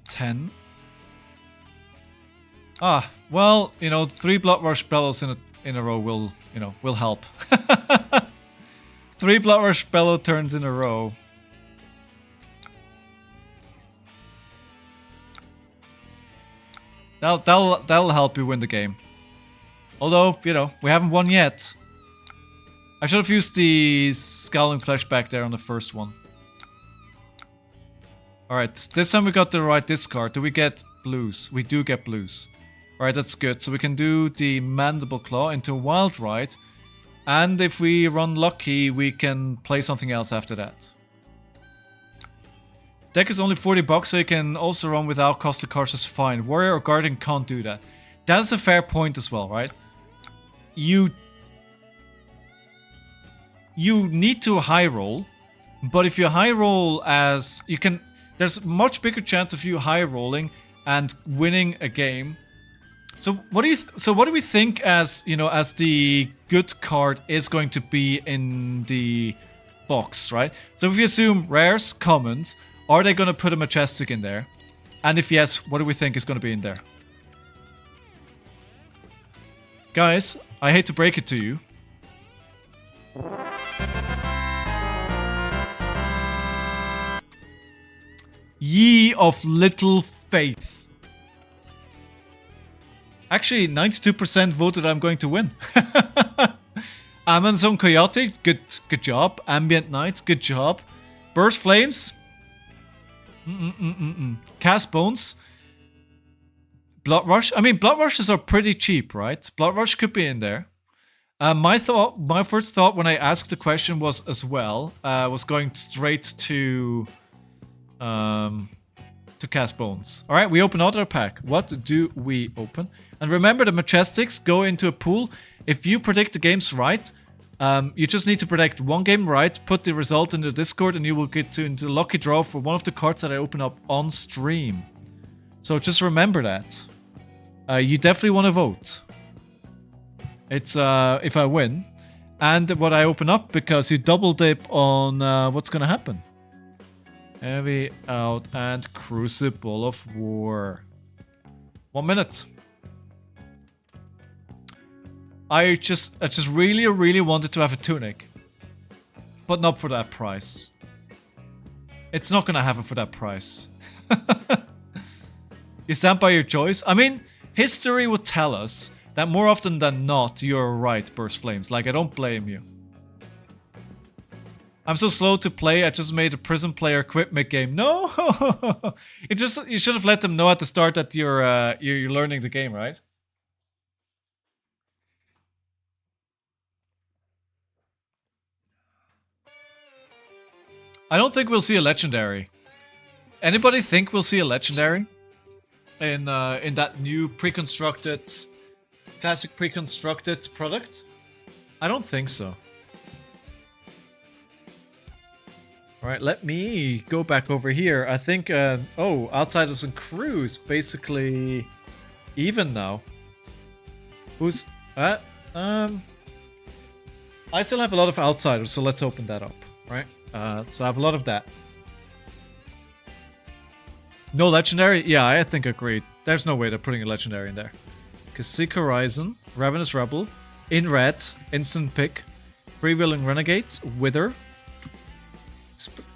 $10. Ah, well, you know, 3 Blood Rush Bellows in a row will, you know, will help. 3 Blood Rush Bellow turns in a row. That'll help you win the game. Although, you know, we haven't won yet. I should have used the Scowling Flashback there on the first one. Alright, this time we got the right discard. Do we get blues? We do get blues. Alright, that's good. So we can do the Mandible Claw into Wild Ride. And if we run lucky, we can play something else after that. Deck is only 40 bucks, so you can also run without costly cards just fine. Warrior or Guardian can't do that. That's a fair point as well, right? You need to high roll, but if you high roll as you can, there's a much bigger chance of you high rolling and winning a game. So what do we think as, you know, as the good card is going to be in the box, right? So if we assume rares, commons, are they going to put a Majestic in there? And if yes, what do we think is going to be in there? Guys, I hate to break it to you. Ye of little faith. Actually, 92% voted I'm going to win. Amazon Coyote, good job. Ambient Night, good job. Burst Flames. Cast Bones. Blood Rush. I mean, Blood Rushes are pretty cheap, right? Blood Rush could be in there. My first thought when I asked the question was as well, was going straight to Cast Bones. All right, we open another pack. What do we open? And remember, the Majestics go into a pool. If you predict the games right, you just need to predict one game right, put the result in the Discord, and you will get into the lucky draw for one of the cards that I open up on stream. So just remember that. You definitely want to vote. It's if I win, and what I open up, because you double dip on what's gonna happen. Heavy out and Crucible of War. 1 minute. I just really wanted to have a Tunic, but not for that price. It's not gonna happen for that price. You stand by your choice. I mean, history would tell us that more often than not, you're right, Burst Flames. Like, I don't blame you. I'm so slow to play, I just made a prison player quit mid-game. No! You should have let them know at the start that you're learning the game, right? I don't think we'll see a legendary. Anybody think we'll see a legendary in that new pre-constructed, classic pre-constructed product? I don't think so. Alright, let me go back over here. I think, oh, Outsiders and Crews, basically even now. Who's, I still have a lot of Outsiders, so let's open that up, right? So I have a lot of that. No legendary? Yeah, I think agreed. There's no way they're putting a legendary in there. Kashyyyk Horizon, Ravenous Rebel, in red, instant pick, Freewheeling Renegades, Wither.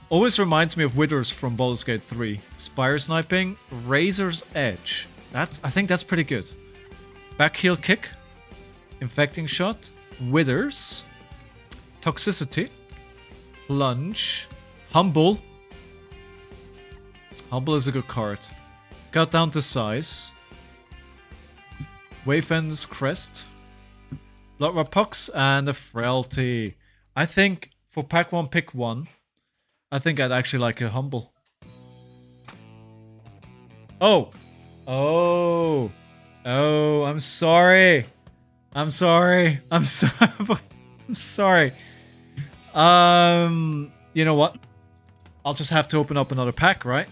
Always reminds me of Withers from Baldur's Gate 3. Spire Sniping, Razor's Edge. I think that's pretty good. Backheel Kick, Infecting Shot, Withers, Toxicity, Plunge, Humble. Humble is a good card. Cut down to size. Waveend's Crest, Bloodrot Pucks, and a Frailty. I think for pack 1, pick 1. I think I'd actually like a Humble. Oh! Oh! Oh, I'm sorry! I'm sorry! I'm sorry! I'm sorry! You know what? I'll just have to open up another pack, right?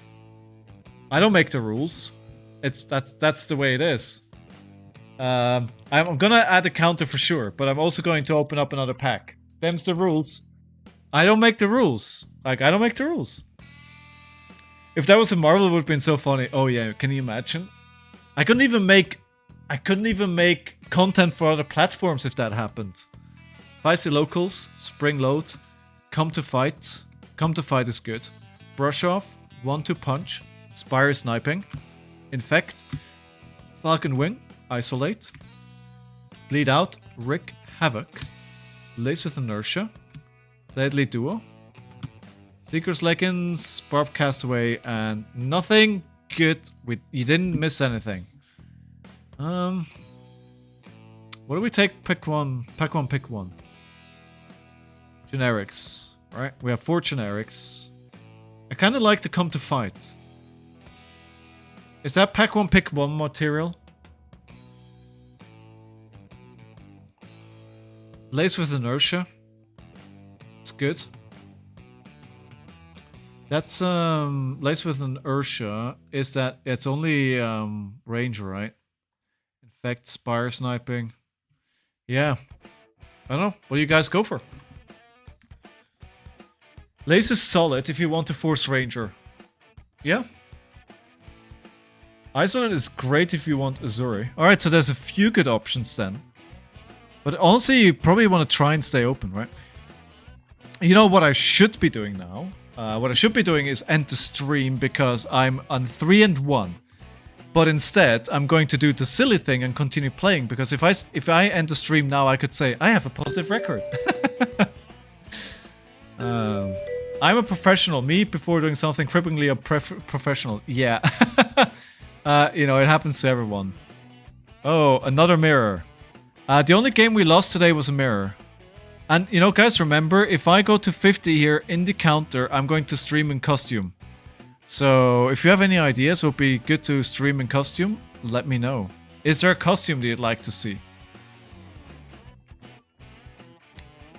I don't make the rules. That's the way it is. I'm gonna add a counter for sure, but I'm also going to open up another pack. Them's the rules. I don't make the rules. Like, I don't make the rules. If that was a Marvel, it would have been so funny. Oh yeah, can you imagine? I couldn't even make content for other platforms if that happened. Feisty Locals, Spring Load, Come to Fight. Come to Fight is good. Brush Off, 1-2 Punch, Spire Sniping, Infect, Falcon Wing, Isolate, Bleed Out, Wreak Havoc, Lace with Inertia. Deadly Duo. Seeker's Leggings, Barb Castaway, and nothing good. You didn't miss anything. What do we take? Pick one. Pick one. Pick one. Generics. Right? We have 4 generics. I kind of like to Come to Fight. Is that pack one, pick one material? Lace with Inertia. It's good. That's Lace with Inertia. Is that it's only Ranger, right? Infect, Spire Sniping. Yeah. I don't know. What do you guys go for? Lace is solid if you want to force Ranger. Yeah. Isolate is great if you want Azuri. Alright, so there's a few good options then. But honestly, you probably want to try and stay open, right? You know what I should be doing now? What I should be doing is end the stream because I'm on 3-1. But instead, I'm going to do the silly thing and continue playing because if I end the stream now, I could say I have a positive record. I'm a professional. Me before doing something cripplingly a professional. Yeah. You know, it happens to everyone. Oh, another mirror. The only game we lost today was a mirror. And, you know, guys, remember, if I go to 50 here in the counter, I'm going to stream in costume. So, if you have any ideas, it would be good to stream in costume, let me know. Is there a costume that you'd like to see?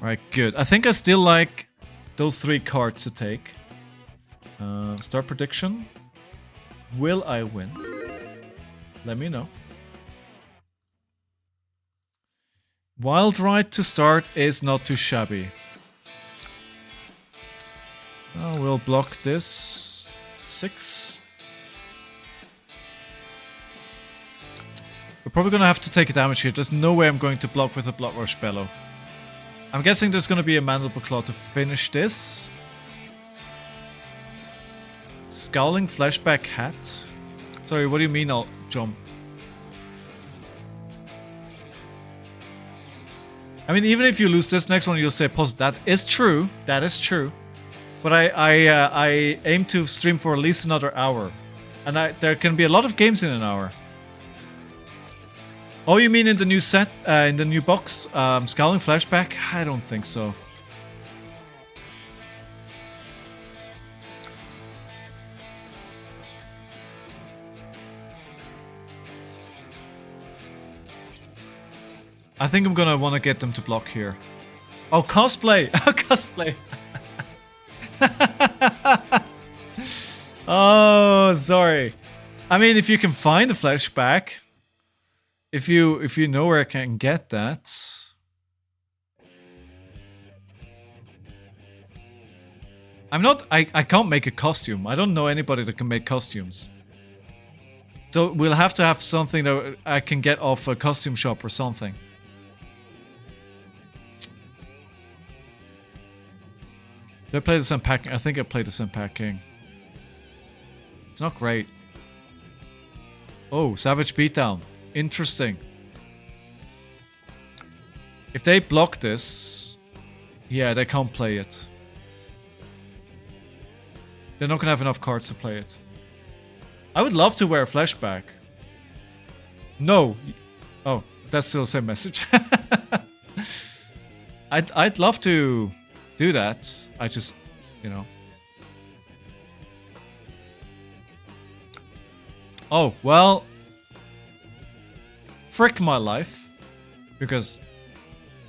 Right, good. I think I still like those 3 cards to take. Start prediction. Will I win? Let me know. Wild Ride to start is not too shabby. Oh, we'll block this. 6. We're probably gonna have to take a damage here. There's no way I'm going to block with a Blood Rush Bellow. I'm guessing there's gonna be a Mandible Claw to finish this. Scowling Flashback Hat. Sorry, what do you mean I'll jump? I mean, even if you lose this next one, you'll say pause. That is true. That is true. But I aim to stream for at least another hour. And there can be a lot of games in an hour. Oh, you mean in the new set? In the new box? Scowling Flashback? I don't think so. I think I'm gonna want to get them to block here. Oh, cosplay! Oh, cosplay! Oh, sorry. I mean, if you can find a flashback, if you know where I can get that. I can't make a costume. I don't know anybody that can make costumes. So we'll have to have something that I can get off a costume shop or something. Did I play this unpacking? I think I played this unpacking. It's not great. Oh, Savage Beatdown. Interesting. If they block this, yeah, they can't play it. They're not gonna have enough cards to play it. I would love to wear a flashback. No. Oh, that's still the same message. I'd love to do that. I just, you know. Oh, well. Frick my life. Because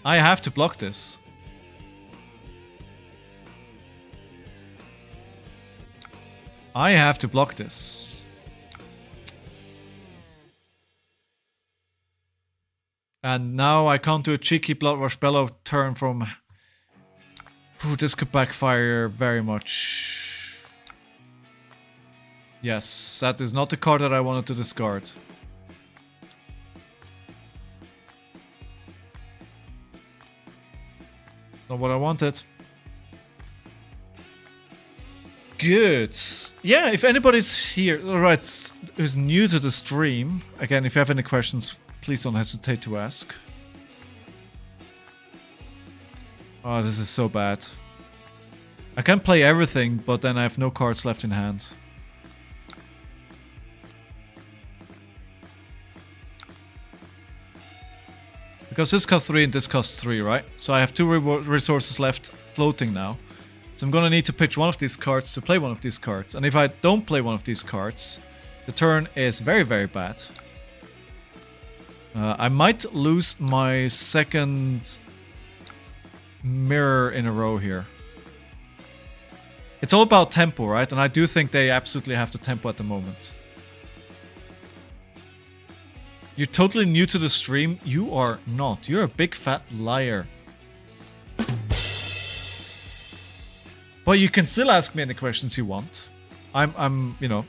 I have to block this. I have to block this. And now I can't do a cheeky Blood Rush Bellow turn from... Ooh, this could backfire very much. Yes, that is not the card that I wanted to discard. It's not what I wanted. Good. Yeah, if anybody's here, alright, who's new to the stream, again, if you have any questions, please don't hesitate to ask. Oh, this is so bad. I can play everything, but then I have no cards left in hand. Because this costs 3 and this costs 3, right? So I have 2 resources left floating now. So I'm gonna need to pitch one of these cards to play one of these cards. And if I don't play one of these cards, the turn is very, very bad. I might lose my second mirror in a row here. It's all about tempo, right? And I do think they absolutely have the tempo at the moment. You're totally new to the stream. You are not. You're a big fat liar. But you can still ask me any questions you want. You know,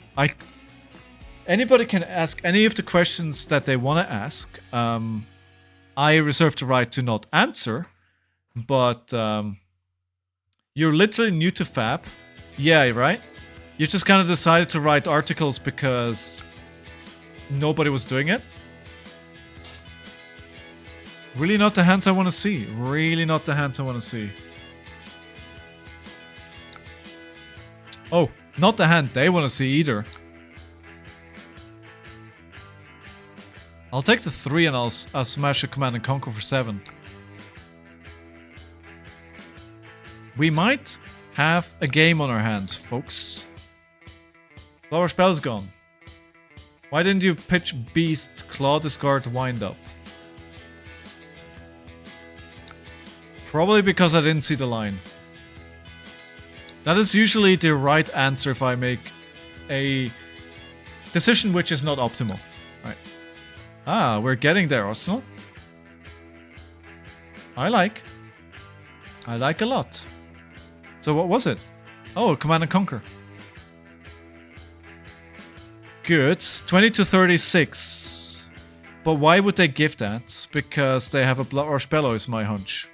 anybody can ask any of the questions that they want to ask. I reserve the right to not answer, but you're literally new to Fab. Yeah, right? You just kind of decided to write articles because nobody was doing it. Really not the hands I want to see. Really not the hands I want to see. Oh, not the hand they want to see either. I'll take the 3 and I'll smash a Command and Conquer for 7. We might have a game on our hands, folks. Flower spell's gone. Why didn't you pitch Beast, Claw, Discard, Wind Up? Probably because I didn't see the line. That is usually the right answer if I make a decision which is not optimal. Right. Ah, we're getting there, Arsenal. I like a lot. So what was it? Oh, Command and Conquer. Good. 20 to 36. But why would they give that? Because they have a Blood Rush Bellow is my hunch.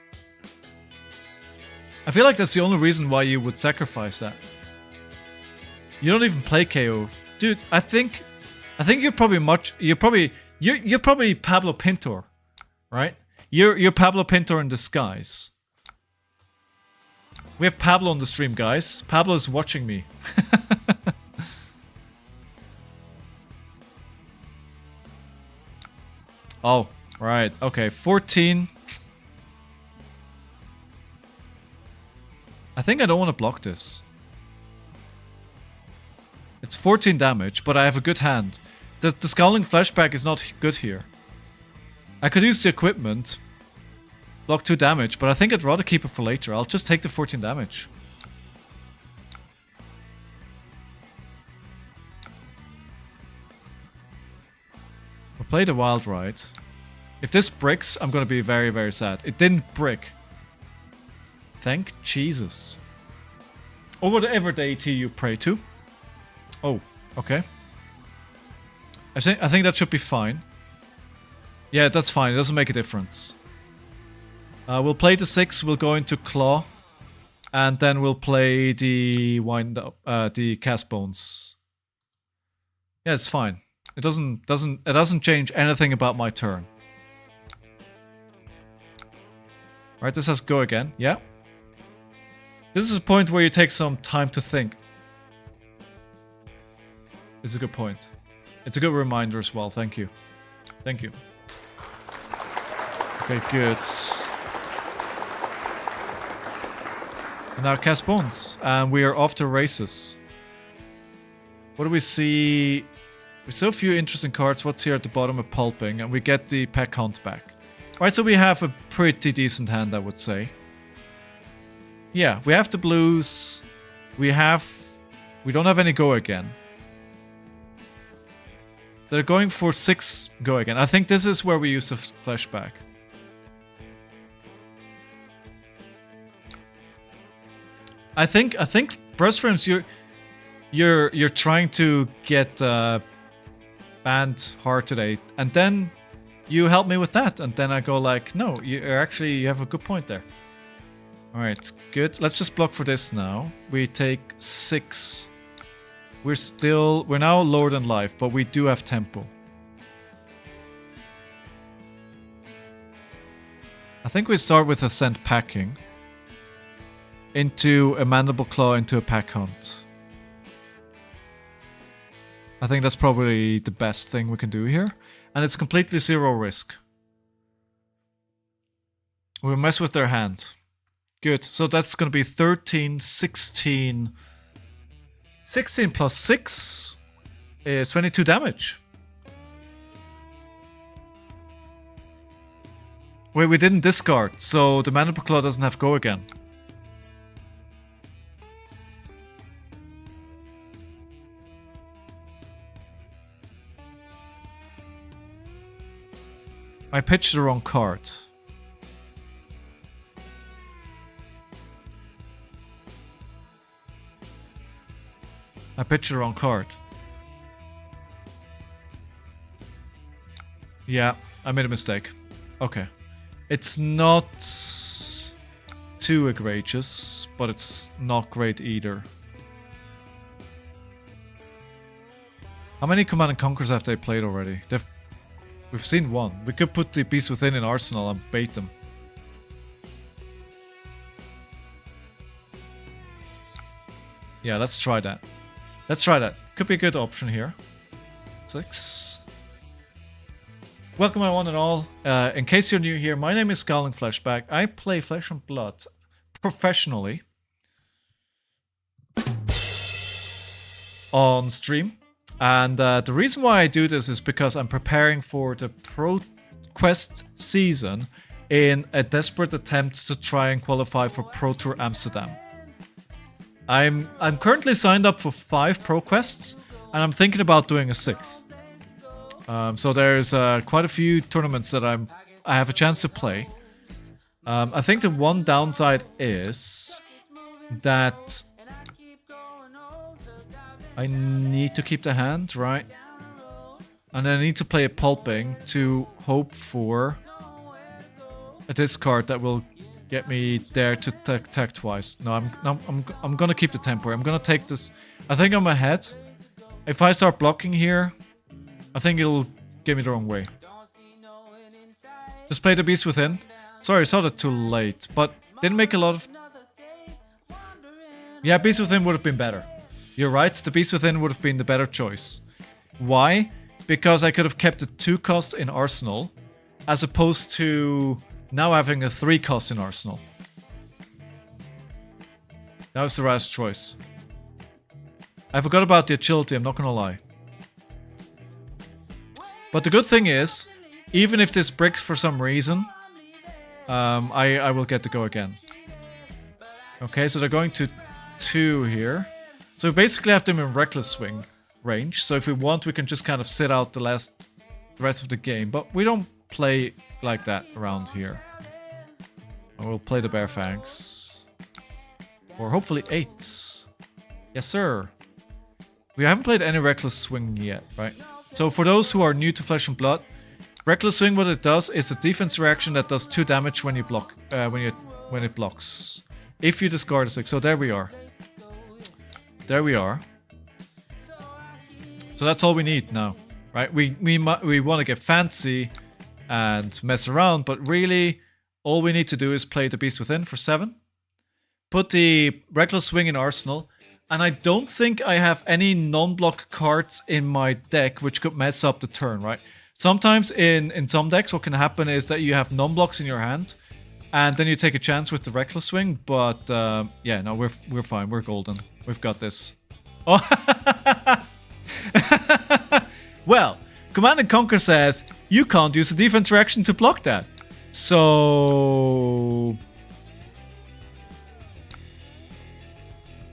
I feel like that's the only reason why you would sacrifice that. You don't even play KO. Dude, I think you're probably you're probably Pablo Pintor, right? You're Pablo Pintor in disguise. We have Pablo on the stream, guys. Pablo is watching me. Oh, right. Okay, 14. I think I don't want to block this. It's 14 damage, but I have a good hand. The Scowling Flashback is not good here. I could use the equipment. Block 2 damage, but I think I'd rather keep it for later. I'll just take the 14 damage. We'll play the Wild Ride. If this bricks, I'm gonna be very, very sad. It didn't brick. Thank Jesus. Or whatever deity you pray to. Oh, okay. I think that should be fine. Yeah, that's fine. It doesn't make a difference. We'll play the 6. We'll go into Claw, and then we'll play the Wind Up, the Cast Bones. Yeah, it's fine. It doesn't change anything about my turn. Right, this has go again. Yeah. This is a point where you take some time to think. It's a good point. It's a good reminder as well. Thank you. Thank you. Okay, good. And now Cast Bones. And we are off to races. What do we see? We saw a few interesting cards. What's here at the bottom? A Pulping. And we get the Peck Hunt back. Right, so we have a pretty decent hand, I would say. Yeah, we have the blues. We don't have any go again. They're going for 6 go again. I think this is where we use the flashback. I think Breast Frames, you're trying to get banned hard today, and then you help me with that, and then I go like, no, you have a good point there. All right, good. Let's just block for this now. We take 6. We're now lower than life, but we do have tempo. I think we start with Ascent Packing. into a Mandible Claw into a Pack Hunt. I think that's probably the best thing we can do here. And it's completely zero risk. We'll mess with their hand. Good. So that's going to be 13, 16. 16 plus 6 is 22 damage. Wait, we didn't discard, so the Mandible Claw doesn't have go again. I pitched the wrong card. I pitched the wrong card. Yeah, I made a mistake. Okay. It's not too egregious, but it's not great either. How many Command and Conquers have they played already? We've seen one. We could put the Beast Within in Arsenal and bait them. Yeah, let's try that. Let's try that. Could be a good option here. 6. Welcome everyone and all. In case you're new here, my name is Scowling Flashback. I play Flesh and Blood professionally on stream. And the reason why I do this is because I'm preparing for the Pro Quest season in a desperate attempt to try and qualify for Pro Tour Amsterdam. I'm currently signed up for 5 Pro Quests, and I'm thinking about doing a 6th. So there's quite a few tournaments that I have a chance to play. I think the one downside is that I need to keep the hand, right? And I need to play a pulping to hope for a discard that will get me there to attack twice. No, I'm gonna keep the temporary. I'm gonna take this. I think I'm ahead. If I start blocking here, I think it'll get me the wrong way. Just play the Beast Within. Sorry, I saw that too late, but didn't make a lot of... Yeah, Beast Within would have been better. You're right, the Beast Within would have been the better choice. Why? Because I could have kept the 2 cost in Arsenal, as opposed to now having a 3 cost in Arsenal. That was the right choice. I forgot about the agility, I'm not gonna lie. But the good thing is, even if this bricks for some reason, I will get to go again. Okay, so they're going to 2 here. So we basically have them in Reckless Swing range. So if we want, we can just kind of sit out the rest of the game. But we don't play like that around here. We'll play the Bear Fangs. Or hopefully 8. Yes, sir. We haven't played any Reckless Swing yet, right? So for those who are new to Flesh and Blood, Reckless Swing, what it does is a defense reaction that does 2 damage when you block, when it blocks. If you discard a 6. So there we are. There we are. So that's all we need now, right? We want to get fancy and mess around, but really all we need to do is play the Beast Within for 7. Put the Reckless Swing in Arsenal. And I don't think I have any non-block cards in my deck which could mess up the turn, right? Sometimes in some decks what can happen is that you have non-blocks in your hand and then you take a chance with the Reckless Swing, but yeah, no, we're fine. We're golden. We've got this. Oh. Well, Command and Conquer says you can't use a defense reaction to block that. So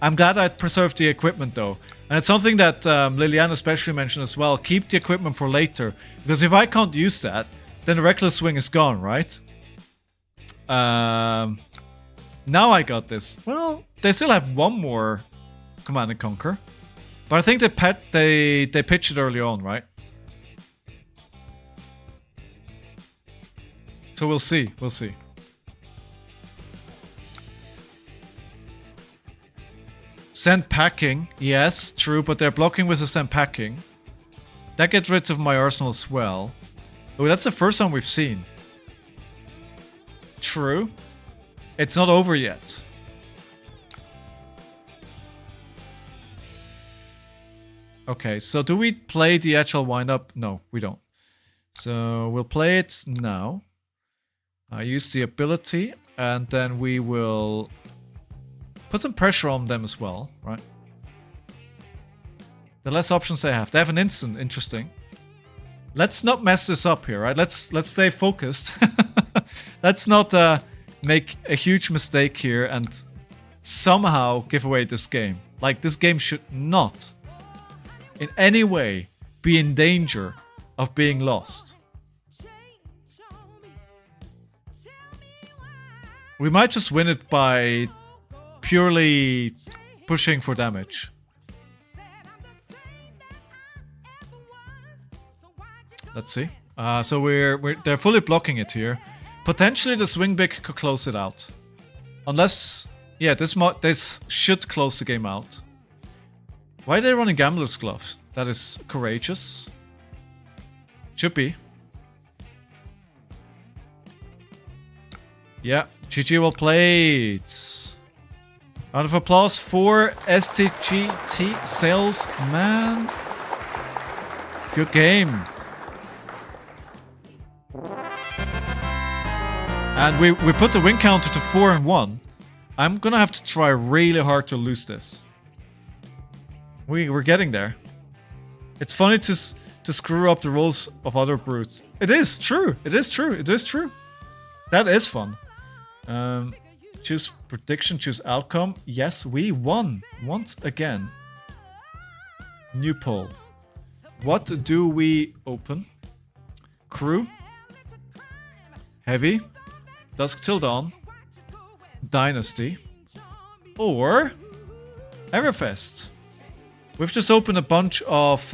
I'm glad I preserved the equipment though. And it's something that Liliana especially mentioned as well. Keep the equipment for later. Because if I can't use that, then the Reckless Swing is gone, right? Now I got this. Well, they still have one more Command and Conquer. But I think they pitched it early on, right? So we'll see. We'll see. Send packing. Yes, true, but they're blocking with the send packing. That gets rid of my arsenal as well. Oh, that's the first one we've seen. True. It's not over yet. Okay, so do we play the actual wind-up? No, we don't. So we'll play it now. I use the ability, and then we will put some pressure on them as well, right? The less options they have. They have an instant, interesting. Let's not mess this up here, right? Let's stay focused. Let's not make a huge mistake here and somehow give away this game. Like, this game should not in any way be in danger of being lost. We might just win it by purely pushing for damage. Let's see. So they're fully blocking it here. Potentially the swing big could close it out. Unless, yeah, this should close the game out. Why are they running Gambler's Glove? That is courageous. Should be. Yeah, GG well played. Round of applause for STGT Salesman. Good game. And we put the win counter to 4-1. I'm gonna have to try really hard to lose this. We're getting there. It's funny to screw up the rolls of other brutes. It is true. It is true. It is true. That is fun. Choose prediction, choose outcome. Yes, we won once again. New poll. What do we open? Crew. Heavy. Dusk Till Dawn. Dynasty. Or Everfest. We've just opened a bunch of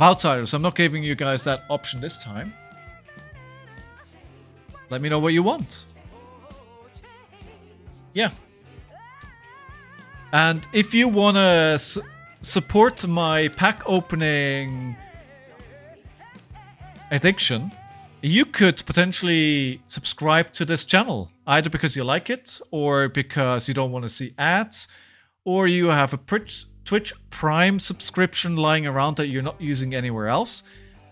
outsiders. I'm not giving you guys that option this time. Let me know what you want. Yeah. And if you want to support my pack opening addiction, you could potentially subscribe to this channel. Either because you like it, or because you don't want to see ads, or you have a Twitch Prime subscription lying around that you're not using anywhere else.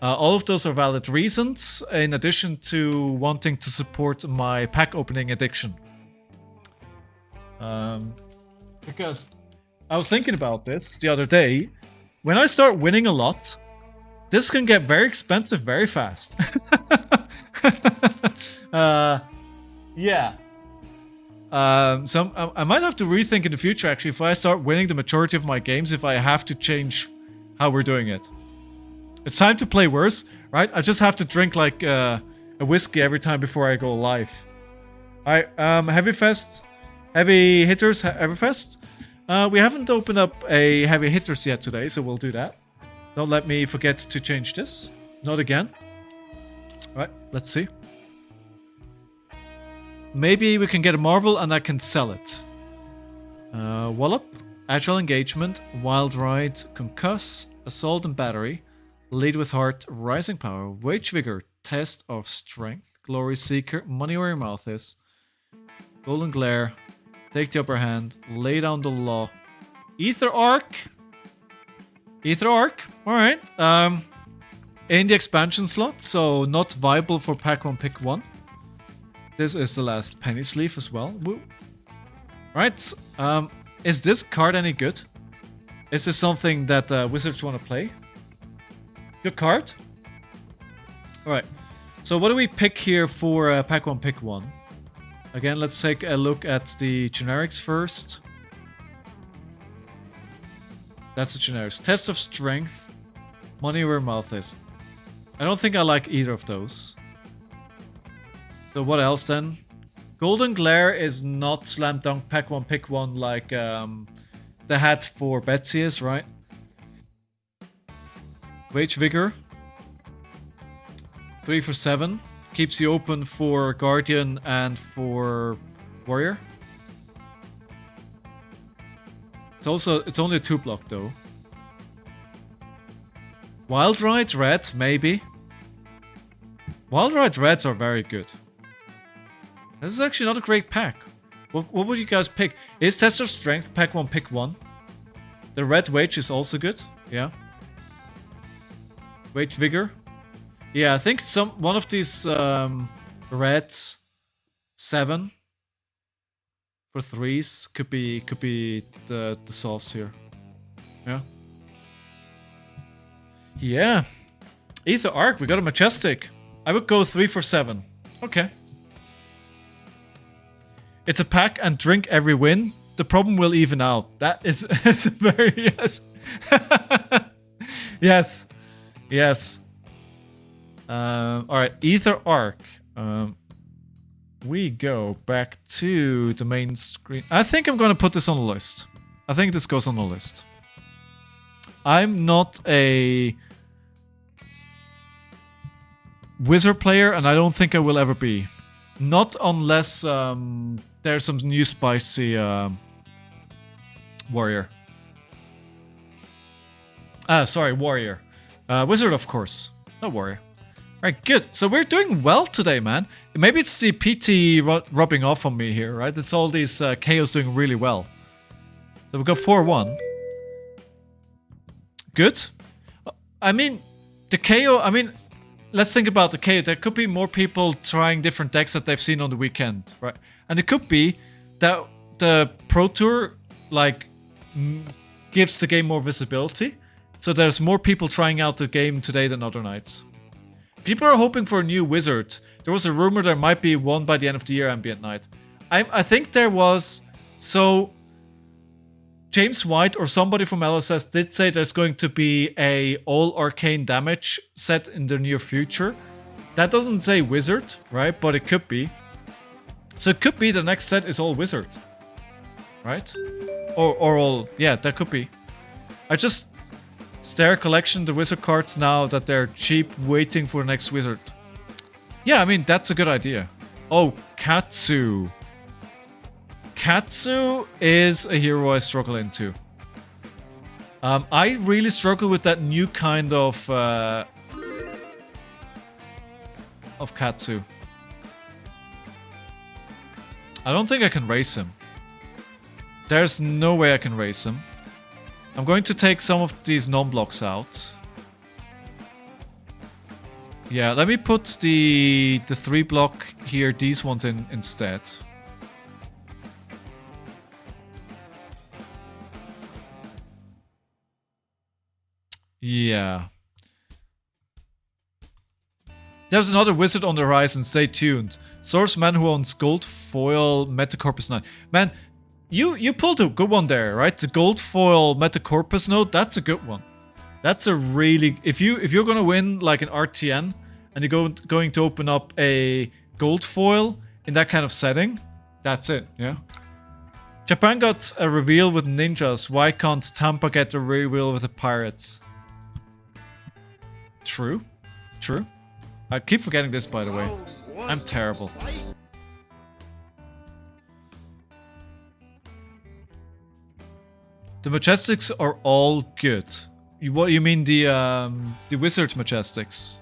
All of those are valid reasons, in addition to wanting to support my pack opening addiction. Because I was thinking about this the other day. When I start winning a lot, this can get very expensive very fast. Yeah. So I might have to rethink in the future, actually, if I start winning the majority of my games, if I have to change how we're doing it. It's time to play worse, right? I just have to drink like a whiskey every time before I go live. Alright, Heavy Hitters, Everfest. We haven't opened up a Heavy Hitters yet today, so we'll do that. Don't let me forget to change this. Not again. Alright, let's see. Maybe we can get a Marvel and I can sell it. Wallop, Agile Engagement, Wild Ride, Concuss, Assault and Battery, Lead with Heart, Rising Power, Wage Vigor, Test of Strength, Glory Seeker, Money Where Your Mouth Is, Golden Glare, Take the Upper Hand, Lay Down the Law, Ether Arc. Ether Arc, alright. In the expansion slot, so not viable for pack 1 pick 1. This is the last penny sleeve as well. Woo. Right, is this card any good? Is this something that Wizards want to play? Good card. Alright, so what do we pick here for pack 1 pick 1? Again, let's take a look at the generics first. That's the generics. Test of Strength, Money Where Mouth Is. I don't think I like either of those. So what else then? Golden Glare is not slam dunk pack 1 pick 1 like the hat for Betsy is, right? Wage Vigor. 3 for 7. Keeps you open for Guardian and for Warrior. It's only a 2 block though. Wild Ride Red, maybe. Wild Ride Reds are very good. This is actually not a great pack. What would you guys pick? Is Test of Strength pack 1 pick 1? The Red Wage is also good. Yeah. Wage Vigor. Yeah, I think one of these red 7 for 3s could be the sauce here. Yeah. Yeah. Ether Arc, we got a Majestic. I would go 3 for 7. Okay. It's a pack and drink every win. The problem will even out. That is it's a very yes. Yes. Yes. Alright, Ether Arc. We go back to the main screen. I think I'm gonna put this on the list. I think this goes on the list. I'm not a wizard player, and I don't think I will ever be. Not unless there's some new spicy warrior. Sorry, warrior. Wizard, of course. Not warrior. Alright, good. So we're doing well today, man. Maybe it's the PT rubbing off on me here, right? It's all these KOs doing really well. So we've got 4-1. Good. I mean, the KO... I mean, let's think about the KO. There could be more people trying different decks that they've seen on the weekend, right? And it could be that the Pro Tour, like, gives the game more visibility. So there's more people trying out the game today than other nights. People are hoping for a new wizard. There was a rumor there might be one by the end of the year, Ambient Night. I think there was... So, James White or somebody from LSS did say there's going to be a all arcane damage set in the near future. That doesn't say wizard, right? But it could be. So it could be the next set is all wizard. Right? Or all... Yeah, that could be. I just... Stare collection the wizard cards now that they're cheap, waiting for the next wizard. Yeah, I mean, that's a good idea. Oh, Katsu. Katsu is a hero I struggle into. I really struggle with that new kind of Katsu. I don't think I can race him. There's no way I can race him. I'm going to take some of these non-blocks out. Yeah, let me put the 3-block here, these ones in instead. Yeah. There's another wizard on the horizon, stay tuned. Source man who owns gold foil Metacorpus 9. Man, you pulled a good one there, right? The gold foil Metacorpus node, that's a good one. That's a really... If you're gonna win like an RTN and you're going to open up a gold foil in that kind of setting, that's it, yeah? Japan got a reveal with ninjas. Why can't Tampa get a reveal with the pirates? True. True. I keep forgetting this, by the way. I'm terrible. The Majestics are all good. What you mean the Wizard Majestics?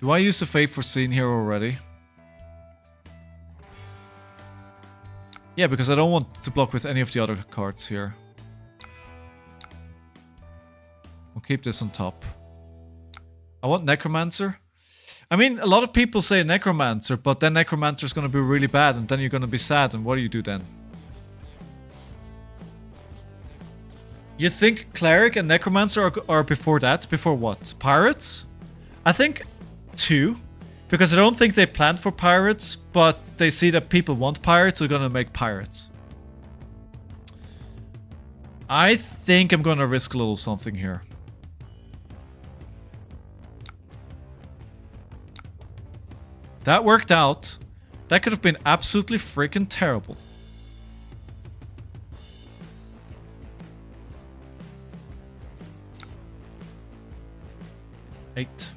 Do I use the Faithful Scene here already? Yeah, because I don't want to block with any of the other cards here. We'll keep this on top. I want Necromancer. I mean, a lot of people say Necromancer, but then Necromancer is going to be really bad, and then you're going to be sad, and what do you do then? You think Cleric and Necromancer are before that? Before what? Pirates? I think 2. Because I don't think they planned for pirates, but they see that people want pirates, so they're going to make pirates. I think I'm going to risk a little something here. That worked out. That could have been absolutely freaking terrible. Eight.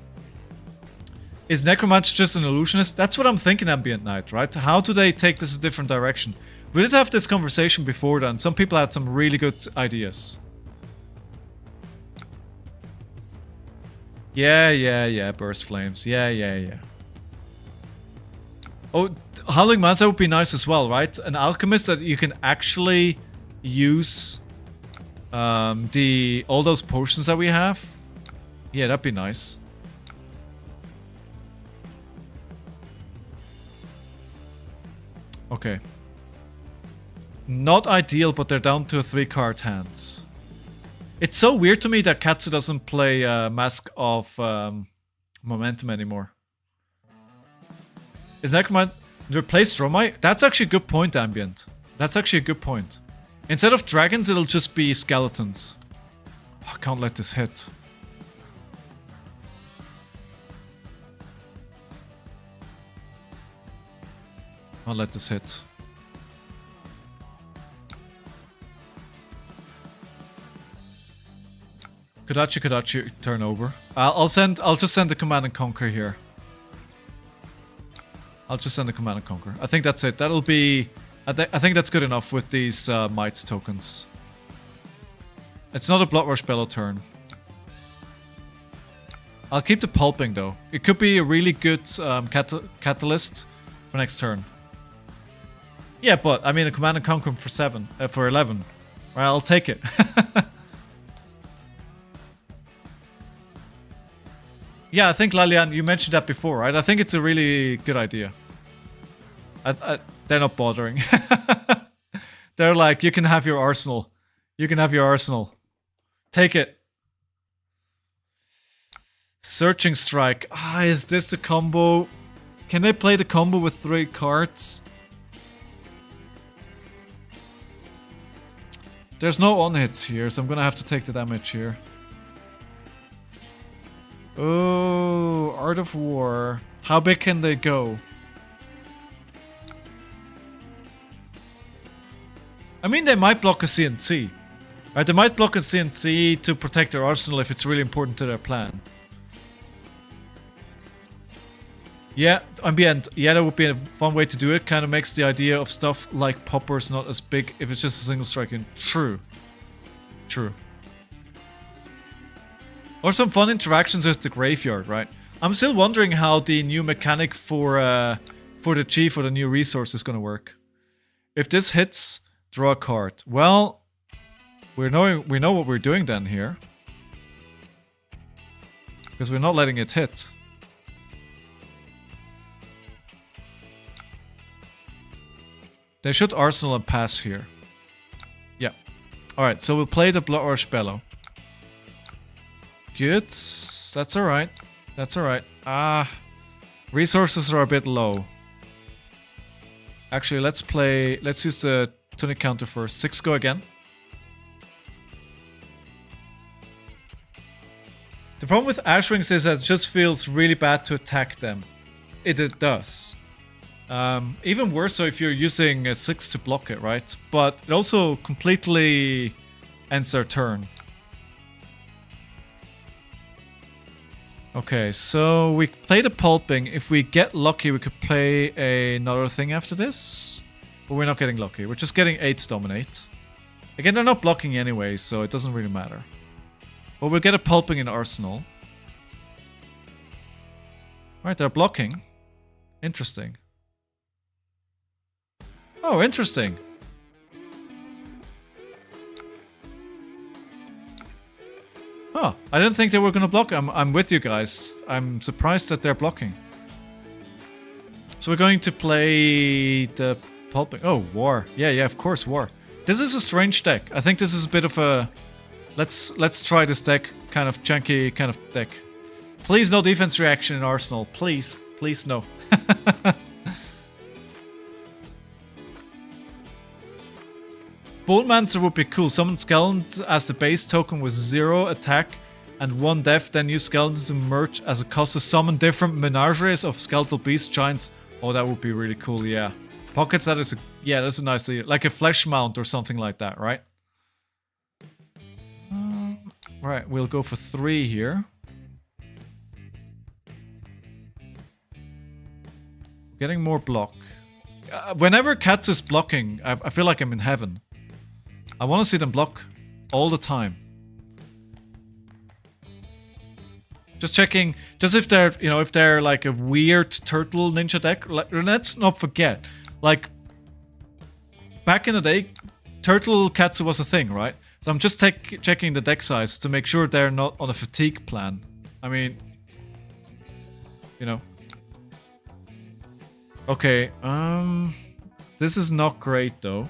Is Necromancer just an illusionist? That's what I'm thinking, Ambient Night, right? How do they take this a different direction? We did have this conversation before then. Some people had some really good ideas. Yeah, Burst Flames. Yeah. Oh, Howling Mansa would be nice as well, right? An alchemist that you can actually use all those potions that we have. Yeah, that'd be nice. Okay. Not ideal, but they're down to a 3-card hand. It's so weird to me that Katsu doesn't play Mask of Momentum anymore. Is Necromant replace Dromai? That's actually a good point, Ambient. That's actually a good point. Instead of dragons, it'll just be skeletons. Oh, I can't let this hit. I'll let this hit. Kodachi, turn over. I'll just send the Command and Conquer here. I'll just send the Command and Conquer. I think that's it. That'll be... I think that's good enough with these Might tokens. It's not a Blood Rush Bellow turn. I'll keep the Pulping though. It could be a really good catalyst for next turn. Yeah, but I mean a Command and Conquer for 11. Well, I'll take it. Yeah, I think Lalian, you mentioned that before, right? I think it's a really good idea. They're not bothering. They're like, you can have your arsenal. You can have your arsenal. Take it. Searching Strike. Ah, is this the combo? Can they play the combo with 3 cards? There's no on-hits here, so I'm gonna have to take the damage here. Oh, Art of War. How big can they go? I mean, they might block a CNC. Right, they might block a CNC to protect their arsenal if it's really important to their plan. Yeah, Ambient. Yeah, that would be a fun way to do it. Kind of makes the idea of stuff like poppers not as big if it's just a single strike in. True. True. Or some fun interactions with the graveyard, right? I'm still wondering how the new mechanic for the chief or the new resource is gonna work. If this hits, draw a card. Well, we know what we're doing then here. Because we're not letting it hit. They should arsenal and pass here. Yeah. Alright, so we'll play the Blood Rush Bellow. Good. That's alright. That's alright. Resources are a bit low. Actually, let's use the tunic counter first. 6 go again. The problem with Ashwings is that it just feels really bad to attack them. It does. Even worse so if you're using a 6 to block it, right? But it also completely ends their turn. Okay, so we play the Pulping. If we get lucky, we could play another thing after this. But we're not getting lucky. We're just getting 8s dominate. Again, they're not blocking anyway, so it doesn't really matter. But we'll get a Pulping in Arsenal. Right, they're blocking. Interesting. Oh, interesting. Huh, I didn't think they were gonna block. I'm with you guys. I'm surprised that they're blocking. So we're going to play the Pulping. Oh, War. Yeah, of course, War. This is a strange deck. I think this is a bit of a... Let's try this deck. Kind of janky kind of deck. Please no defense reaction in Arsenal. Please. Please no. Boltmancer would be cool. Summon Skeletons as the base token with 0 attack and 1 death. Then use Skeletons to merge as a cost to summon different menageries of skeletal beast giants. Oh, that would be really cool, yeah. Pockets, that is a... Yeah, that's a nice idea. Like a flesh mount or something like that, right? Right, we'll go for 3 here. Getting more block. Whenever Katsu's blocking, I feel like I'm in heaven. I want to see them block all the time. Just checking, just if they're, you know, if they're like a weird turtle ninja deck. Let's not forget, like, back in the day, turtle katsu was a thing, right? So I'm just checking the deck size to make sure they're not on a fatigue plan. I mean, you know. Okay, this is not great though.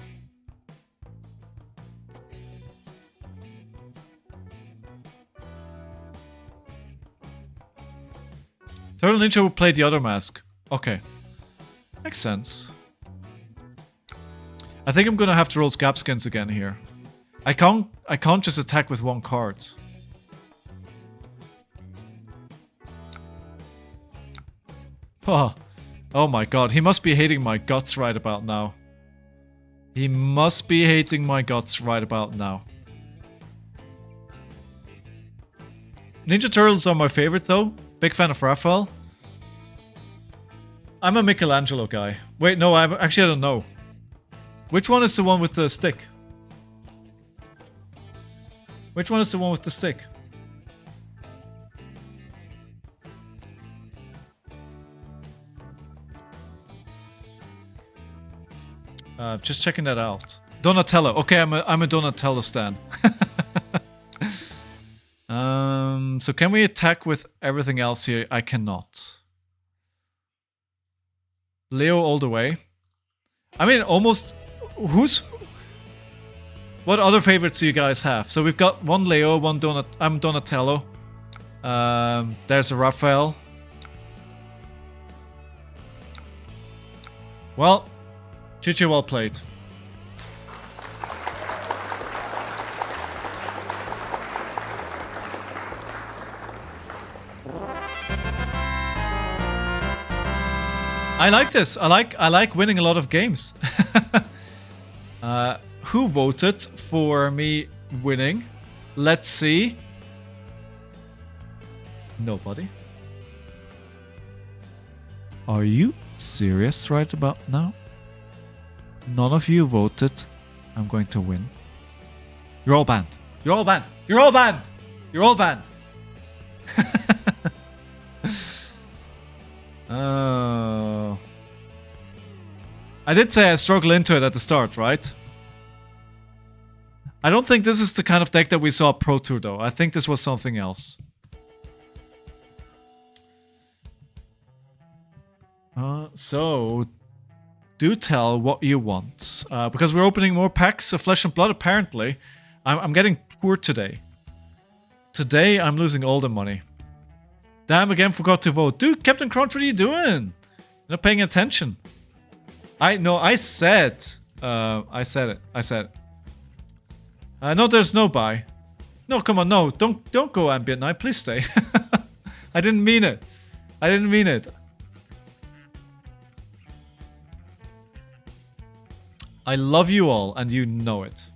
Turtle Ninja will play the other mask. Okay. Makes sense. I think I'm gonna have to roll Scab Skins again here. I can't just attack with one card. Oh my god, he must be hating my guts right about now. He must be hating my guts right about now. Ninja Turtles are my favorite though. Big fan of Raphael. I'm a Michelangelo guy. Wait, no, I don't know. Which one is the one with the stick? Which one is the one with the stick? Just checking that out. Donatello. Okay, I'm a Donatello stan. So can we attack with everything else here? I cannot. Leo all the way. I mean, almost... What other favorites do you guys have? So we've got one Leo, one I'm Donatello. There's a Raphael. Well, Chichi, well played. I like this. I like winning a lot of games. Who voted for me winning? Let's see. Nobody. Are you serious right about now? None of you voted. I'm going to win. You're all banned. You're all banned. You're all banned. You're all banned. Oh. I did say I struggle into it at the start, right? I don't think this is the kind of deck that we saw at Pro Tour though. I think this was something else. So, do tell what you want. Because we're opening more packs of Flesh and Blood apparently. I'm getting poor today. Today I'm losing all the money. Damn, again forgot to vote. Dude, Captain Crunch, what are you doing? You're not paying attention. I said it. No, there's no buy. No, come on, no. Don't go Ambient Night. Please stay. I didn't mean it. I didn't mean it. I love you all, and you know it.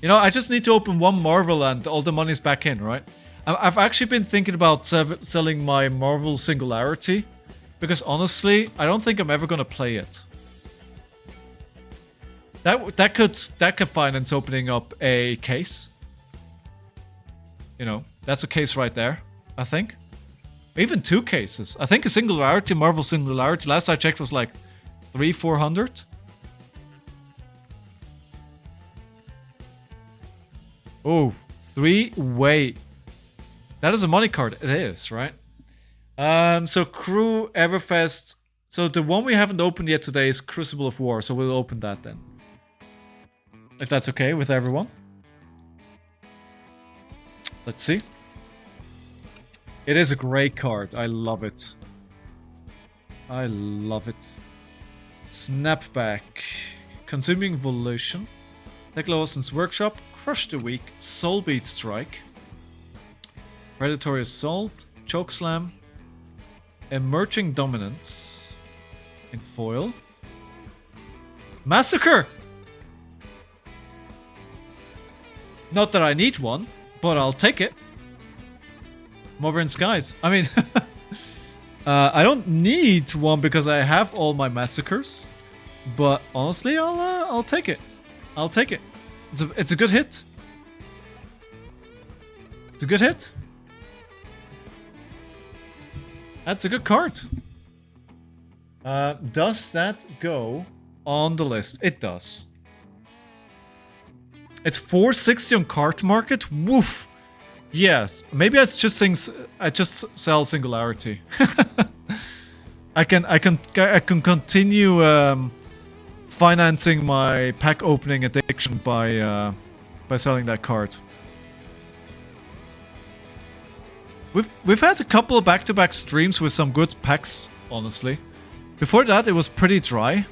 You know, I just need to open one Marvel and all the money's back in, right? I've actually been thinking about selling my Marvel Singularity. Because honestly, I don't think I'm ever gonna play it. That could finance opening up a case. You know, that's a case right there, I think. Even 2 cases. I think a Singularity, Marvel Singularity, last I checked was like 300-400. Oh, 3 wait. That is a money card. It is, right? So Crew, Everfest. So the one we haven't opened yet today is Crucible of War, so we'll open that then. If that's okay with everyone. Let's see. It is a great card. I love it. I love it. Snapback. Consuming Volition. Declawson's Workshop. Crush the Weak. Soulbeat Strike. Predatory Assault. Chokeslam. Emerging Dominance. In foil. Massacre! Not that I need one, but I'll take it. Mover in Skies. I mean, I don't need one because I have all my massacres. But honestly, I'll take it. I'll take it. It's a good hit. It's a good hit. That's a good card. Does that go on the list? It does. It's 460 on card market. Woof. Yes. Maybe I just think I just sell Singularity. I can continue financing my pack opening addiction by selling that card. We've had a couple of back-to-back streams with some good packs, honestly. Before that, it was pretty dry.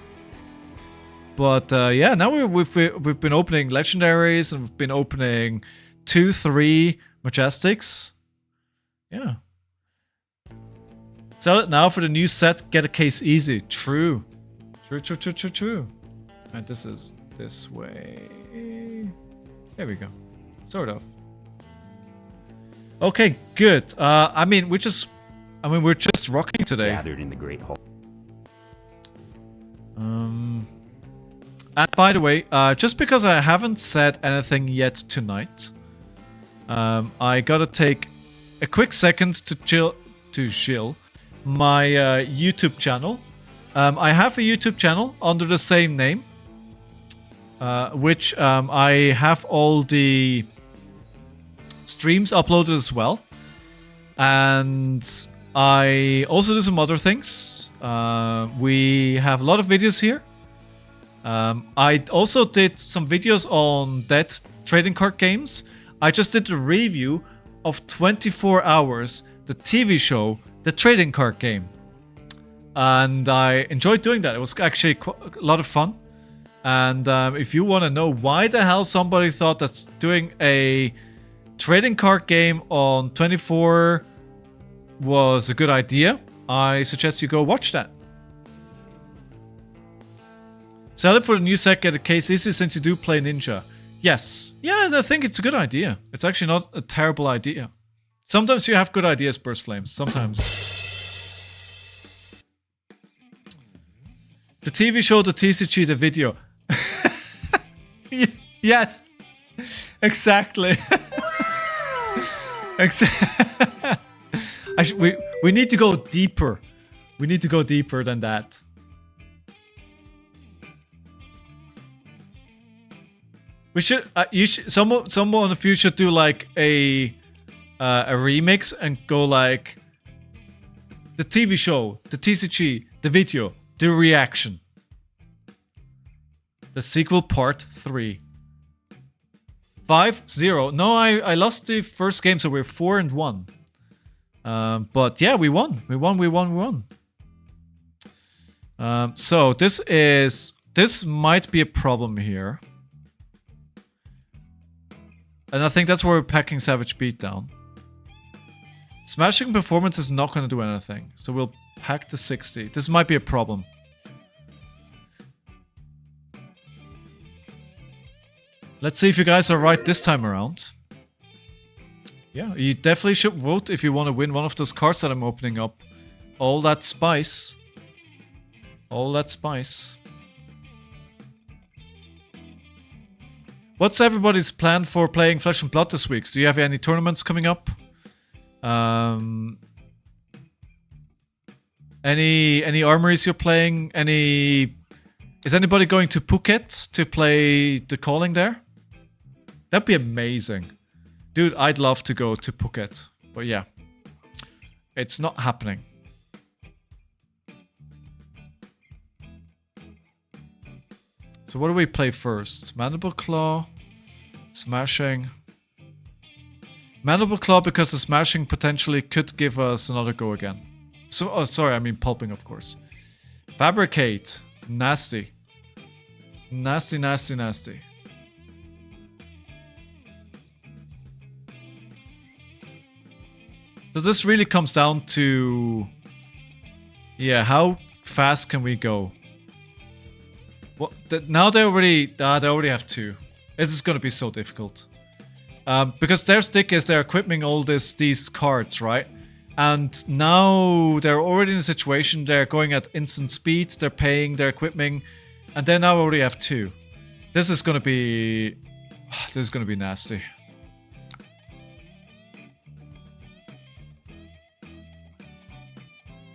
But yeah, now we've been opening legendaries and we've been opening 2, 3 majestics. Yeah. Sell it now for the new set. Get a case easy. True. True. And this is this way. There we go. Sort of. Okay, good. I mean, we're just rocking today. Gathered in the Great Hall. And by the way, just because I haven't said anything yet tonight, I gotta take a quick second to chill my YouTube channel. I have a YouTube channel under the same name, which I have all the streams uploaded as well, and I also do some other things. We have a lot of videos here. I also did some videos on dead trading card games. I just did a review of 24 Hours, the TV show, the trading card game, and I enjoyed doing that. It was actually a lot of fun. And if you want to know why the hell somebody thought that doing a trading card game on 24 was a good idea, I suggest you go watch that. Sell it for the new set, get a case easy since you do play Ninja. Yes. Yeah, I think it's a good idea. It's actually not a terrible idea. Sometimes you have good ideas, Burst Flames. Sometimes. The TV show, the TCG, the video. Yes. Exactly. We need to go deeper. We need to go deeper than that. We should. Someone of you should do like a remix and go like the TV show, the TCG, the video, the reaction, the sequel part 3. 5-0. No, I lost the first game, so we're 4-1. But yeah, we won. We won. So this might be a problem here. And I think that's where we're packing Savage Beatdown. Smashing Performance is not going to do anything. So we'll pack the 60. This might be a problem. Let's see if you guys are right this time around. Yeah, you definitely should vote if you want to win one of those cards that I'm opening up. All that spice. All that spice. What's everybody's plan for playing Flesh and Blood this week? Do you have any tournaments coming up? Any armories you're playing? Is anybody going to Phuket to play the calling there? That'd be amazing. Dude, I'd love to go to Phuket. But yeah, it's not happening. So what do we play first? Mandible Claw, Smashing. Mandible Claw because the Smashing potentially could give us another go again. So, oh, sorry, I mean Pulping, of course. Fabricate. Nasty. Nasty. So this really comes down to... yeah, how fast can we go? Well, now they already have 2. This is going to be so difficult. Because their stick is they're equipping all these cards, right? And now they're already in a situation, they're going at instant speed, they're paying, they're equipping, and they now already have 2. This is going to be nasty.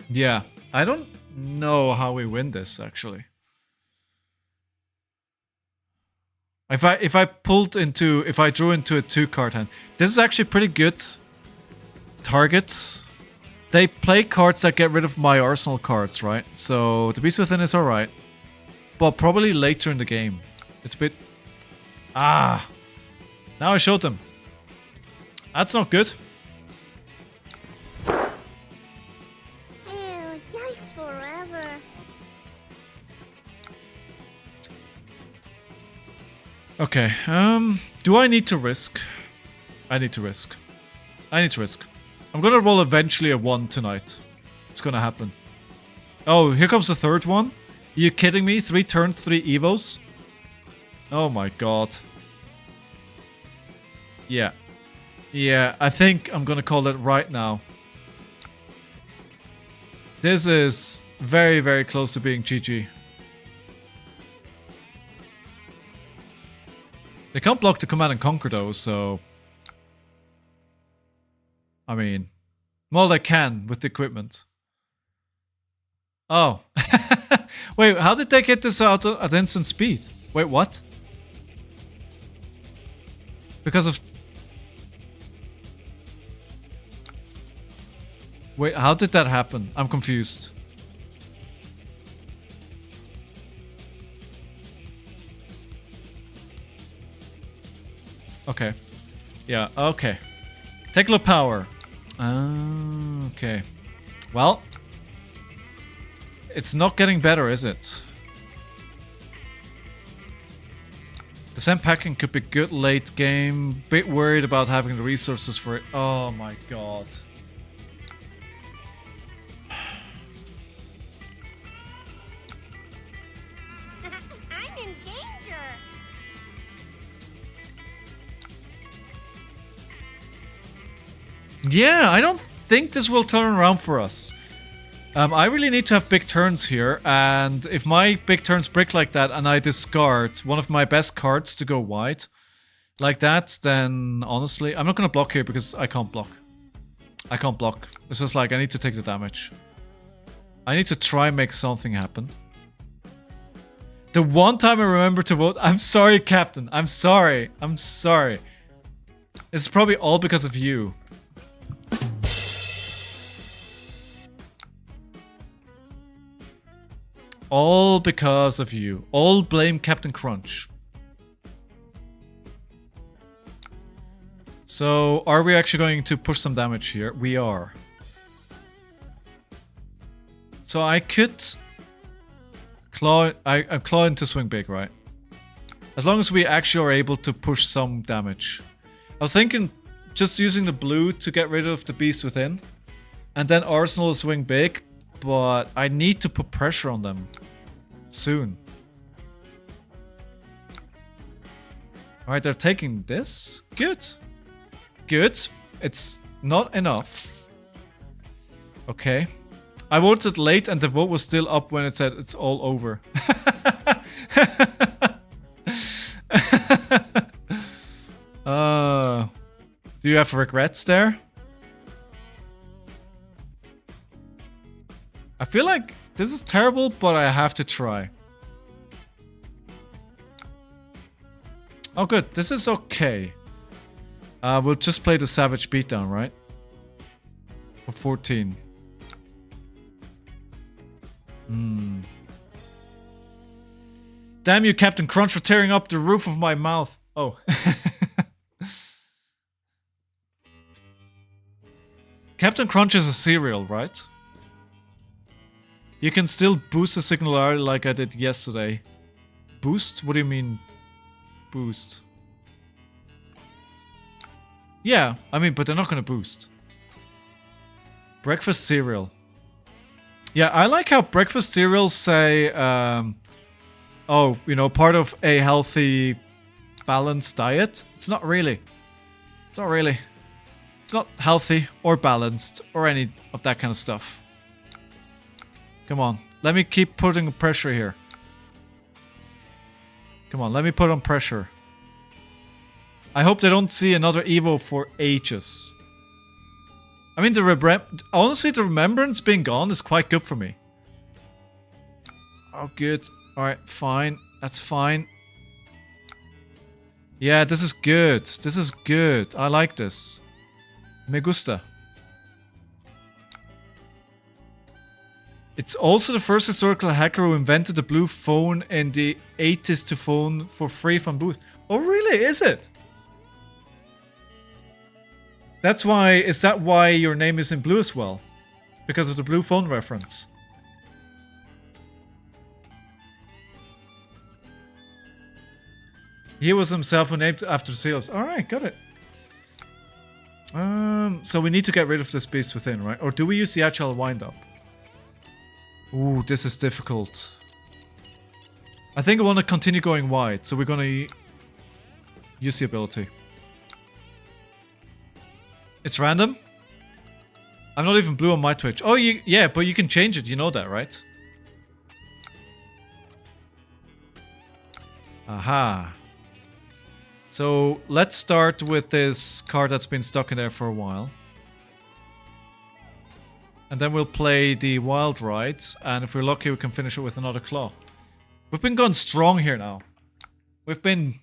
Yeah, I don't know how we win this actually. If I drew into a 2-card hand, this is actually pretty good target. They play cards that get rid of my arsenal cards, right? So the Beast Within is alright. But probably later in the game. It's a bit... Ah! Now I showed them. That's not good. Ew, yikes forever. Okay, do I need to risk? I need to risk. I need to risk. I'm gonna roll eventually a 1 tonight. It's gonna happen. Oh, here comes the third one? Are you kidding me? 3 turns, 3 evos? Oh my god. Yeah. Yeah, I think I'm gonna call it right now. This is very, very close to being GG. They can't block the Command and Conquer though, so... I mean... Well, they can with the equipment. Oh. Wait, how did they get this out at instant speed? Wait, what? Because of... Wait, how did that happen? I'm confused. Okay. Yeah, okay. Techno power. Okay. Well. It's not getting better, is it? The sand packing could be good late game. Bit worried about having the resources for it. Oh my god. I'm in danger. Yeah, I don't think this will turn around for us. I really need to have big turns here, and if my big turns brick like that and I discard one of my best cards to go wide, like that, then honestly, I'm not gonna block here because I can't block. I can't block. It's just like, I need to take the damage. I need to try and make something happen. The one time I remember to vote, I'm sorry, Captain. I'm sorry. I'm sorry. It's probably all because of you. All because of you. All blame Captain Crunch. So, are we actually going to push some damage here? We are. So I could claw... I'm clawing to swing big, right? As long as we actually are able to push some damage. I was thinking just using the blue to get rid of the Beast Within. And then Arsenal swing big. But I need to put pressure on them. Soon. Alright, they're taking this. Good. Good. It's not enough. Okay. I voted late and the vote was still up when it said it's all over. Do you have regrets there? I feel like this is terrible, but I have to try. Oh good, this is okay. We'll just play the Savage Beatdown, right? For 14. Damn you, Captain Crunch, for tearing up the roof of my mouth. Oh. Captain Crunch is a cereal, right? You can still boost the Singularity like I did yesterday. Boost? What do you mean, boost? Yeah, I mean, but they're not gonna boost. Breakfast cereal. Yeah, I like how breakfast cereals say, oh, you know, part of a healthy, balanced diet. It's not really. It's not really. It's not healthy or balanced or any of that kind of stuff. Come on, let me keep putting pressure here. Come on, let me put on pressure. I hope they don't see another Evo for ages. I mean, honestly, the remembrance being gone is quite good for me. Oh, good. Alright, fine. That's fine. Yeah, this is good. This is good. I like this. Me gusta. It's also the first historical hacker who invented the blue phone in the 80s to phone for free from booth. Oh, really? Is it? That's why. Is that why your name is in blue as well? Because of the blue phone reference. He was himself named after the seals. Alright, got it. So we need to get rid of this beast within, right? Or do we use the agile wind-up? Ooh, this is difficult. I think I want to continue going wide, so we're gonna use the ability. It's random? I'm not even blue on my Twitch. Oh, yeah, but you can change it, you know that, right? Aha. So, let's start with this card that's been stuck in there for a while. And then we'll play the Wild Ride, and if we're lucky we can finish it with another claw. We've been going strong here now. We've been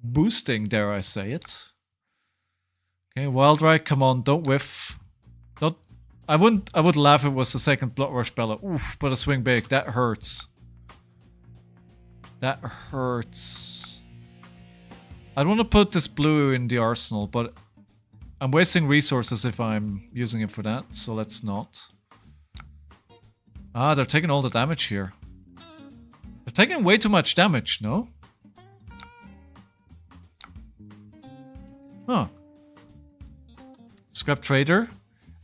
boosting, dare I say it. Okay, Wild Ride, come on, don't whiff. I would laugh if it was the second Blood Rush Bella. Oof, but a swing big, that hurts. That hurts. I'd want to put this blue in the arsenal, but I'm wasting resources if I'm using it for that, so let's not. Ah, they're taking all the damage here. They're taking way too much damage, no? Huh. Scrap trader.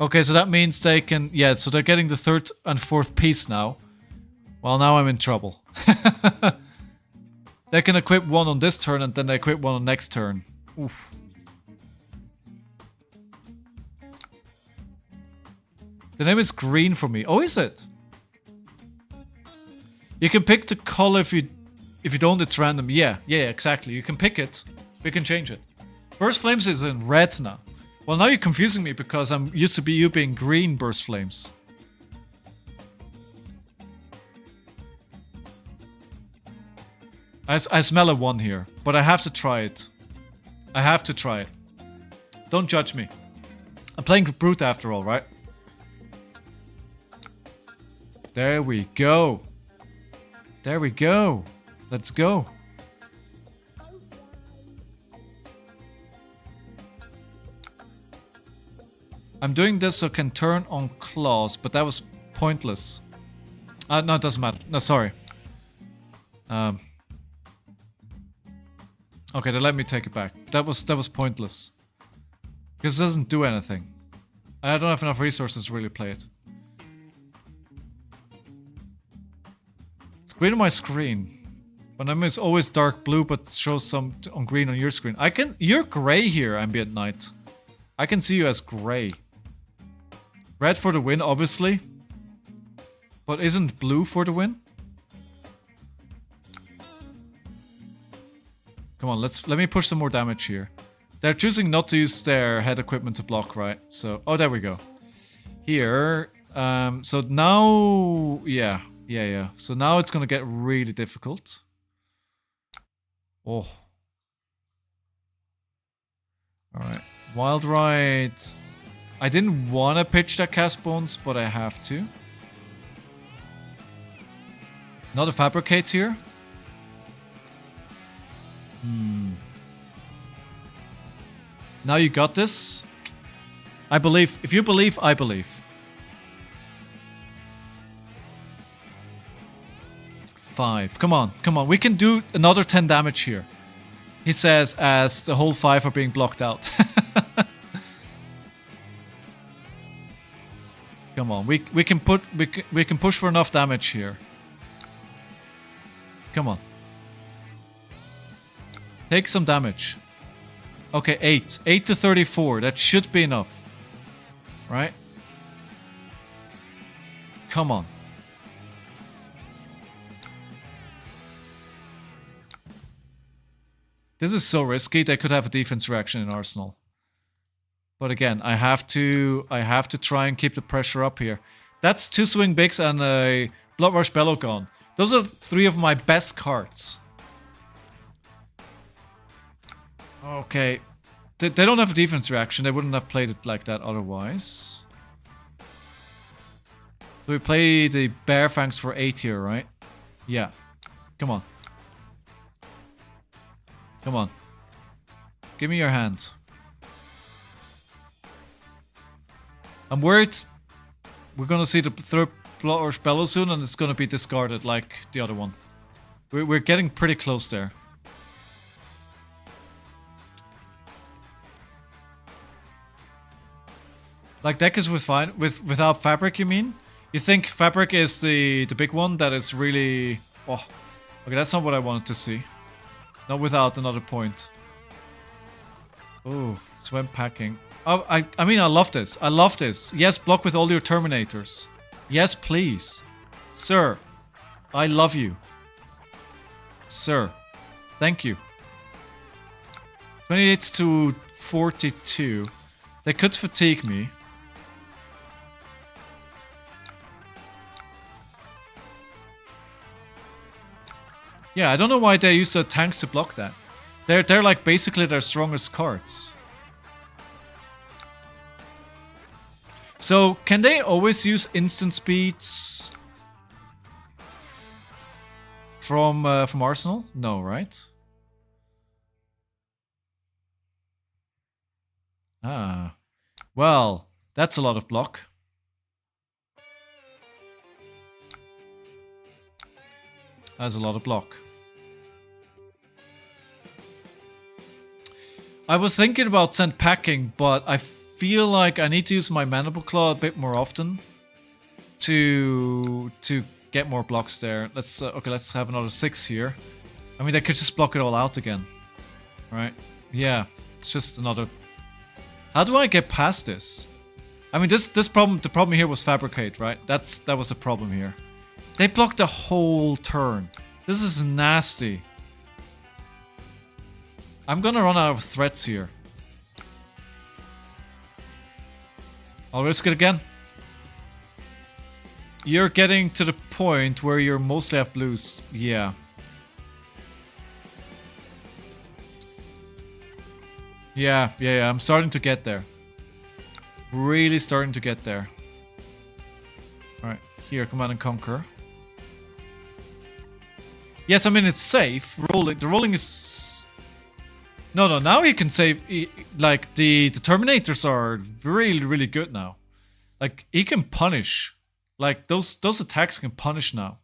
Okay, so that means they can... Yeah, so they're getting the third and fourth piece now. Well, now I'm in trouble. They can equip one on this turn and then they equip one on next turn. Oof. The name is green for me. Oh, is it? You can pick the color if you don't, it's random. Yeah, exactly. You can pick it. We can change it. Burst Flames is in red now. Well, now you're confusing me because I'm used to you being green Burst Flames. I smell a 1 here, but I have to try it. I have to try it. Don't judge me. I'm playing Brute after all, right? There we go. There we go. Let's go. I'm doing this so I can turn on claws, but that was pointless. No, it doesn't matter. No, sorry. Okay, then let me take it back. That was pointless. Because it doesn't do anything. I don't have enough resources to really play it. It's green on my screen. My name is always dark blue, but shows some on green on your screen. You're gray here, Ambient Knight. I can see you as gray. Red for the win, obviously. But isn't blue for the win? Come on, let me push some more damage here. They're choosing not to use their head equipment to block, right? So, oh, there we go. Here, so now, yeah. So now it's gonna get really difficult. Oh. Alright, Wild Ride. I didn't want to pitch that cast bones, but I have to. Another Fabricate here. Now you got this. I believe. If you believe, I believe. 5. Come on. We can do another 10 damage here. He says as the whole 5 are being blocked out. Come on. We can push for enough damage here. Come on. Take some damage. Okay, 8. 8 to 34. That should be enough. Right? Come on. This is so risky. They could have a defense reaction in Arsenal. But again, I have to try and keep the pressure up here. That's 2 Swing Bigs and a Blood Rush Bellow gone. Those are 3 of my best cards. Okay. They don't have a defense reaction. They wouldn't have played it like that otherwise. So we play the Bear Fangs for 8 here, right? Yeah. Come on. Come on. Give me your hand. I'm worried we're gonna see the 3rd Blood Rush Bellow soon and it's gonna be discarded like the other one. We're getting pretty close there. Like deck is without Fabric, you mean? You think Fabric is the big one that is really... Oh, okay, that's not what I wanted to see. Not without another point. Oh, Swim Packing. Oh, I mean, I love this. I love this. Yes, block with all your Terminators. Yes, please. Sir, I love you. Sir, thank you. 28 to 42. They could fatigue me. Yeah, I don't know why they use the tanks to block that. They're like basically their strongest cards. So can they always use instant speeds from Arsenal? No, right? Ah, well, that's a lot of block. That's a lot of block. I was thinking about send packing, but I feel like I need to use my Mandible Claw a bit more often to get more blocks there. Let's okay, let's have another 6 here. I mean, they could just block it all out again, right? Yeah, it's just another. How do I get past this? I mean, the problem here was Fabricate, right? That was a problem here. They blocked the whole turn. This is nasty. I'm gonna run out of threats here. I'll risk it again. You're getting to the point where you're mostly have blues. Yeah. Yeah, I'm starting to get there. Really starting to get there. Alright, here, Command and Conquer. Yes, I mean, it's safe. Rolling. The rolling is... No, now he can save... like, the Terminators are really, really good now. Like, he can punish. Like, those attacks can punish now.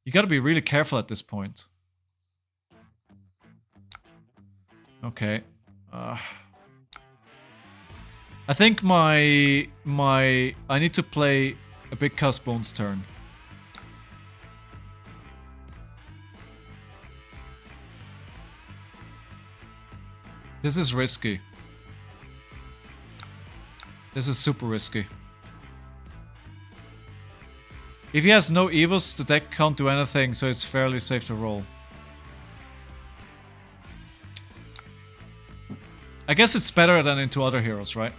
You gotta be really careful at this point. Okay. I think I need to play a Big Cast Bones turn. This is risky. This is super risky. If he has no evos, the deck can't do anything, so it's fairly safe to roll. I guess it's better than into other heroes, right?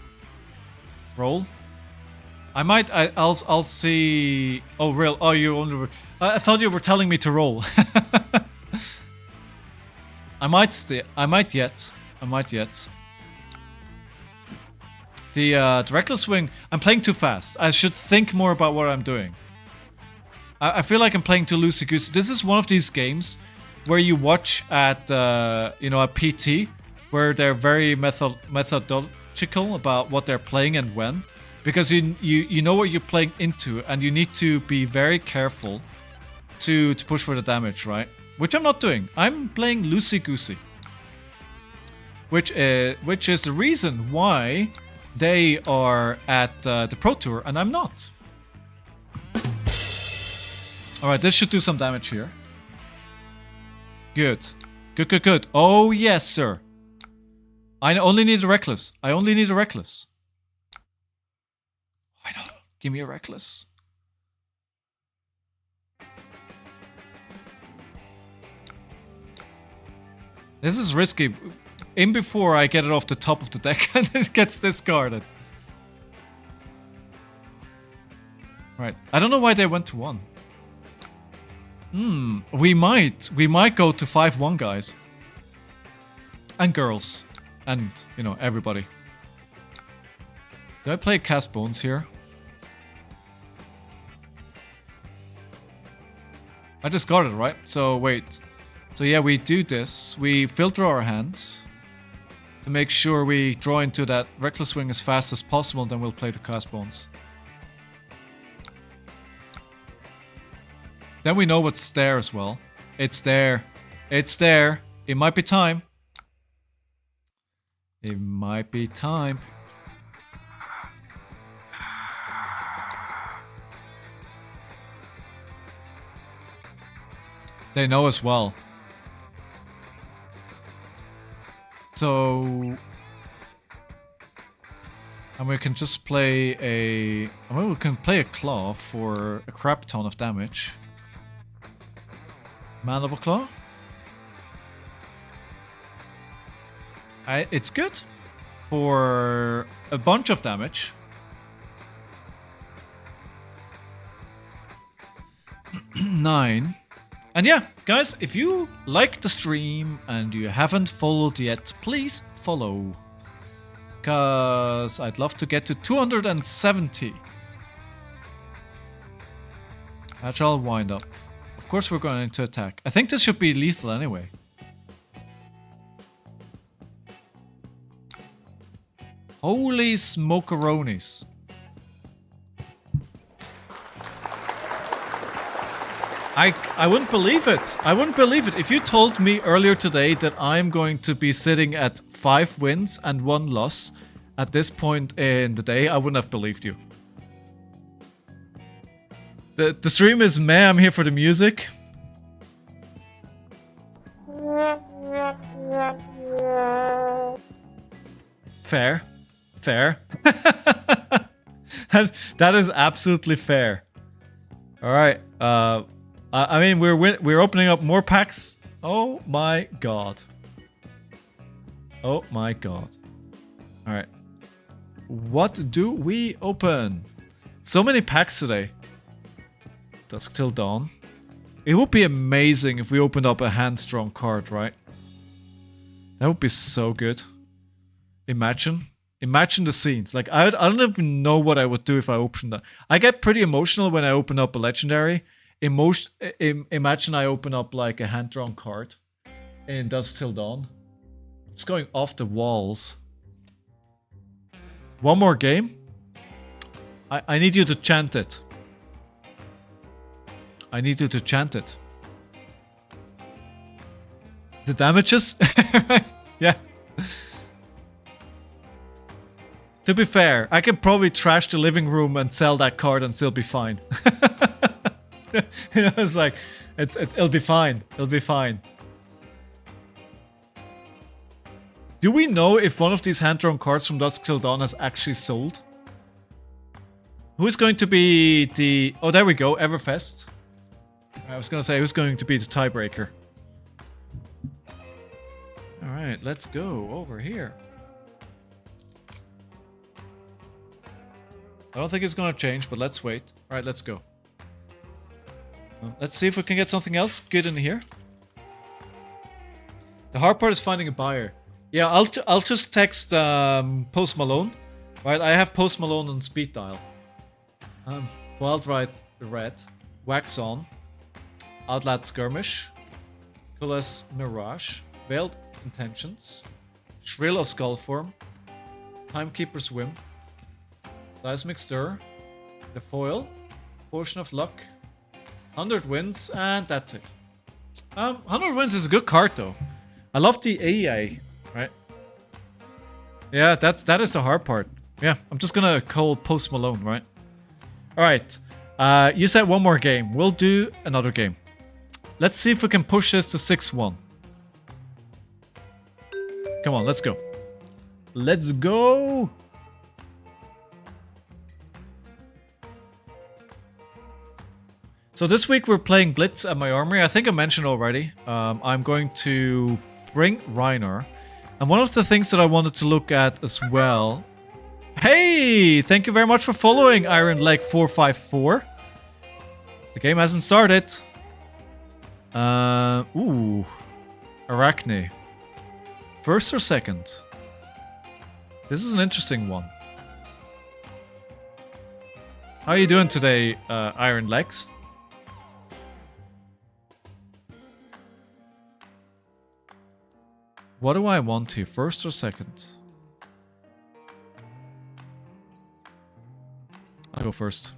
Roll. I'll see. Oh, real. Oh, you only. I thought you were telling me to roll. I might yet. The Reckless Swing. I'm playing too fast. I should think more about what I'm doing. I feel like I'm playing too loosey-goosey. This is one of these games where you watch at at PT, where they're very methodological about what they're playing and when, because you know what you're playing into, and you need to be very careful to push for the damage, right? Which I'm not doing. I'm playing loosey-goosey, which is the reason why they are at the Pro Tour and I'm not. Alright, this should do some damage here. Good. Good. Oh, yes, sir. I only need a Reckless. Why not? Give me a Reckless. This is risky. in before I get it off the top of the deck and it gets discarded. Right. I don't know why they went to 1. We might go to 5-1, guys. And girls. And, you know, everybody. Do I play Cast Bones here? I just got it, right? So, wait. So, yeah, we do this. We filter our hands to make sure we draw into that Reckless Swing as fast as possible, then we'll play the Cast Bones. Then we know what's there as well. It's there. It's there. It might be time. It might be time. They know as well. So... And we can just play a... I mean, we can play a Claw for a crap ton of damage. Mandible Claw? It's good for a bunch of damage. 9. And yeah, guys, if you like the stream and you haven't followed yet, please follow. Because I'd love to get to 270. That shall wind up. Of course we're going to attack. I think this should be lethal anyway. Holy smokeronis. I wouldn't believe it. I wouldn't believe it. If you told me earlier today that I'm going to be sitting at 5 wins and 1 loss at this point in the day, I wouldn't have believed you. The stream is meh, I'm here for the music. Fair. Fair. That is absolutely fair. Alright, I mean, we're opening up more packs. Oh my god. Oh my god. Alright. What do we open? So many packs today. Dusk Till Dawn. It would be amazing if we opened up a hand-strong card, right? That would be so good. Imagine. Imagine the scenes. Like, I don't even know what I would do if I opened that. I get pretty emotional when I open up a legendary. Imagine I open up like a hand-drawn card in Dusk Till Dawn. It's going off the walls. One more game. I need you to chant it. I need you to chant it. The damages? Yeah. To be fair, I can probably trash the living room and sell that card and still be fine. You know, it's like, it'll be fine. It'll be fine. Do we know if one of these hand-drawn cards from Dusk Till Dawn has actually sold? Who's going to be the... Oh, there we go, Everfest. I was going to say, who's going to be the tiebreaker? Alright, let's go over here. I don't think it's going to change, but let's wait. Alright, let's go. Let's see if we can get something else good in here. The hard part is finding a buyer. Yeah, I'll just text Post Malone. Right, I have Post Malone on speed dial. Wild Ride Red, Wax On, Outland Skirmish, Coalesce Mirage, Veiled Intentions, Shrill of Skullform, Timekeeper's Whim, Seismic Stir, The Foil, Potion of Luck, 100 Wins, and that's it. 100 Wins is a good card though. I love the AEA, right? Yeah, that is the hard part. Yeah, I'm just gonna call Post Malone, right? Alright, you said one more game. We'll do another game. Let's see if we can push this to 6-1. Come on, let's go. Let's go! So this week we're playing Blitz at my armory. I think I mentioned already. I'm going to bring Reiner. And one of the things that I wanted to look at as well. Hey! Thank you very much for following Iron Leg 454. The game hasn't started. Ooh. Arachne. First or second? This is an interesting one. How are you doing today, Iron Legs? What do I want here? First or second? I'll go first.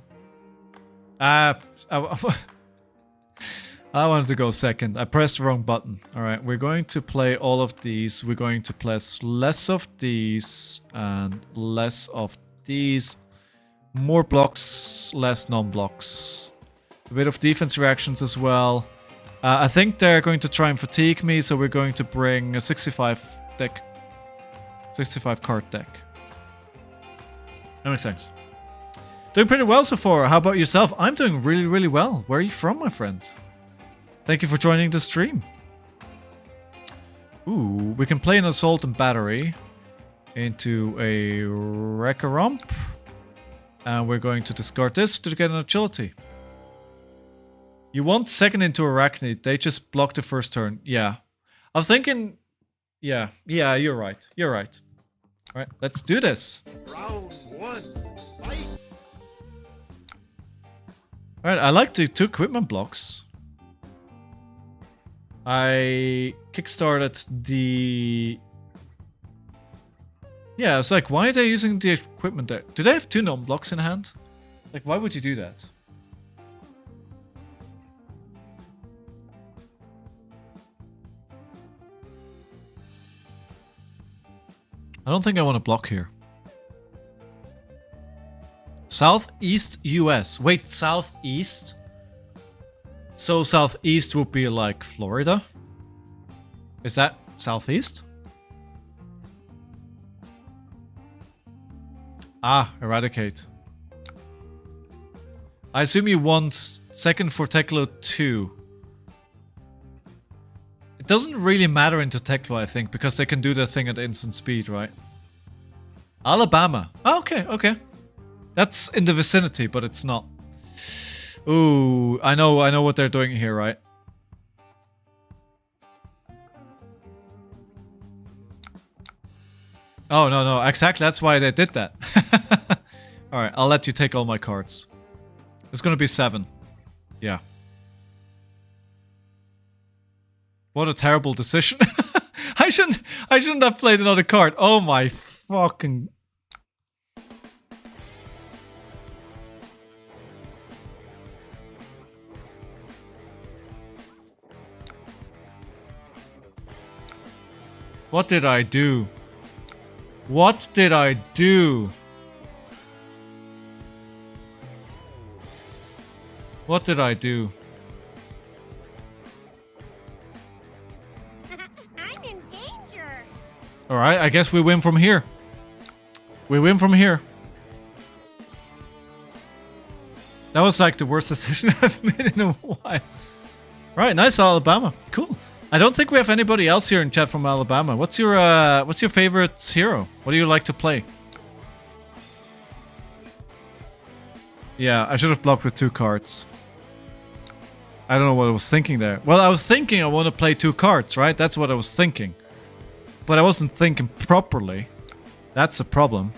I wanted to go second. I pressed the wrong button. Alright, we're going to play all of these. We're going to play less of these and less of these. More blocks, less non-blocks. A bit of defense reactions as well. I think they're going to try and fatigue me, so we're going to bring a 65 deck. 65 card deck. That makes sense. Doing pretty well so far. How about yourself? I'm doing really, really well. Where are you from, my friend? Thank you for joining the stream. Ooh, we can play an Assault and Battery into a Wreck-a-Romp. And we're going to discard this to get an Agility. You want second into Arachne. They just block the first turn. Yeah. I was thinking... Yeah, you're right. You're right. Alright, let's do this. Round one. Fight. Alright, I like the 2 equipment blocks. I kickstarted the... Yeah, I was like, why are they using the equipment there? Do they have 2 non-blocks in hand? Like, why would you do that? I don't think I want to block here. Southeast US. Wait, southeast? So southeast would be like Florida? Is that southeast? Ah, Eradicate. I assume you want second for Teklo 2. It doesn't really matter into Teklo, I think, because they can do their thing at instant speed, right? Alabama. Oh, okay, okay. That's in the vicinity, but it's not. Ooh, I know what they're doing here, right? Oh, no, exactly, that's why they did that. Alright, I'll let you take all my cards. It's gonna be 7. Yeah. What a terrible decision. I shouldn't have played another card. Oh my fucking... What did I do? What did I do? What did I do? I'm in danger. Alright, I guess we win from here. We win from here. That was like the worst decision I've made in a while. Right, nice Alabama. Cool. I don't think we have anybody else here in chat from Alabama. What's your favorite hero? What do you like to play? Yeah, I should have blocked with 2 cards. I don't know what I was thinking there. Well, I was thinking I want to play 2 cards, right? That's what I was thinking. But I wasn't thinking properly. That's a problem.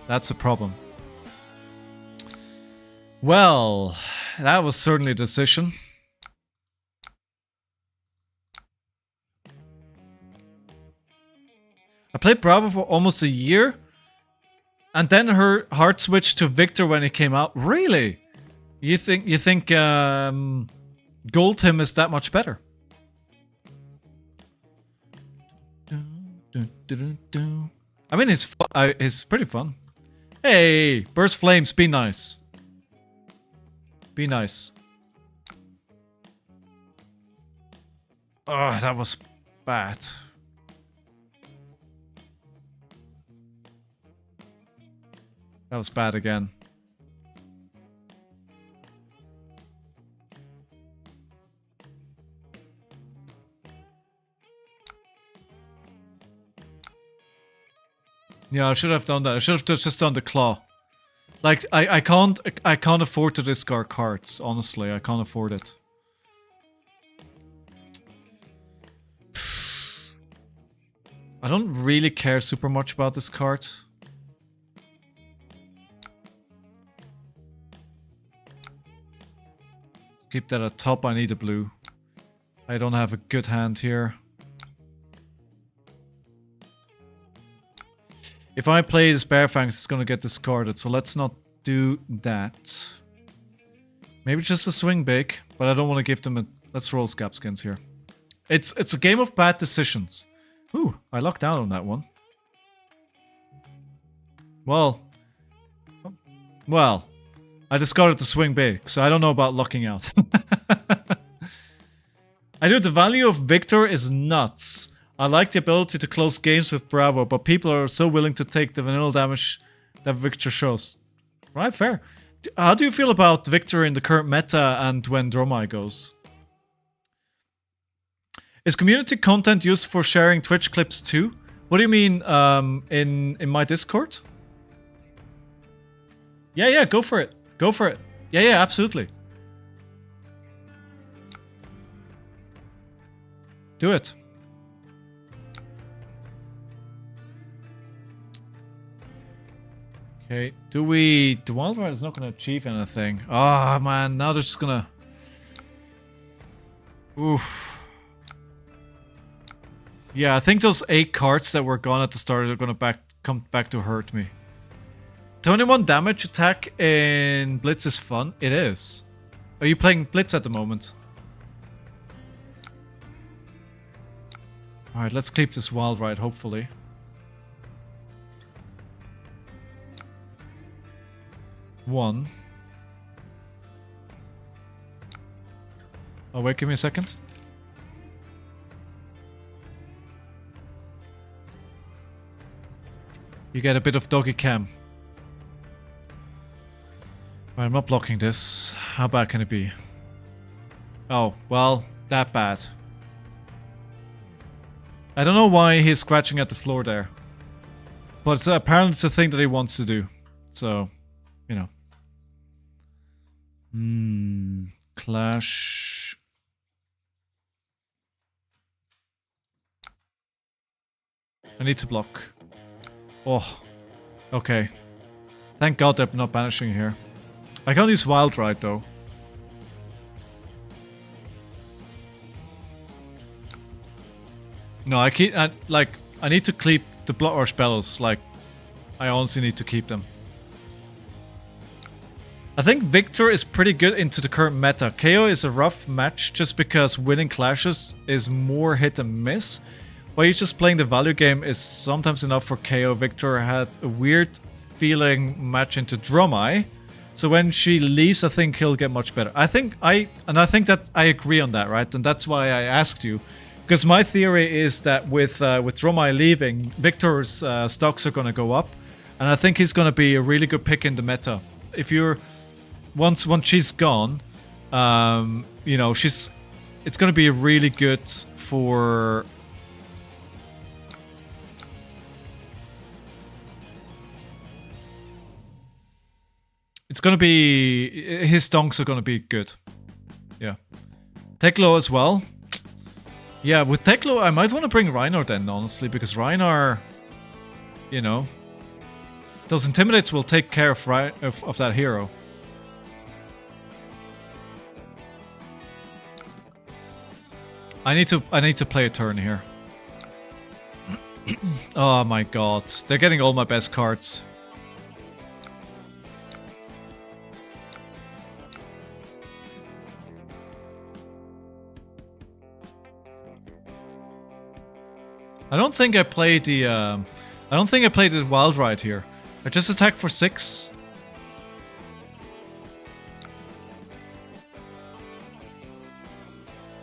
That's a problem. Well, that was certainly a decision. I played Bravo for almost a year. And then her heart switched to Victor when it came out. Really? You think Gold Tim is that much better? I mean, it's pretty fun. Hey, burst flames, be nice. Be nice. Oh, that was bad. That was bad again. Yeah, I should have done that. I should have just done the claw. Like, I can't afford to discard cards, honestly. I can't afford it. I don't really care super much about this card. Keep that at top, I need a blue. I don't have a good hand here. If I play this Bearfangs, it's gonna get discarded, so let's not do that. Maybe just a swing big, but I don't want to give them a... Let's roll Scabskins here. It's a game of bad decisions. Ooh, I lucked out on that one. Well, I discarded the swing big, so I don't know about lucking out. I do. The value of Victor is nuts. I like the ability to close games with Bravo, but people are so willing to take the vanilla damage that Victor shows. Right, fair. How do you feel about Victor in the current meta and when Dromai goes? Is community content used for sharing Twitch clips too? What do you mean, in my Discord? Yeah, go for it. Go for it. Yeah, absolutely. Do it. Okay, the Wildride is not going to achieve anything. Ah, oh, man, now they're just gonna... Oof. Yeah, I think those 8 cards that were gone at the start are going to come back to hurt me. 21 damage attack in Blitz is fun. It is. Are you playing Blitz at the moment? Alright, let's keep this Wildride, hopefully. One. Oh, wait, give me a second. You get a bit of doggy cam. Right, I'm not blocking this. How bad can it be? Oh, well, that bad. I don't know why he's scratching at the floor there. But apparently it's a thing that he wants to do. So, you know. Clash. I need to block. Oh. Okay. Thank God they're not banishing here. I can't use Wildride though. No, I need to keep the Blood Rush Bellows. Like, I honestly need to keep them. I think Victor is pretty good into the current meta. KO is a rough match just because winning clashes is more hit and miss. While you're just playing the value game is sometimes enough for KO. Victor had a weird feeling match into Dromai. So when she leaves, I think he'll get much better. I think that I agree on that, right? And that's why I asked you. Because my theory is that with Dromai leaving, Victor's stocks are going to go up. And I think he's going to be a really good pick in the meta. If you're... Once she's gone, you know, it's going to be really good for... It's going to be... His donks are going to be good. Yeah. Teklo as well. Yeah, with Teklo, I might want to bring Reinar then, honestly, because Reinar, you know, those Intimidates will take care of that hero. I need to play a turn here. Oh my god, they're getting all my best cards. I don't think I played the Wildride here. I just attack for 6.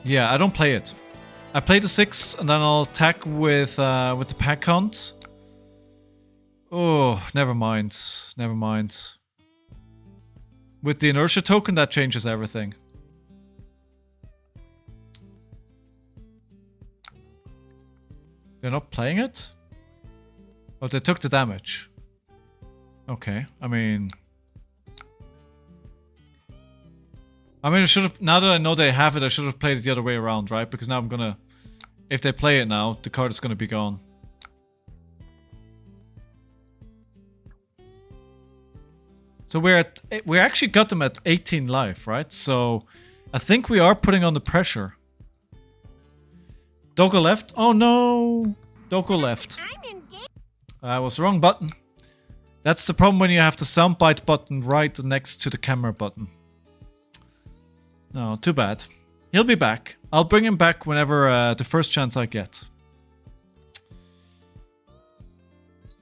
Yeah, I don't play it. I play the 6 and then I'll attack with the pack hunt. Oh, never mind. Never mind. With the inertia token, that changes everything. They're not playing it? Oh, they took the damage. Okay, I mean, I should have, now that I know they have it, I should have played it the other way around, right? Because now I'm gonna, if they play it now, the card is gonna be gone. So we actually got them at 18 life, right? So I think we are putting on the pressure. Doko left. Oh no! Doko left. I'm in danger. I was wrong button. That's the problem when you have the soundbite button right next to the camera button. No, too bad. He'll be back. I'll bring him back whenever the first chance I get.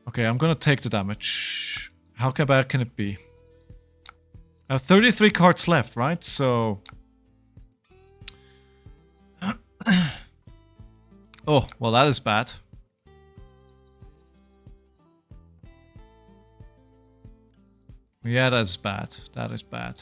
Okay, I'm gonna take the damage. How bad can it be? I have 33 cards left, right? So... oh, well that is bad. Yeah, that is bad. That is bad.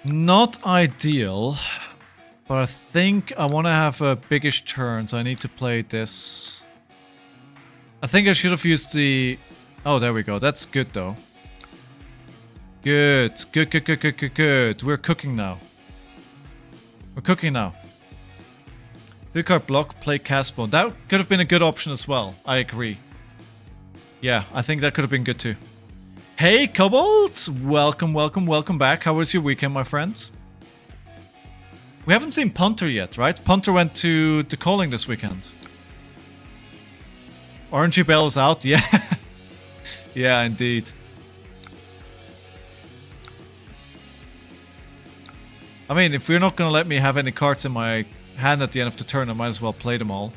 Not ideal, but I think I want to have a biggish turn, so I need to play this. I think I should have used the... oh, there we go. That's good, though. Good. Good, good, good, good, good, good. We're cooking now. We're cooking now. 3-card block, play Castbone. That could have been a good option as well. I agree. Yeah, I think that could have been good too. Hey, Cobalt! Welcome, welcome, welcome back. How was your weekend, my friends? We haven't seen Punter yet, right? Punter went to the calling this weekend. Orangey Bell is out, yeah. Yeah, indeed. I mean, if you're not going to let me have any cards in my hand at the end of the turn, I might as well play them all.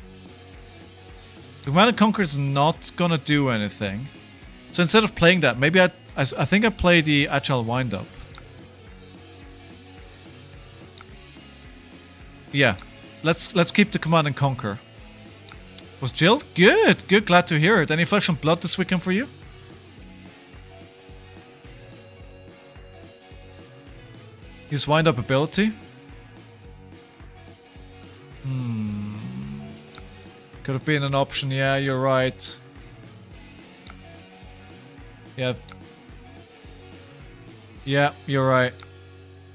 The Command and Conquer is not going to do anything. So instead of playing that, maybe I think I play the Agile Windup. Yeah, let's keep the Command and Conquer. Was Jill? Good, good, glad to hear it. Any Flesh and Blood this weekend for you? Use Windup ability. Could have been an option, yeah, you're right. Yeah. Yeah, you're right.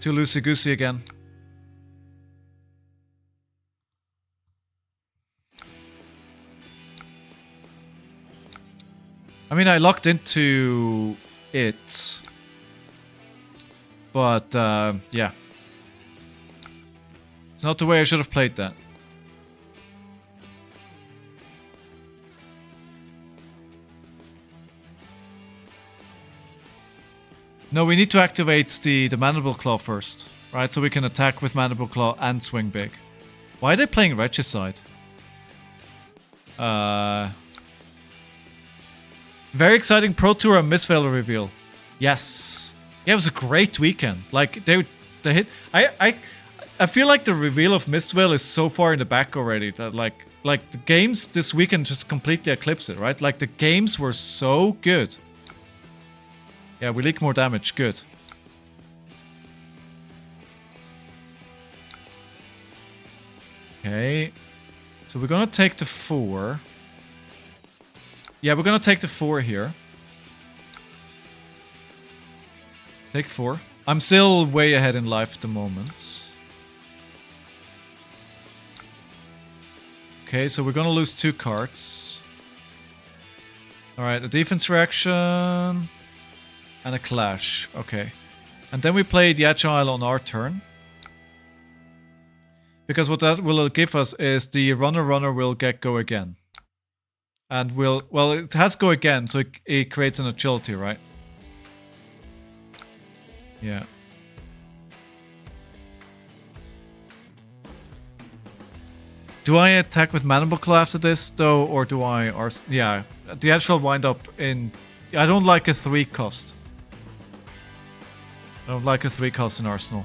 Too loosey-goosey again. I mean, I locked into it. But, yeah. It's not the way I should have played that. No, we need to activate the Mandible Claw first, right? So we can attack with Mandible Claw and swing big. Why are they playing Regicide? Very exciting Pro Tour and Mistveil reveal. Yes. Yeah, it was a great weekend. Like, they hit... I feel like the reveal of Mistveil is so far in the back already that, like the games this weekend just completely eclipse it, right? Like, the games were so good. Yeah, we leak more damage. Good. Okay. So we're gonna take the 4. Yeah, we're gonna take the 4 here. Take 4. I'm still way ahead in life at the moment. Okay, so we're gonna lose 2 cards. Alright, a defense reaction. And a clash. Okay. And then we play the Agile on our turn. Because what that will give us is the runner will get go again. And will... well, it has go again, so it creates an agility, right? Yeah. Do I attack with Mandible Claw after this, though, or do I... or yeah, the Agile Windup in... I don't like a 3 cost. I don't like a 3 cost in Arsenal.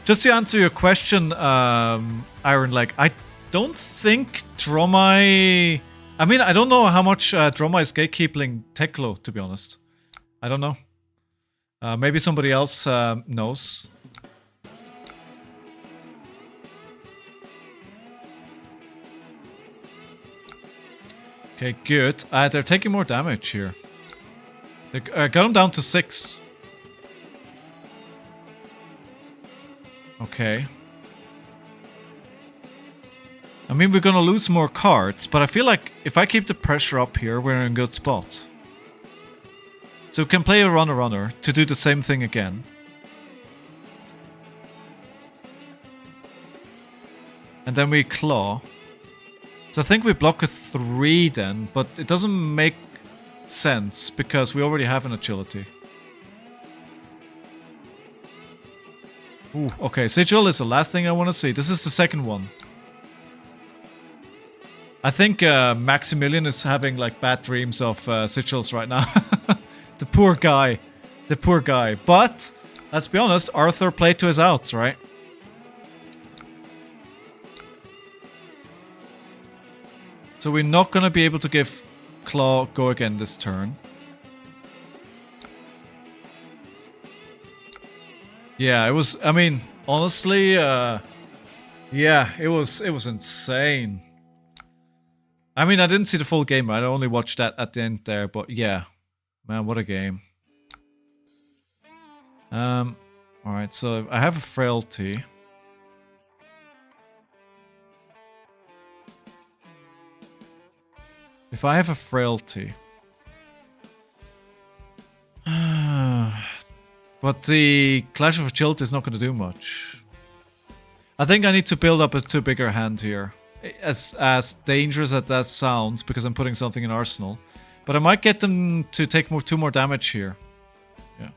Just to answer your question, Iron Leg, don't think Dromai... I mean, I don't know how much Dromai is gatekeeping Teklo, to be honest. I don't know. Maybe somebody else knows. Okay, good. They're taking more damage here. They got them down to 6. Okay. I mean, we're gonna lose more cards, but I feel like if I keep the pressure up here, we're in a good spot. So we can play a runner to do the same thing again. And then we claw. So I think we block a 3 then, but it doesn't make sense because we already have an agility. Ooh, okay, Sigil is the last thing I want to see. This is the second one. I think Maximilian is having like bad dreams of Sigils right now. The poor guy. The poor guy. But, let's be honest, Arthur played to his outs, right? So we're not gonna be able to give Claw go again this turn. Yeah, it was, I mean, honestly, yeah, it was insane. I mean, I didn't see the full game, right? I only watched that at the end there, but yeah. Man, what a game. Alright, so I have a frailty. If I have a frailty... but the Clash of Agility is not going to do much. I think I need to build up a 2 bigger hand here. As dangerous as that sounds, because I'm putting something in Arsenal. But I might get them to take 2 more damage here. Yeah.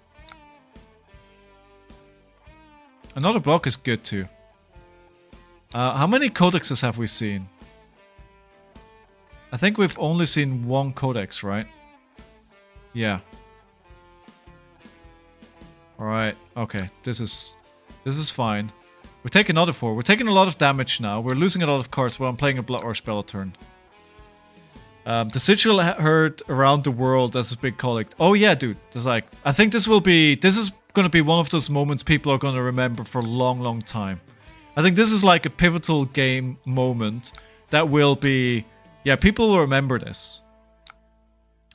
Another block is good too. How many codexes have we seen? I think we've only seen 1 codex, right? Yeah. Alright, okay. This is fine. We're taking another 4. We're taking a lot of damage now. We're losing a lot of cards, but I'm playing a Blood Rush spell turn. The sigil heard around the world as a big collect. Oh yeah, dude. There's like, I think this is gonna be one of those moments people are gonna remember for a long, long time. I think this is like a pivotal game moment that will be, yeah, people will remember this.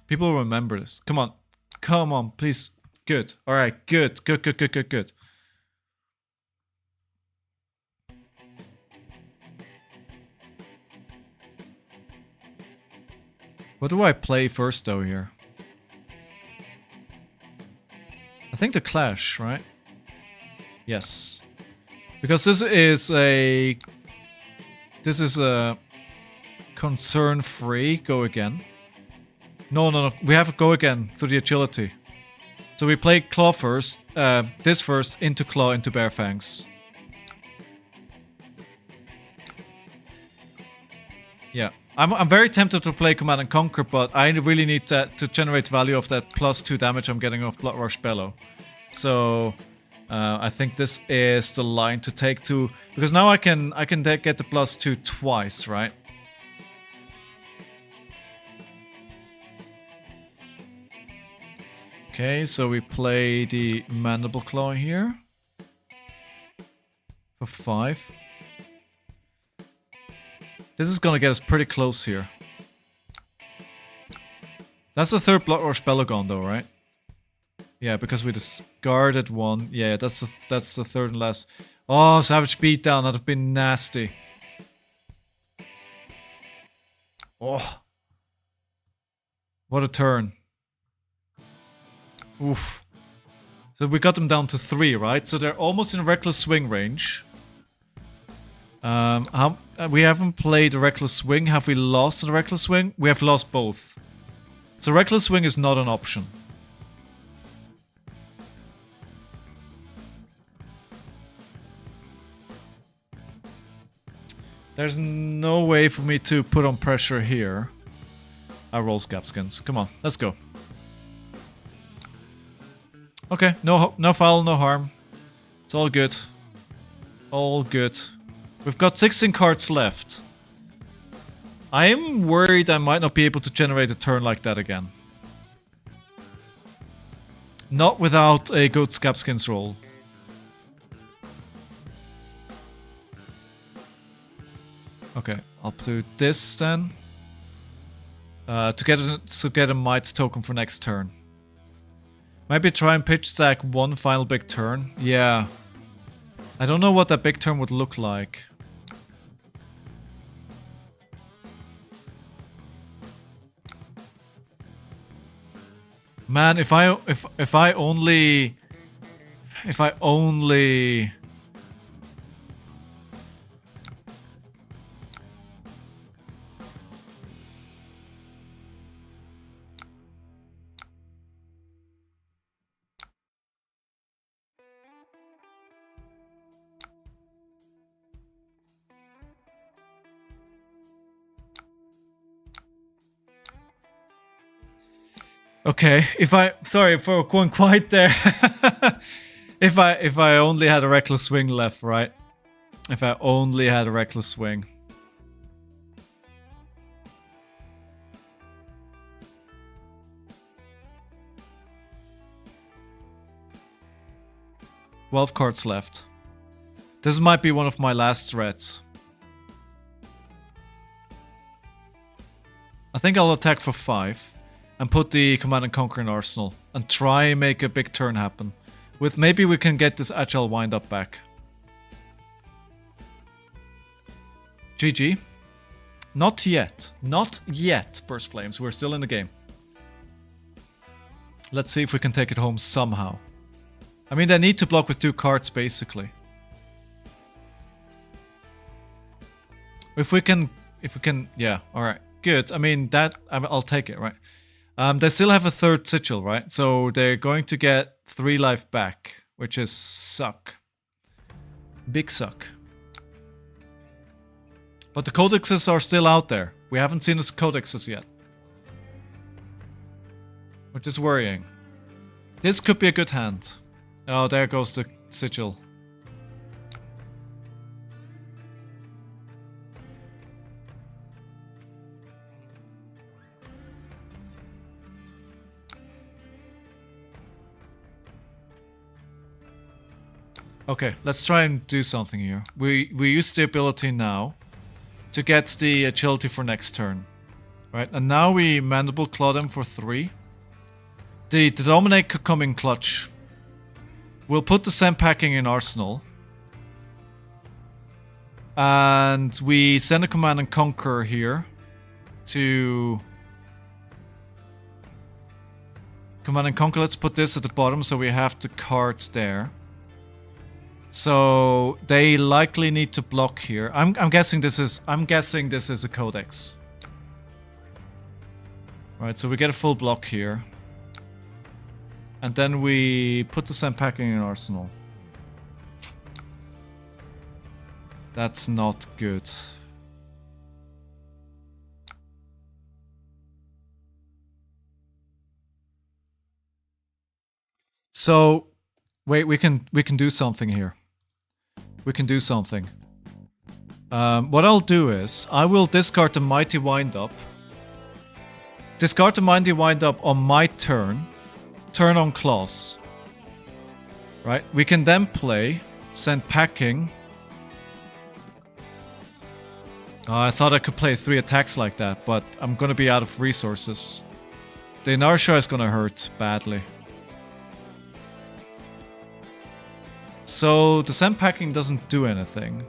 People will remember this. Come on. Come on, please. Good. Alright, good. Good. What do I play first though here? I think the Clash, right? Yes. Because this is a concern-free go again. No. We have a go again through the agility. So we play Claw first, this first, into Claw, into Bare Fangs. Yeah. I'm very tempted to play Command and Conquer, but I really need that to generate value of that +2 damage I'm getting off Blood Rush Bellow. So I think this is the line to take to, because now I can get the +2 twice, right? Okay, so we play the Mandible Claw here for 5. This is gonna get us pretty close here. That's the 3rd Blood Rush Bellow gone though, right? Yeah, because we discarded 1. Yeah, that's the 3rd and last. Oh, Savage Beatdown, that'd have been nasty. Oh. What a turn. Oof. So we got them down to 3, right? So they're almost in Reckless Swing range. We haven't played a Reckless Swing. Have we lost a Reckless Swing? We have lost both. So Reckless Swing is not an option. There's no way for me to put on pressure here. I roll Scabskins. Come on, let's go. Okay, no foul, no harm. It's all good. All good. We've got 16 cards left. I am worried I might not be able to generate a turn like that again. Not without a good Scabskins roll. Okay, I'll do this then. To get a might token for next turn. Maybe try and pitch stack one final big turn. Yeah. I don't know what that big turn would look like. Man, if I only okay, sorry for going quiet there. if I only had a reckless swing left, right? If I only had a reckless swing. $12 cards left. This might be one of my last threats. I think I'll attack for 5. And put the Command and Conquer in Arsenal. And try and make a big turn happen. With maybe we can get this Agile wind-up back. GG. Not yet. Not yet, Burst Flames. We're still in the game. Let's see if we can take it home somehow. I mean, they need to block with 2 cards, basically. If we can... Yeah, alright. Good. I mean, I'll take it, right? They still have a 3rd sigil, right? So they're going to get 3 life back, which is suck. Big suck. But the codexes are still out there. We haven't seen the codexes yet. Which is worrying. This could be a good hand. Oh, there goes the sigil. Okay, let's try and do something here. We use the ability now to get the agility for next turn. Right, and now we Mandible Claw them for 3. The Dominate could come in clutch. We'll put the Sand Packing in Arsenal. And we send a Command and Conquer here to... Command and Conquer, let's put this at the bottom so we have the cards there. So they likely need to block here. I'm guessing this is a codex. Right, so we get a full block here. And then we put the Sand Packing in Arsenal. That's not good. So wait, we can do something here. We can do something. What I'll do is, I will discard the Mighty Wind-Up. Discard the Mighty Wind-Up on my turn. Turn on Claws. Right? We can then play Sand Packing. I thought I could play 3 attacks like that, but I'm gonna be out of resources. The inertia is gonna hurt badly. So the Sand Packing doesn't do anything.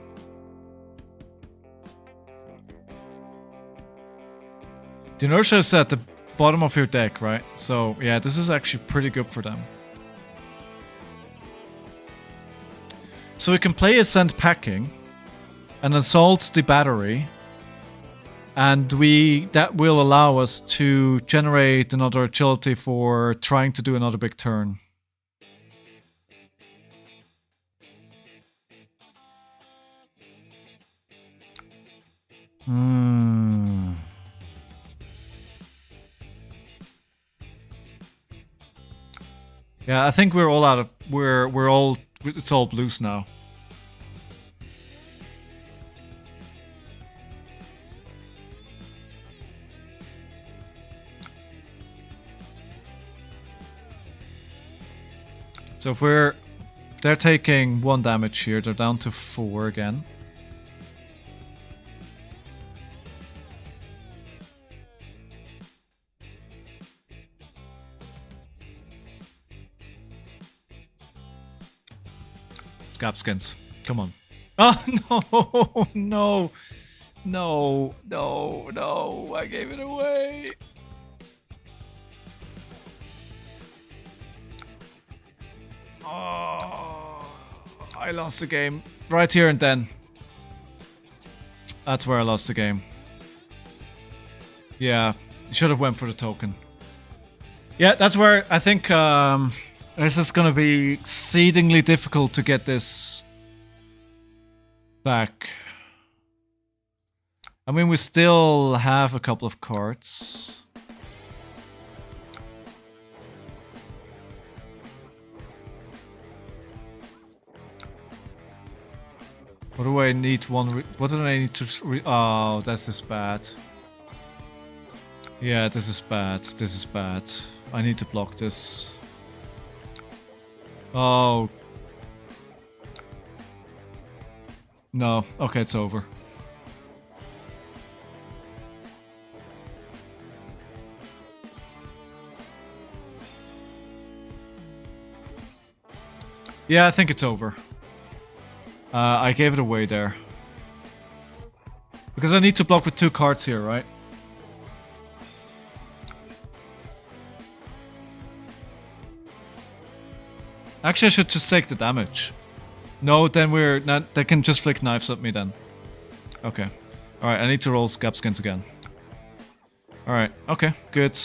The inertia is at the bottom of your deck, right? So yeah, this is actually pretty good for them. So we can play a Sand Packing and assault the battery, and that will allow us to generate another agility for trying to do another big turn. Yeah, I think we're all out of... We're all... It's all blues now. . So if they're taking 1 damage here, they're down to 4 again. Scapskins. Come on. Oh, no. No. No. I gave it away. Oh, I lost the game. Right here and then. That's where I lost the game. Yeah. Should have went for the token. Yeah, that's where I think this is going to be exceedingly difficult to get this back. I mean, we still have a couple of cards. What do I need? What do I need to? Oh, this is bad. Yeah, this is bad. This is bad. I need to block this. Oh. No. Okay, it's over. Yeah, I think it's over. I gave it away there. Because I need to block with 2 cards here, right? Actually, I should just take the damage. No, then we're not. They can just flick knives at me then. Okay. Alright, I need to roll Scapskins again. Alright, okay, good.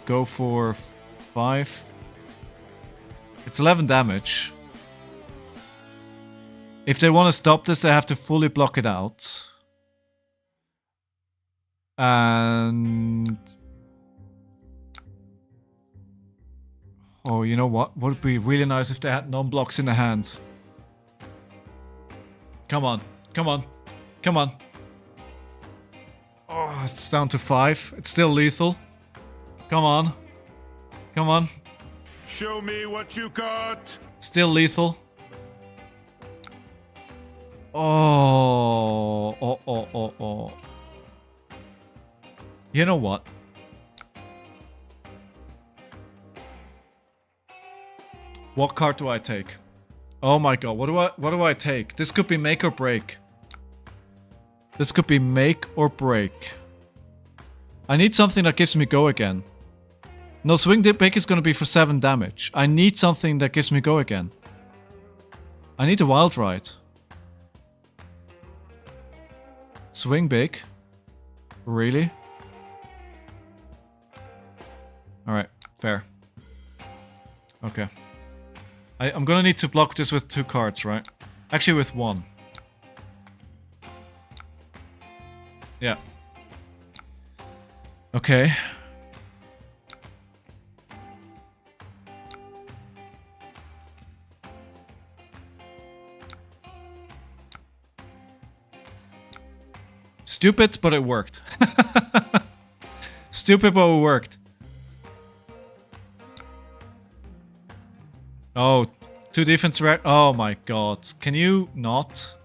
Go for 5. It's 11 damage. If they want to stop this, they have to fully block it out. And... oh, you know what? Would be really nice if they had non-blocks in the hand. Come on. Come on. Come on. Oh, it's down to 5. It's still lethal. Come on. Come on. Show me what you got. Still lethal. Oh. You know what? What card do I take? Oh my god, what do I take? This could be make or break. This could be make or break. I need something that gives me go again. No, swing big is gonna be for 7 damage. I need something that gives me go again. I need a wild ride. Swing big? Really? Alright, fair. Okay. I'm gonna need to block this with 2 cards, right? Actually with 1. Yeah. Okay. Stupid, but it worked. Stupid, but it worked. Oh, 2 defense rack. Oh my god. Can you not?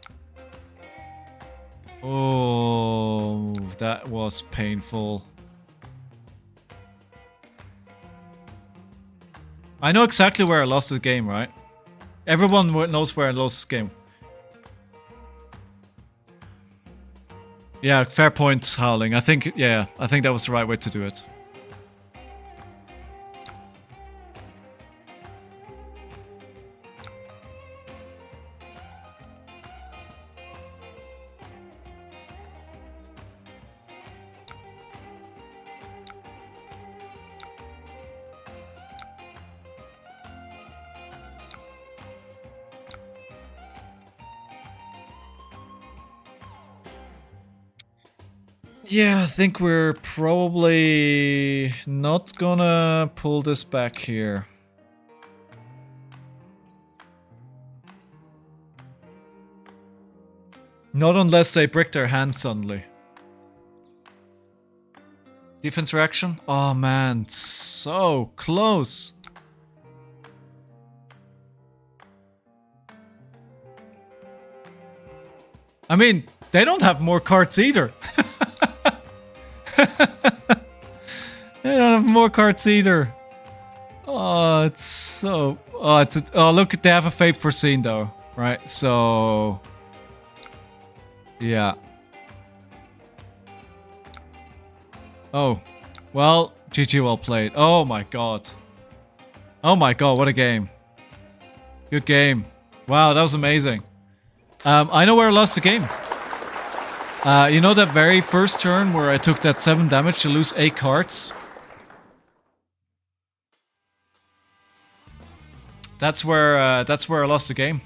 Oh, that was painful. I know exactly where I lost the game, right? Everyone knows where I lost this game. Yeah, fair point, Howling. I think that was the right way to do it. Yeah, I think we're probably not gonna pull this back here. Not unless they brick their hand suddenly. Defense reaction? Oh man, so close. I mean, they don't have more cards either. They don't have more cards either. Oh, it's so... Oh, oh, look, they have a Fate Foreseen though, right? So... Yeah. Oh. Well, GG, well played. Oh my god. Oh my god, what a game. Good game. Wow, that was amazing. I know where I lost the game. You know that very first turn where I took that 7 damage to lose 8 cards? That's where I lost the game.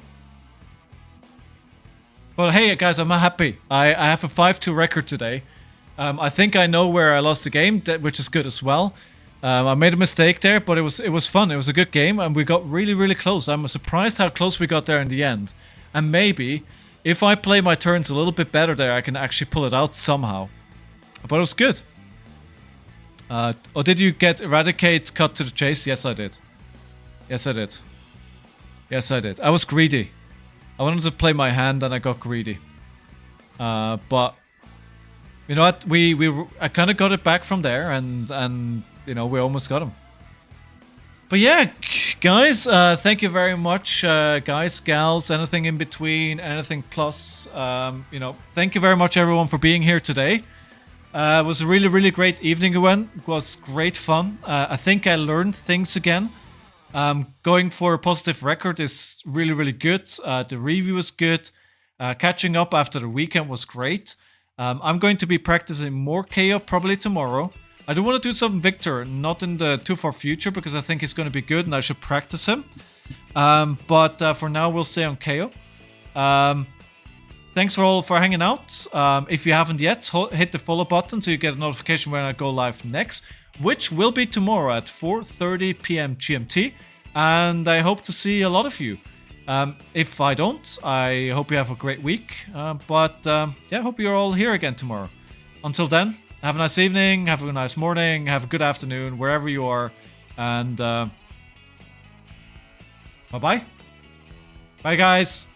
But hey guys, I'm happy. I have a 5-2 record today. I think I know where I lost the game, which is good as well. I made a mistake there, but it was fun. It was a good game, and we got really, really close. I'm surprised how close we got there in the end. And maybe, if I play my turns a little bit better there, I can actually pull it out somehow. But it was good. Oh, did you get Eradicate Cut to the Chase? Yes, I did. Yes, I did. Yes, I did. I was greedy. I wanted to play my hand, and I got greedy. But you know what? I kind of got it back from there, and you know, we almost got him. But yeah, guys, thank you very much, guys, gals, anything in between, anything plus. You know, thank you very much, everyone, for being here today. It was a really, really great evening. It was great fun. I think I learned things again. Going for a positive record is really, really good. The review is good. Catching up after the weekend was great. I'm going to be practicing more KO probably tomorrow. I do want to do some Victor, not in the too far future, because I think he's going to be good and I should practice him. But for now, we'll stay on KO. Thanks for hanging out. If you haven't yet, hit the follow button so you get a notification when I go live next, which will be tomorrow at 4:30 p.m. GMT. And I hope to see a lot of you. If I don't, I hope you have a great week. Yeah, I hope you're all here again tomorrow. Until then, have a nice evening, have a nice morning, have a good afternoon, wherever you are. And bye-bye. Bye, guys.